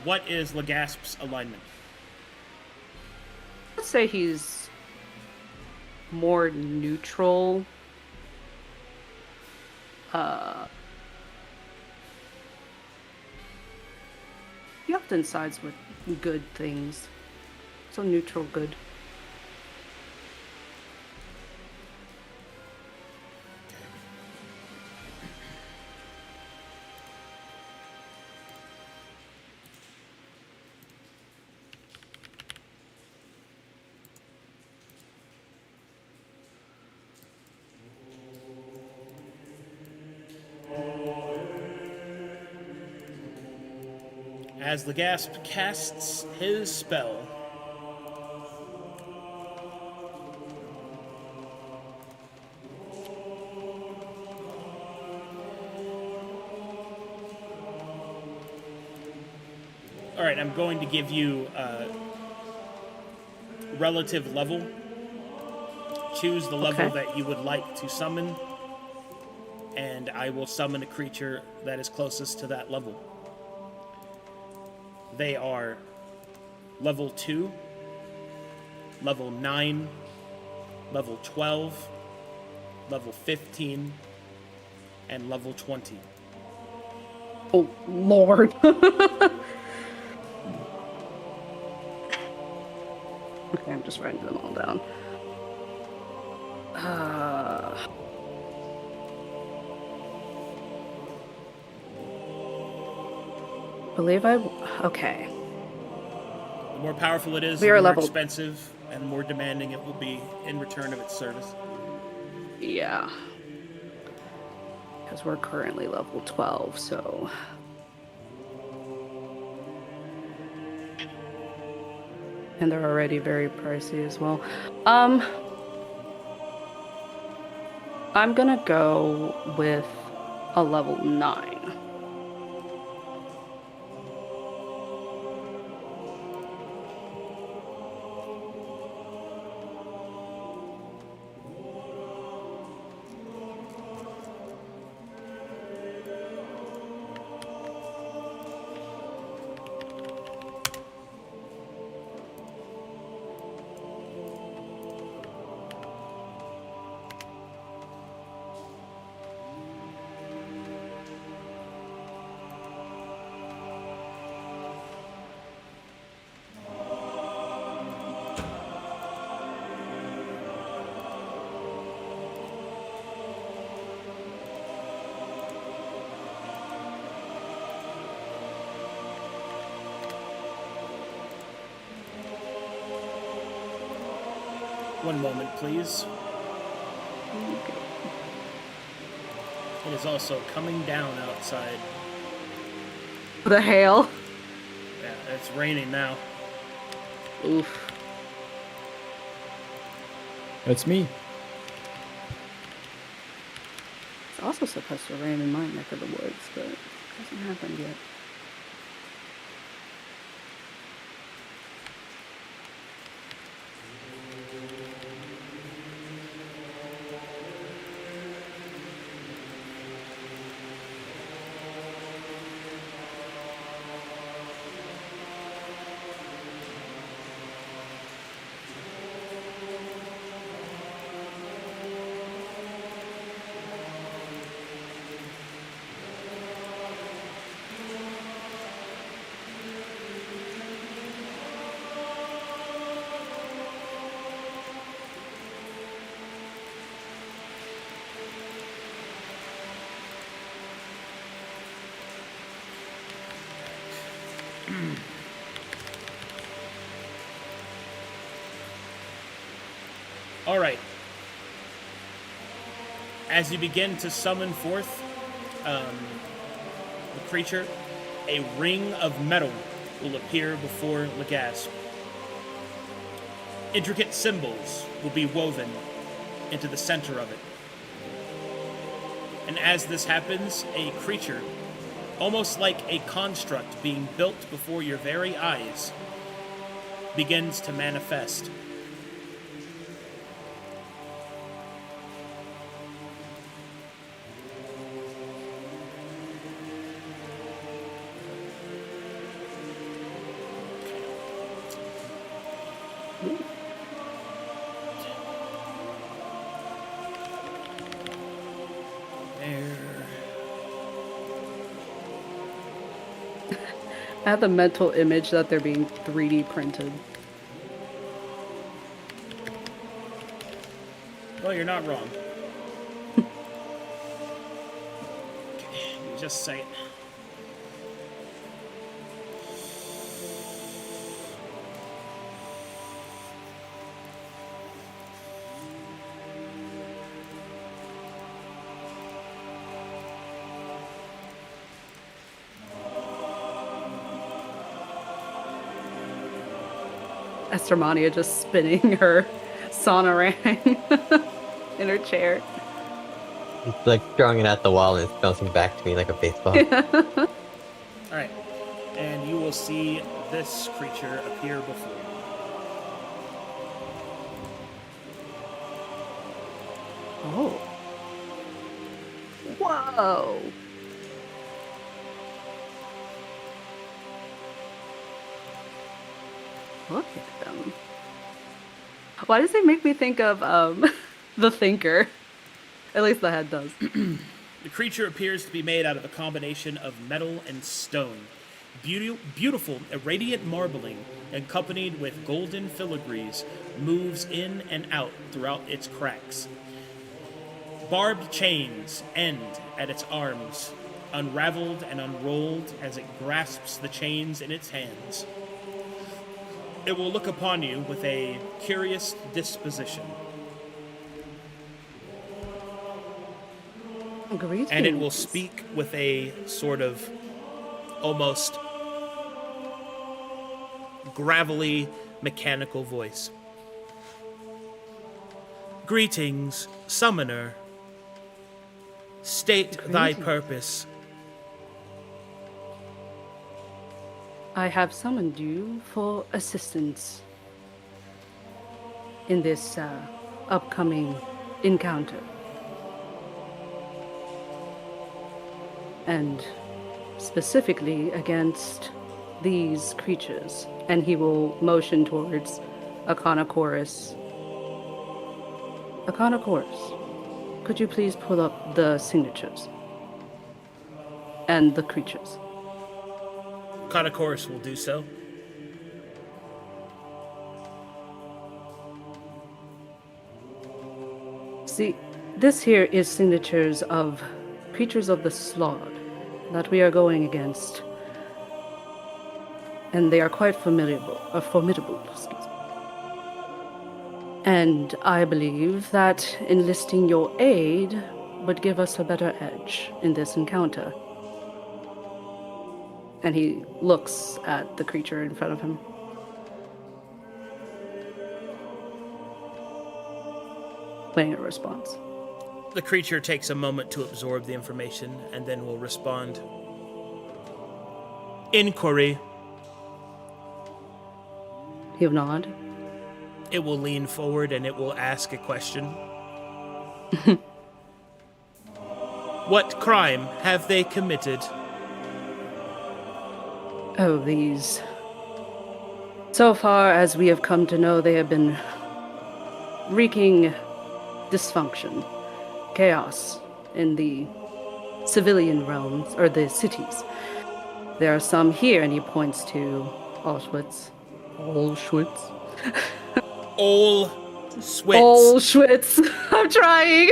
what is Legasp's alignment? Let's say he's more neutral. He often sides with good things. So neutral good. As Legasp casts his spell, all right, I'm going to give you relative level. Choose the level Okay. that you would like to summon, and I will summon a creature that is closest to that level. They are level 2, level 9, level 12, level 15, and level 20. Oh, Lord. Okay, I'm just writing them all down. Believe I... Okay. The more powerful it is, We the are more level- expensive and the more demanding it will be in return of its service. Yeah. Because we're currently level 12, so... And they're already very pricey as well. I'm gonna go with a level 9. One moment, please. It is also coming down outside. The hail. Yeah, it's raining now. Oof. That's me. It's also supposed to rain in my neck of the woods, but it hasn't happened yet. All right. As you begin to summon forth the creature, a ring of metal will appear before Legasp. Intricate symbols will be woven into the center of it. And as this happens, a creature, almost like a construct being built before your very eyes, begins to manifest. I have the mental image that they're being 3D printed. Well, you're not wrong. Okay, just say it. Estermania just spinning her sonorang in her chair. It's like throwing it at the wall and it's bouncing back to me like a baseball. Alright. And you will see this creature appear before you. Oh. Whoa. Look at them. Why does it make me think of the Thinker? At least the head does. The creature appears to be made out of a combination of metal and stone. Beautiful, irradiant marbling, accompanied with golden filigrees, moves in and out throughout its cracks. Barbed chains end at its arms, unraveled and unrolled as it grasps the chains in its hands. It will look upon you with a curious disposition. Greetings. And it will speak with a sort of almost gravelly, mechanical voice. Greetings, summoner. State thy purpose. I have summoned you for assistance in this upcoming encounter. And specifically against these creatures. And he will motion towards Aconachorus. Aconachorus, could you please pull up the signatures? And the creatures. Aconachorus will do so. See, this here is signatures of creatures of the Slod that we are going against. And they are quite formidable. Excuse me. And I believe that enlisting your aid would give us a better edge in this encounter. And he looks at the creature in front of him. Playing a response. The creature takes a moment to absorb the information and then will respond. Inquiry. He'll nod. It will lean forward and it will ask a question. What crime have they committed? Oh, these. So far as we have come to know, they have been wreaking dysfunction, chaos in the civilian realms, or the cities. There are some here, and he points to Auschwitz. Auschwitz? Auschwitz. I'm trying.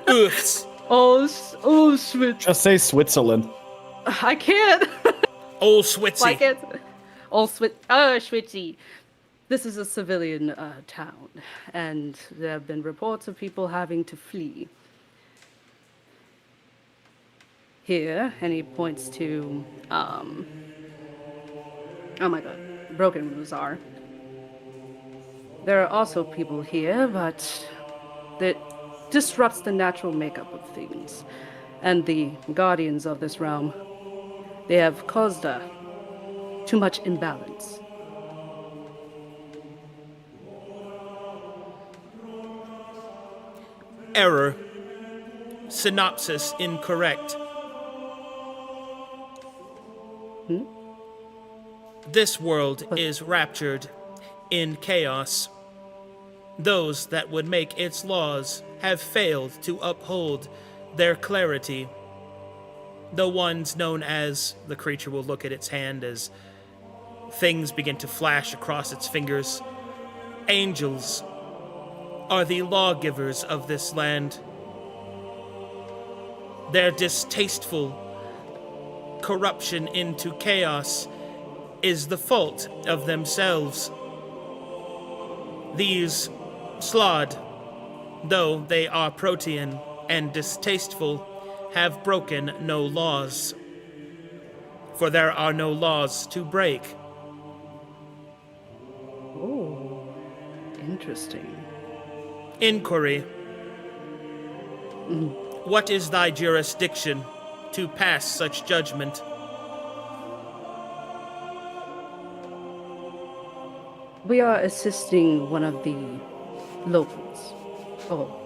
Oofs. Auschwitz. Just say Switzerland. I can't. Auschwitz. Why can't? Auschwitz. This is a civilian town, and there have been reports of people having to flee. Here, and he points to, oh my god, Broken Bazaar. There are also people here, but that disrupts the natural makeup of things. and the guardians of this realm. They have caused too much imbalance. Error. Synopsis incorrect. This world is raptured in chaos. Those that would make its laws have failed to uphold their clarity. The ones known as, the creature will look at its hand as things begin to flash across its fingers. Angels are the lawgivers of this land. Their distasteful corruption into chaos is the fault of themselves. These Slod, though they are protean and distasteful, have broken no laws. For there are no laws to break. Oh, interesting. Inquiry. What is thy jurisdiction to pass such judgment? We are assisting one of the locals. Oh,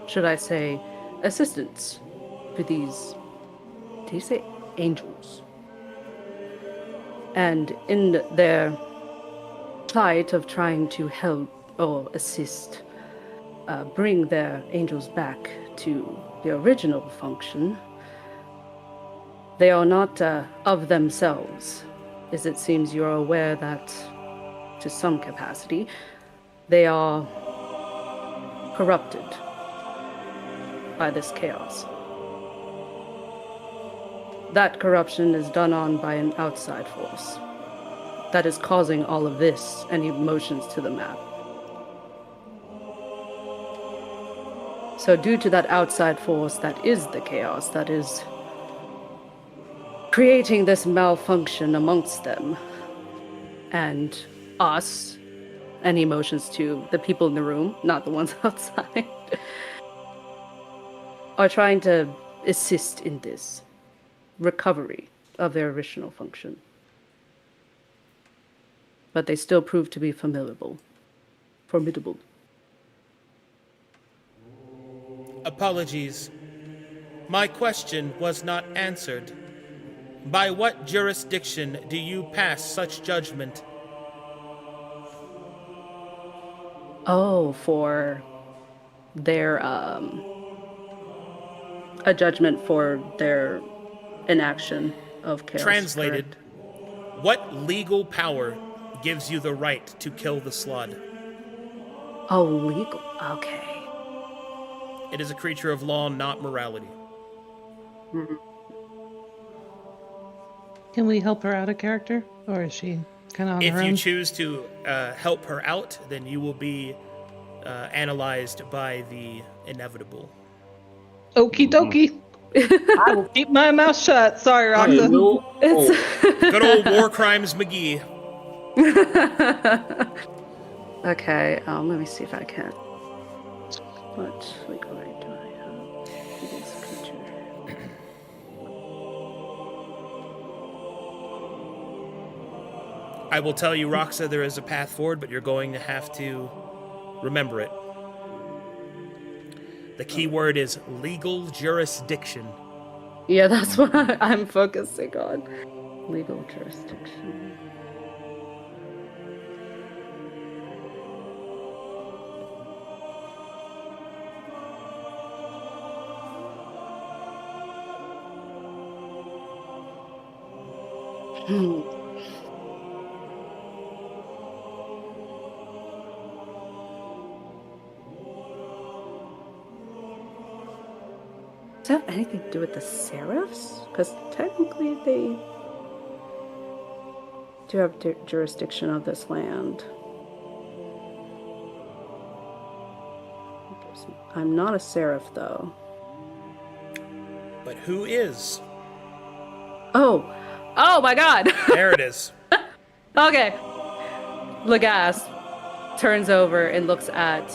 should I say assistants for these, do you say angels? And in their plight of trying to help or assist bring their angels back to the original function, they are not of themselves, as it seems you're aware that, to some capacity, they are corrupted by this chaos. That corruption is done on by an outside force that is causing all of this and emotions to the map. So due to that outside force that is the chaos, that is creating this malfunction amongst them and us, and emotions to the people in the room, not the ones outside, are trying to assist in this recovery of their original function. But they still prove to be formidable. Apologies. My question was not answered. By what jurisdiction do you pass such judgment? Oh, for their, a judgment for their inaction of chaos. Translated, what legal power gives you the right to kill the Slod? Oh, legal. Okay. It is a creature of law, not morality. Can we help her out of character? Or is she kind of on If her you own? choose to help her out, then you will be analyzed by the inevitable. Okie dokie. I will keep my mouth shut. Sorry, I Roxa. will. Good old War Crimes McGee. Okay, let me see if I can. What legal right do I have for this creature? I will tell you, Roxa, there is a path forward, but you're going to have to remember it. The key word is legal jurisdiction. Yeah, that's what I'm focusing on. Legal jurisdiction. Does that have anything to do with the Seraphs? Because technically they do have jurisdiction of this land. I'm not a Seraph, though. But who is? Oh! Oh my god! There it is. Okay. Lagasse turns over and looks at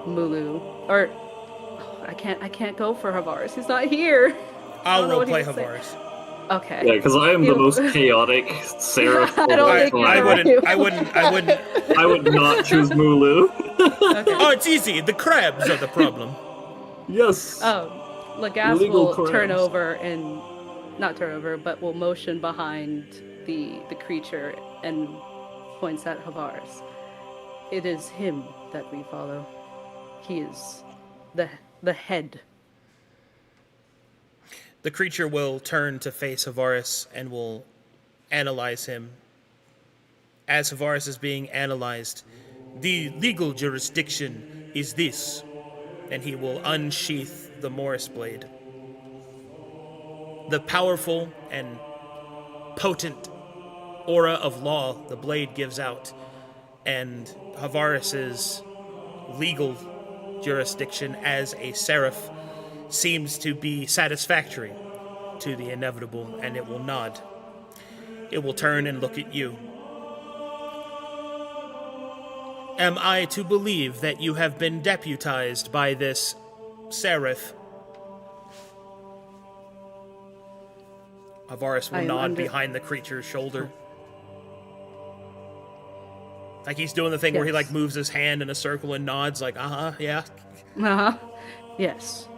Mulu. Or I can't go for Havaris. He's not here. I'll don't know what he roleplay would say. Havaris. Okay. Yeah, because I am the You- most chaotic seraph. I don't think I you're wouldn't. right. I wouldn't. I would not choose Mulu. Okay. Oh, it's easy. The crabs are the problem. Yes. Lagas Illegal will turn crabs. over and not turn over, but will motion behind the creature and points at Havaris. It is him that we follow. He is the head. The creature will turn to face Havaris and will analyze him. As Havaris is being analyzed, the legal jurisdiction is this, and he will unsheath the Morris blade. The powerful and potent aura of law the blade gives out, and Havaris's legal jurisdiction as a seraph seems to be satisfactory to the inevitable, and it will nod. It will turn and look at you. Am I to believe that you have been deputized by this seraph? Havaris will I am nod under- behind the creature's shoulder. Like he's doing the thing where he Yes. moves his hand in a circle and nods like, yeah. Uh-huh. Yes.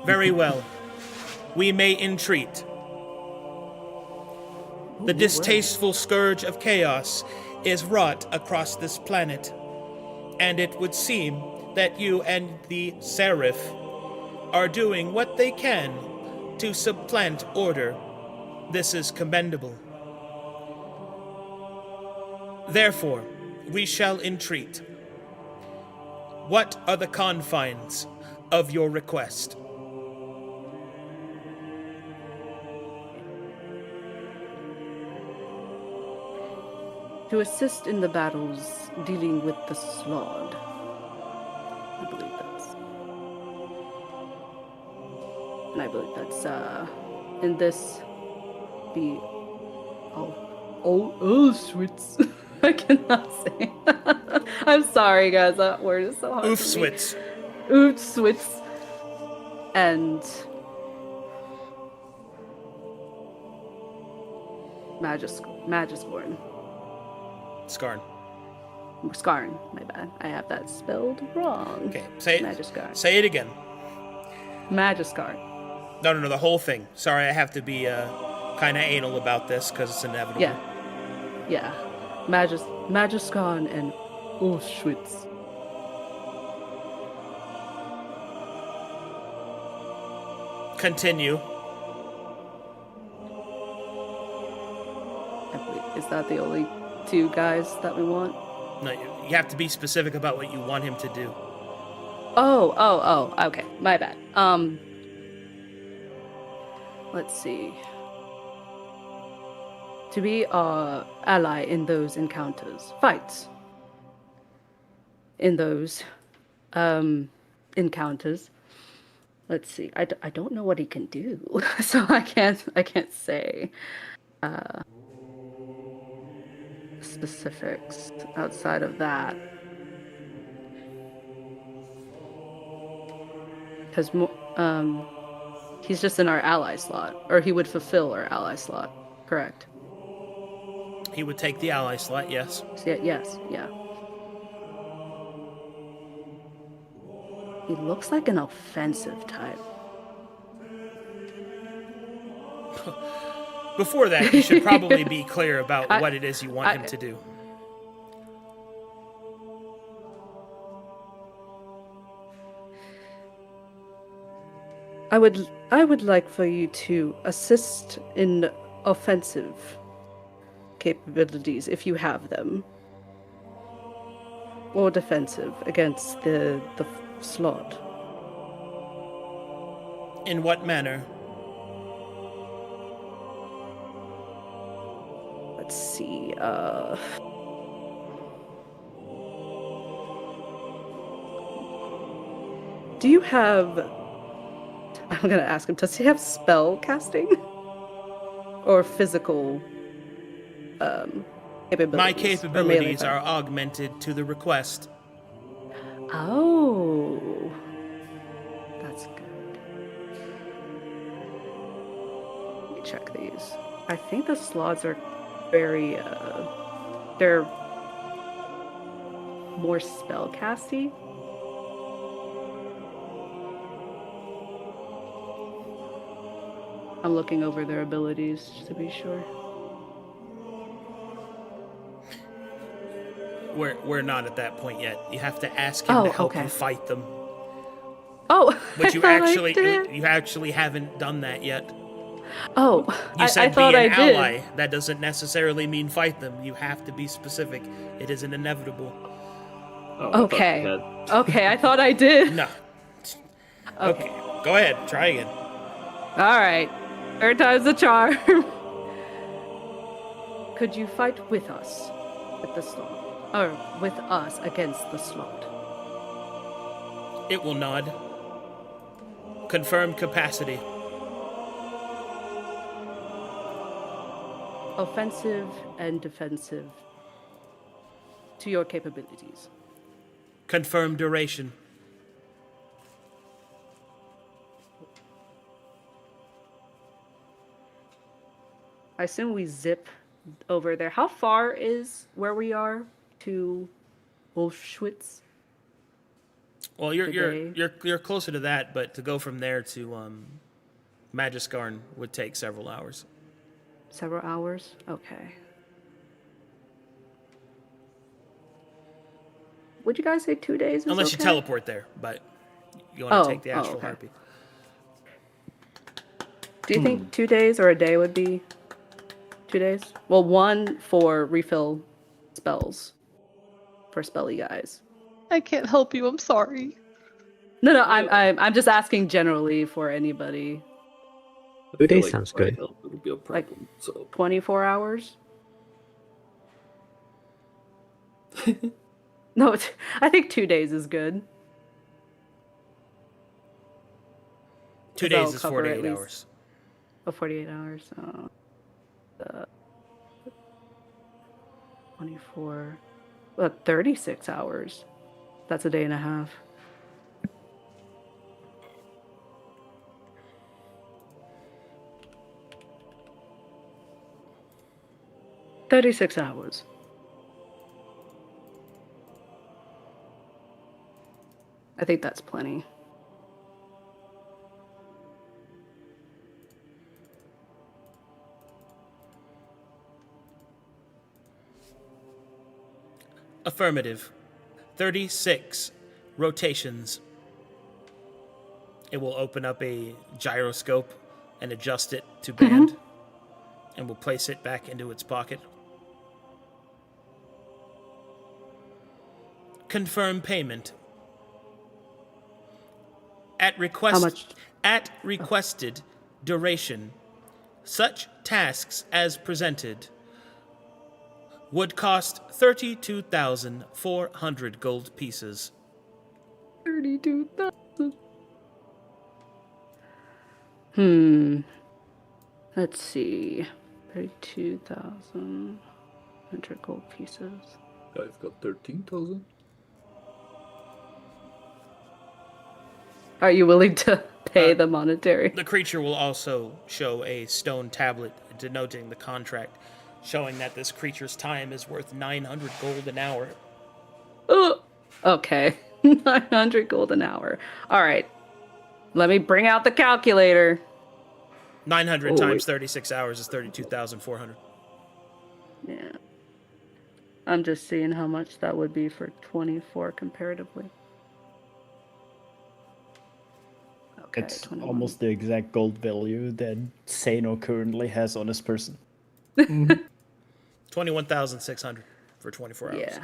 Very well. We may entreat. The distasteful scourge of chaos is wrought across this planet, and it would seem that you and the Seraph are doing what they can to supplant order. This is commendable. Therefore, we shall entreat. What are the confines of your request? To assist in the battles dealing with the Slod. I believe that's in this the Auschwitz. I cannot say. I'm sorry, guys. That word is so hard. Oofswitz. Oofswitz. And Magiscorn. Skarn. Skarn, my bad. I have that spelled wrong. Okay, say it. Magiskarn. Say it again. Magiskarn. No, the whole thing. Sorry, I have to be kind of anal about this because it's inevitable. Yeah. Magiskarn and Auschwitz. Continue. I believe. Is that the only two guys that we want? No, you have to be specific about what you want him to do. Oh, okay. My bad. Let's see. To be our ally in those encounters. Fights. In those encounters. Let's see. I don't know what he can do, so I can't say specifics outside of that. Because he's just in our ally slot, or he would fulfill our ally slot, correct? He would take the ally slot, yes. Yes. He looks like an offensive type. Before that, you should probably be clear about what it is you want him to do. I would like for you to assist in offensive capabilities if you have them, or defensive against the slot. In what manner? Let's see. Do you have? I'm gonna ask him. Does he have spell casting or physical capabilities? My or melee capabilities are fighting? augmented to the request. Oh. check these. I think the slots are very, they're more spellcasty. I'm looking over their abilities just to be sure. We're not at that point yet. You have to ask him to help you fight them. Oh, But you I actually haven't done that yet. Oh, You said I thought be an I did. ally. That doesn't necessarily mean fight them. You have to be specific. It is an inevitable. Oh, Okay. Okay, I thought I did. No. Okay. Go ahead. Try again. All right. Third time's the charm. Could you fight with us at the slot? Or with us against the slot? It will nod. Confirmed capacity. Offensive and defensive to your capabilities. Confirmed duration. I assume we zip over there. How far is where we are to Wolfschwitz? Well, you're closer to that, but to go from there to Magiskarn would take several hours. Several hours? Okay. Would you guys say 2 days? Unless you teleport there, but you want to take the Astral Harpy. Do you think 2 days or a day would be 2 days? Well, one for refill spells for spelly guys. I can't help you. I'm sorry. No, I'm just asking generally for anybody. 2 days sounds good. It'll be a problem, so 24 hours? No, I think 2 days is good. 2 days is 48 hours. Oh, 48 hours. 24. 36 hours. That's a day and a half. "36 hours. I think that's plenty. Affirmative. 36 rotations. It will open up a gyroscope and adjust it to band, and will place it back into its pocket. Confirm payment. At How much? At requested duration, such tasks as presented would cost 32,400 gold pieces. 32,000. Let's see. 32,100 gold pieces. I've got 13,000. Are you willing to pay the monetary? The creature will also show a stone tablet denoting the contract, showing that this creature's time is worth 900 gold an hour. Okay. 900 gold an hour. All right. Let me bring out the calculator. 900 times 36 hours is 32,400. Yeah. I'm just seeing how much that would be for 24 comparatively. Okay, It's 21. almost the exact gold value that Sano currently has on his person. 21,600 for 24 hours. Yeah.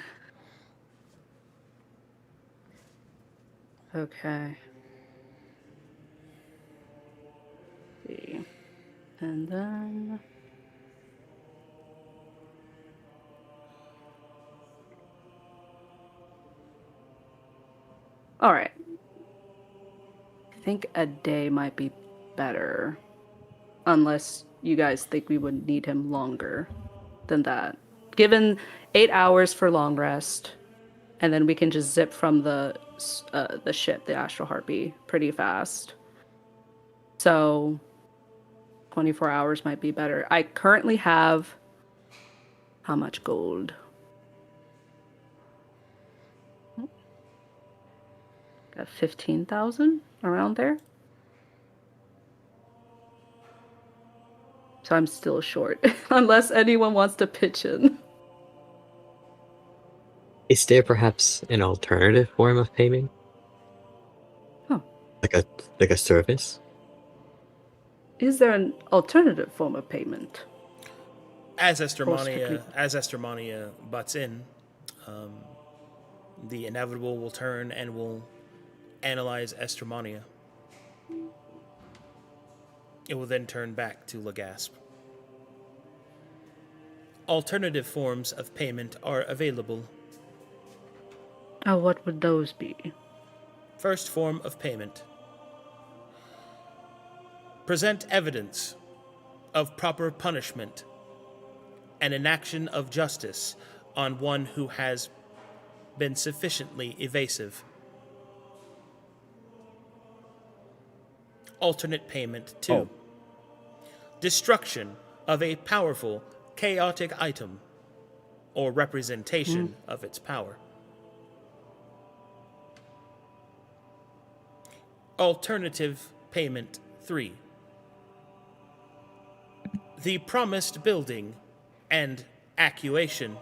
Okay. Let's see. And then all right. I think a day might be better. Unless you guys think we would need him longer than that. Given 8 hours for long rest, and then we can just zip from the ship, the Astral Harpy, pretty fast. So 24 hours might be better. I currently have how much gold? Got 15,000 around there. So I'm still short, unless anyone wants to pitch in. Is there perhaps an alternative form of payment? Huh. Like a service? Is there an alternative form of payment? As Estermania butts in, the inevitable will turn and will analyze Estermania. It will then turn back to Legasp. Alternative forms of payment are available. Oh, what would those be? First form of payment. Present evidence of proper punishment and enaction of justice on one who has been sufficiently evasive. Alternate payment 2. Destruction of a powerful, chaotic item or representation of its power. Alternative payment 3. The promised building and acquisition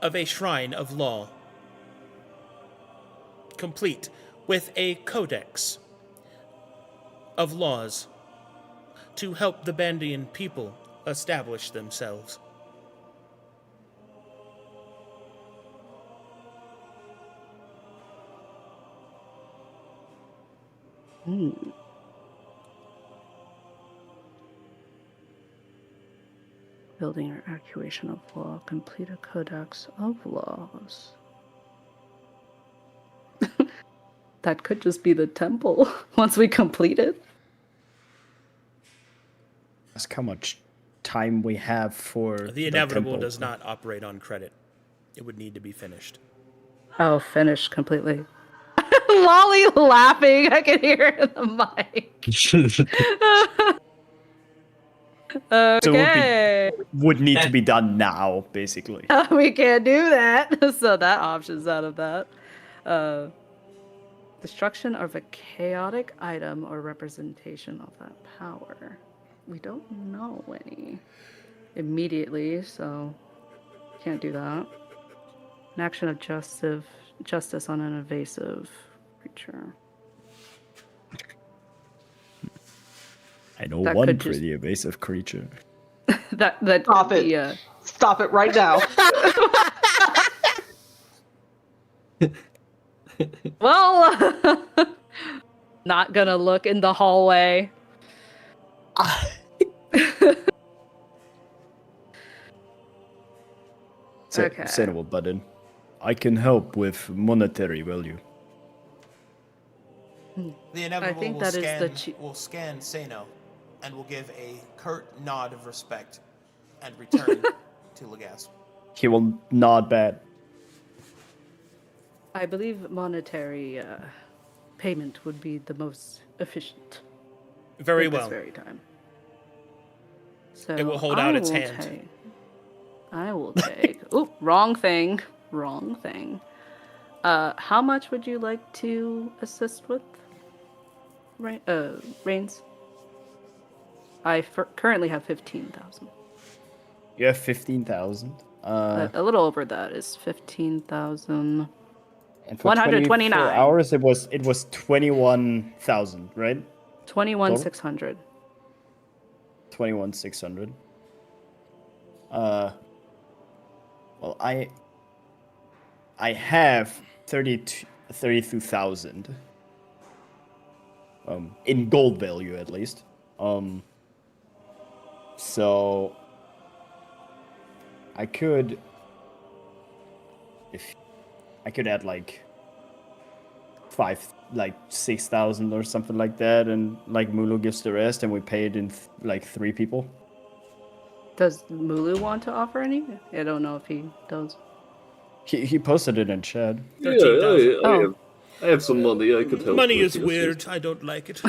of a shrine of law, complete with a codex of laws to help the Bandian people establish themselves. Building or acquisition of law, complete a codex of laws. That could just be the temple once we complete it. Ask how much time we have for The inevitable temple. does not operate on credit. It would need to be finished. Oh, finished completely. Lolly laughing. I can hear it in the mic. Okay. Would need to be done now, basically. We can't do that. So that option's out of that. Destruction of a chaotic item or representation of that power. We don't know any immediately, so can't do that. An action of justice on an evasive creature. I know That one could just- pretty evasive creature. that Stop it. the, Stop it right now. well, not gonna look in the hallway. Okay. Sentinel button. I can help with monetary value. The inevitable think will that is scan, the chi- will scan Sano and will give a curt nod of respect and return to Legasp. He will nod back. I believe monetary payment would be the most efficient. Very at well. This very time. So It will hold out its will hand. I will take. Oop, wrong thing. Wrong thing. How much would you like to assist with? Reigns? I currently have 15,000. You have 15,000. A little over that is 15,000. And for 129. 24 hours, it was 21,000, right? 21,600. 21,600. Well, I have 32,000. In gold value at least. So I could add like 6,000 or something like that, and like Mulu gives the rest, and we pay it in like 3 people. Does Mulu want to offer any? I don't know if he does. He posted it in chat. 13,000. I have some money I could help Money with, is yes, weird. I don't like it.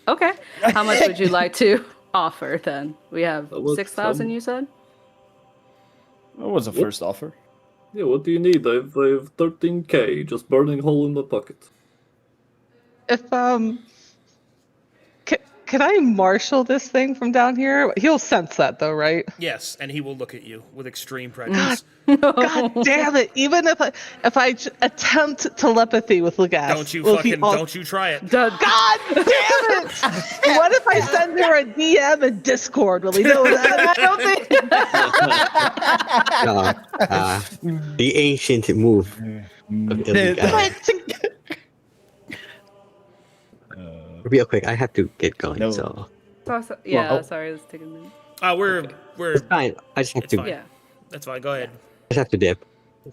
Okay. How much would you like to offer then? We have What, 6,000, you said? What was the first offer? Yeah, what do you need? I have 13k, just burning hole in my pocket. If can I marshal this thing from down here? He'll sense that though, right? Yes, and he will look at you with extreme prejudice. God damn it! Even if I attempt telepathy with Legas, Don't you try it. God damn it! What if I send her a DM in Discord? Will he know that? I don't think. The ancient move of Illegal. Real quick, I have to get going, No. so Sorry, it's taking a minute. We're it's fine. I just have It's to. fine. Yeah. That's fine. Go ahead. I just have to dip.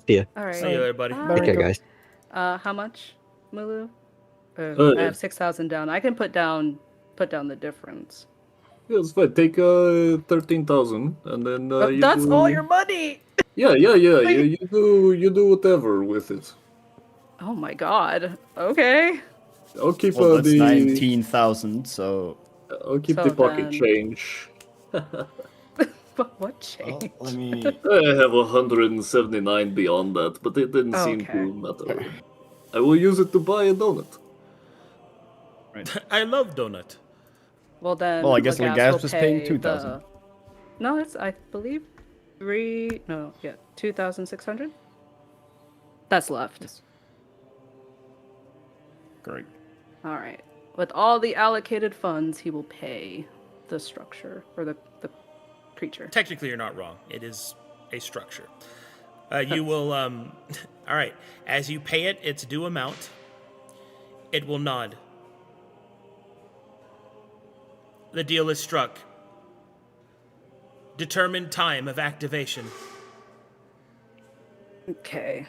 See ya. All right. See you later, buddy. Bye. Take care, guys. How much, Mulu? Uh, I have 6,000 down. I can put down the difference. Yeah, it's fine. Take 13,000, and then you That's do... all your money. Yeah. You do whatever with it. Oh my god. Okay. I'll keep Well, that's the 19,000. So I'll keep So the pocket then- change. But what change? let me. I have 179 beyond that, but it didn't seem Okay. to matter. I will use it to buy a donut. I love donut. Well then. Well, I guess Legas Legas will was paying pay 2,000. No, it's I believe 2,600. That's left. Great. All right. With all the allocated funds, he will pay the structure or the creature. Technically, you're not wrong. It is a structure. You will, all right. As you pay it its due amount, it will nod. The deal is struck. Determined time of activation. Okay.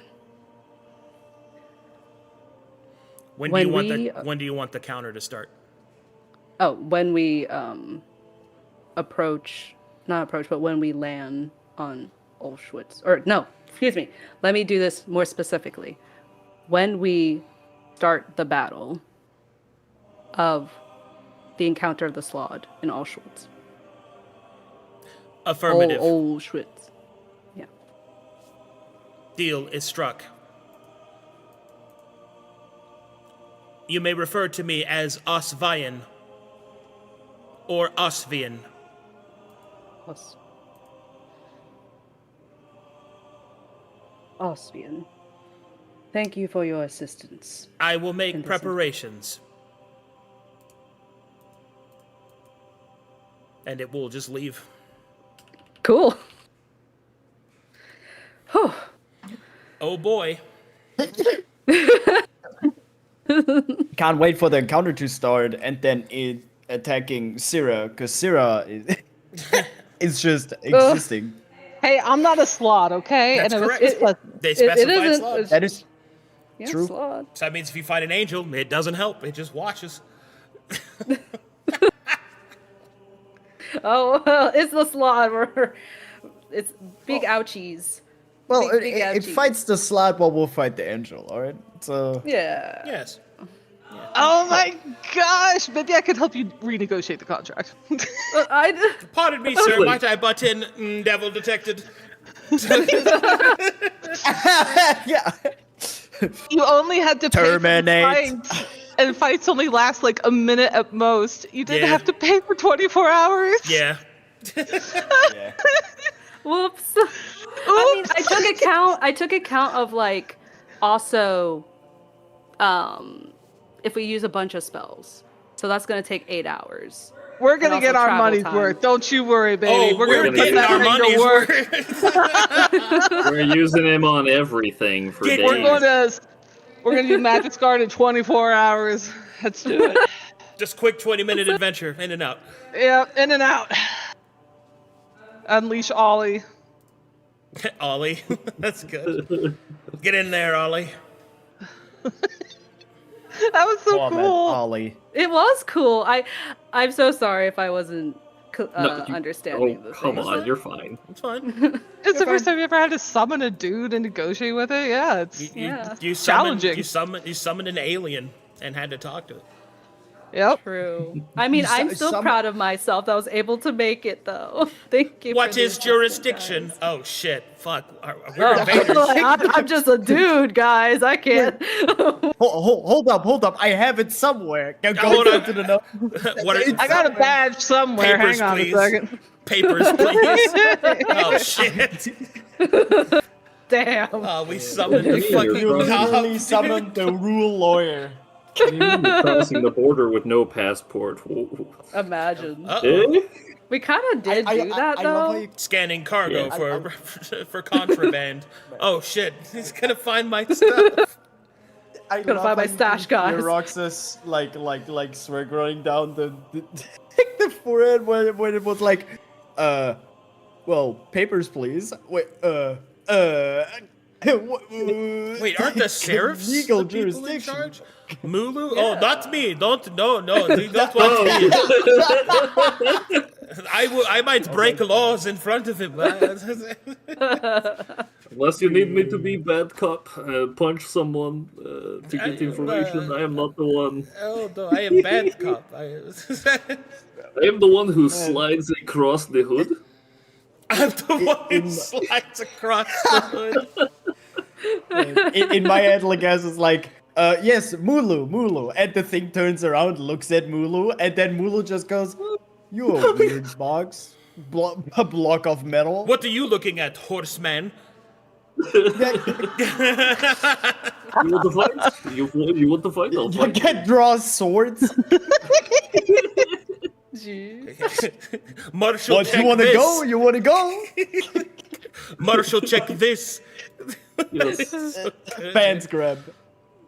When When do you want we- when do you want the counter to start? Oh, when we but when we land on Auschwitz, or no, excuse me. Let me do this more specifically. When we start the battle of the encounter of the Slod in Auschwitz. Affirmative. Auschwitz. Yeah. Deal is struck. You may refer to me as Osvian or Osvian. Osvian. Thank you for your assistance. I will make Interesting. preparations. And it will just leave. Cool. Whew. Oh boy. Can't wait for the encounter to start and then it attacking Syrah, because Syrah is just existing. Hey, I'm not a slot, okay? That's and correct. They it specified isn't- slots. That is Yeah, True. Slod. So that means if you fight an angel, it doesn't help. It just watches. Oh, well, it's the Slod. It's big ouchies. well. Big It ouchies. fights the slot while we'll fight the angel. All right. So Yeah. Yes. Oh my gosh! Maybe I could help you renegotiate the contract. Pardon me, sir. Might I butt in? Devil detected. yeah. You only had to pay for the Terminate. fight, and fights only last like a minute at most. You didn't Yeah. have to pay for 24 hours. Yeah. Yeah. Whoops. I mean, I took account of like also if we use a bunch of spells. So that's going to take 8 hours. We're gonna And get also our travel money's time. worth. Don't you worry, baby. Oh, we're we're gonna put getting that our thing money's to work. worth. We're using him on everything for Get- days. We're gonna do Magic's Guard in 24 hours. Let's do it. Just quick 20-minute adventure, in and out. Yeah, in and out. Unleash Ollie. Ollie. That's good. Get in there, Ollie. That was so Oh, man, cool. Ollie. It was cool. I'm so sorry if I wasn't No, you- understanding Oh, the come things. on, you're fine. It's fine. It's the first time you ever had to summon a dude and negotiate with it. Yeah, it's You Yeah. summoned, Challenging. you summoned an alien and had to talk to it. Yep. True. I mean, I'm still proud of myself that I was able to make it, though. Thank you. What for is the jurisdiction? assistance, Oh shit! Fuck. We're guys. invaders. I'm just a dude, guys. I can't. Hold up. I have it somewhere. Go Hold on. to the note. What are, I got a badge somewhere. Papers, Hang on please. a second. Papers, please. Oh shit! Damn. Oh, we summoned the You fucking Literally cop. summoned the rule lawyer. What do you mean you're crossing the border with no passport? Whoa. Imagine. Eh? We kind of did do that, I though. love how you Scanning cargo Yeah. for contraband. Oh shit! He's gonna find my stuff. I Gotta love find my how stash, guys. Roxas like swear going down the forehead when it was like, well, papers, please. Wait, Wait, aren't the sheriffs legal the people in jurisdiction? charge? Mulu? Oh, not me. No, you don't want me. I might break laws in front of him. Unless you need me to be bad cop, punch someone to get information, I am not the one. Oh no, I am bad cop. I am the one who slides across the hood. I'm the one who slides across the hood. In my head, like as it's like, yes, Mulu, and the thing turns around, looks at Mulu, and then Mulu just goes, "You a weird box, a block of metal." What are you looking at, horseman? You want to fight? You want to fight? I'll You fight. can draw swords. Marshal, What, check you want to this. go? You want to go? Marshal, check this. Yes. Pants grab.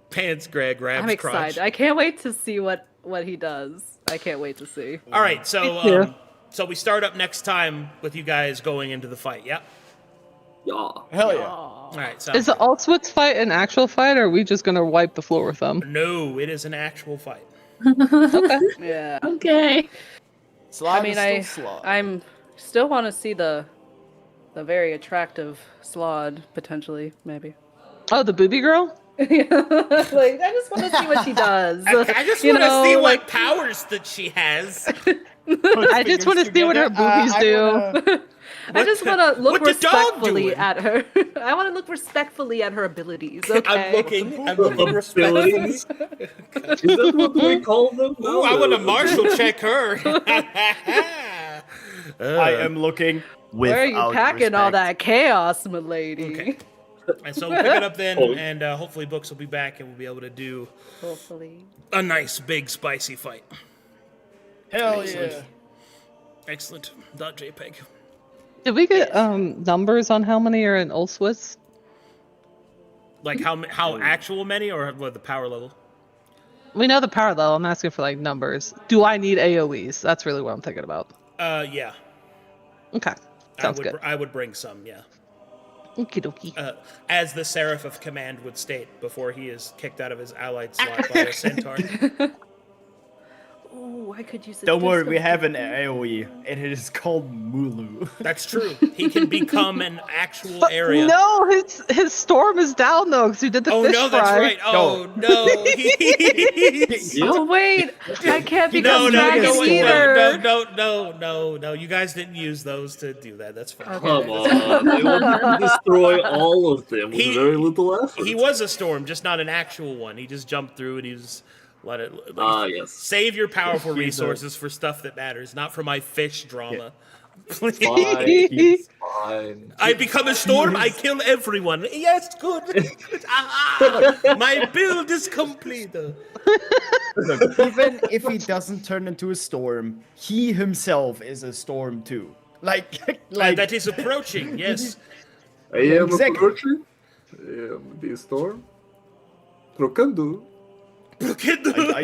Pants grabs I'm crotch. excited. I can't wait to see what he does. I can't wait to see. All right, so Yeah. so we start up next time with you guys going into the fight. Yeah. Yeah. Hell yeah. All right. So Is the Altswitz fight an actual fight, or are we just gonna wipe the floor with them? no, it is an actual fight. Yeah. Okay. Slime I mean, is still slime. I'm still want to see the very attractive Slod potentially, maybe. Oh, the booby girl? Like, I just want to see what she does. I just You want to know, see like- what powers that she has. I just want to see what her boobies do. I just want to look what the dog respectfully doing? at her. I want to look respectfully at her abilities. Okay. I'm looking respectfully. Abilities? Is that what we call them? Ooh, I want to marshal check her. I am looking with. Where are you packing all that chaos, milady? Okay. And so we'll pick it up then, Oh. and hopefully Books will be back, and we'll be able to do Hopefully. a nice, big, spicy fight. Hell yeah. Excellent. .jpg. Did we get numbers on how many are in Ulswitz? Like how actual many, or what the power level? We know the power level. I'm asking for like numbers. Do I need AoEs? That's really what I'm thinking about. Yeah. Okay, sounds good. I would bring some, yeah. Okie dokie. As the Seraph of Command would state before he is kicked out of his allied slot by a centaur. Ooh, I could use. Don't worry, we have an AoE, and it is called Mulu. That's true. He can become an actual area. No, his storm is down though because we did the Oh fish no, that's fry. right. Oh no. Oh wait, I can't No, become no, dragon no, either. no. You guys didn't use those to do that. That's fine. Come on. I want to destroy all of them with He- very little effort. He was a storm, just not an actual one. He just jumped through and he was let it. Yes. Save your powerful resources for stuff that matters, not for my fish drama. Please. Fine. Fine. I become a storm. I kill everyone. Yes, good. My build is complete. Look, even if he doesn't turn into a storm, he himself is a storm too. Like That is approaching. Yes. I am Exactly. approaching. I am the storm. Trocando. I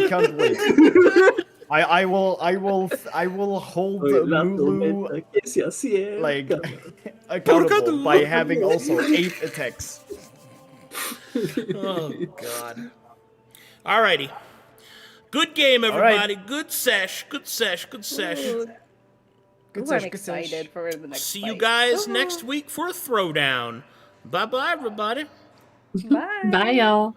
can't wait. I will hold Mulu like accountable by having also 8 attacks. Oh God. Alrighty. Good game, everybody. Good sesh. Good sesh. Good sesh. Ooh, Good I'm sesh, good sesh. excited for the next. See you fight. guys next week for a throwdown. Bye bye, everybody. Bye. Bye, y'all.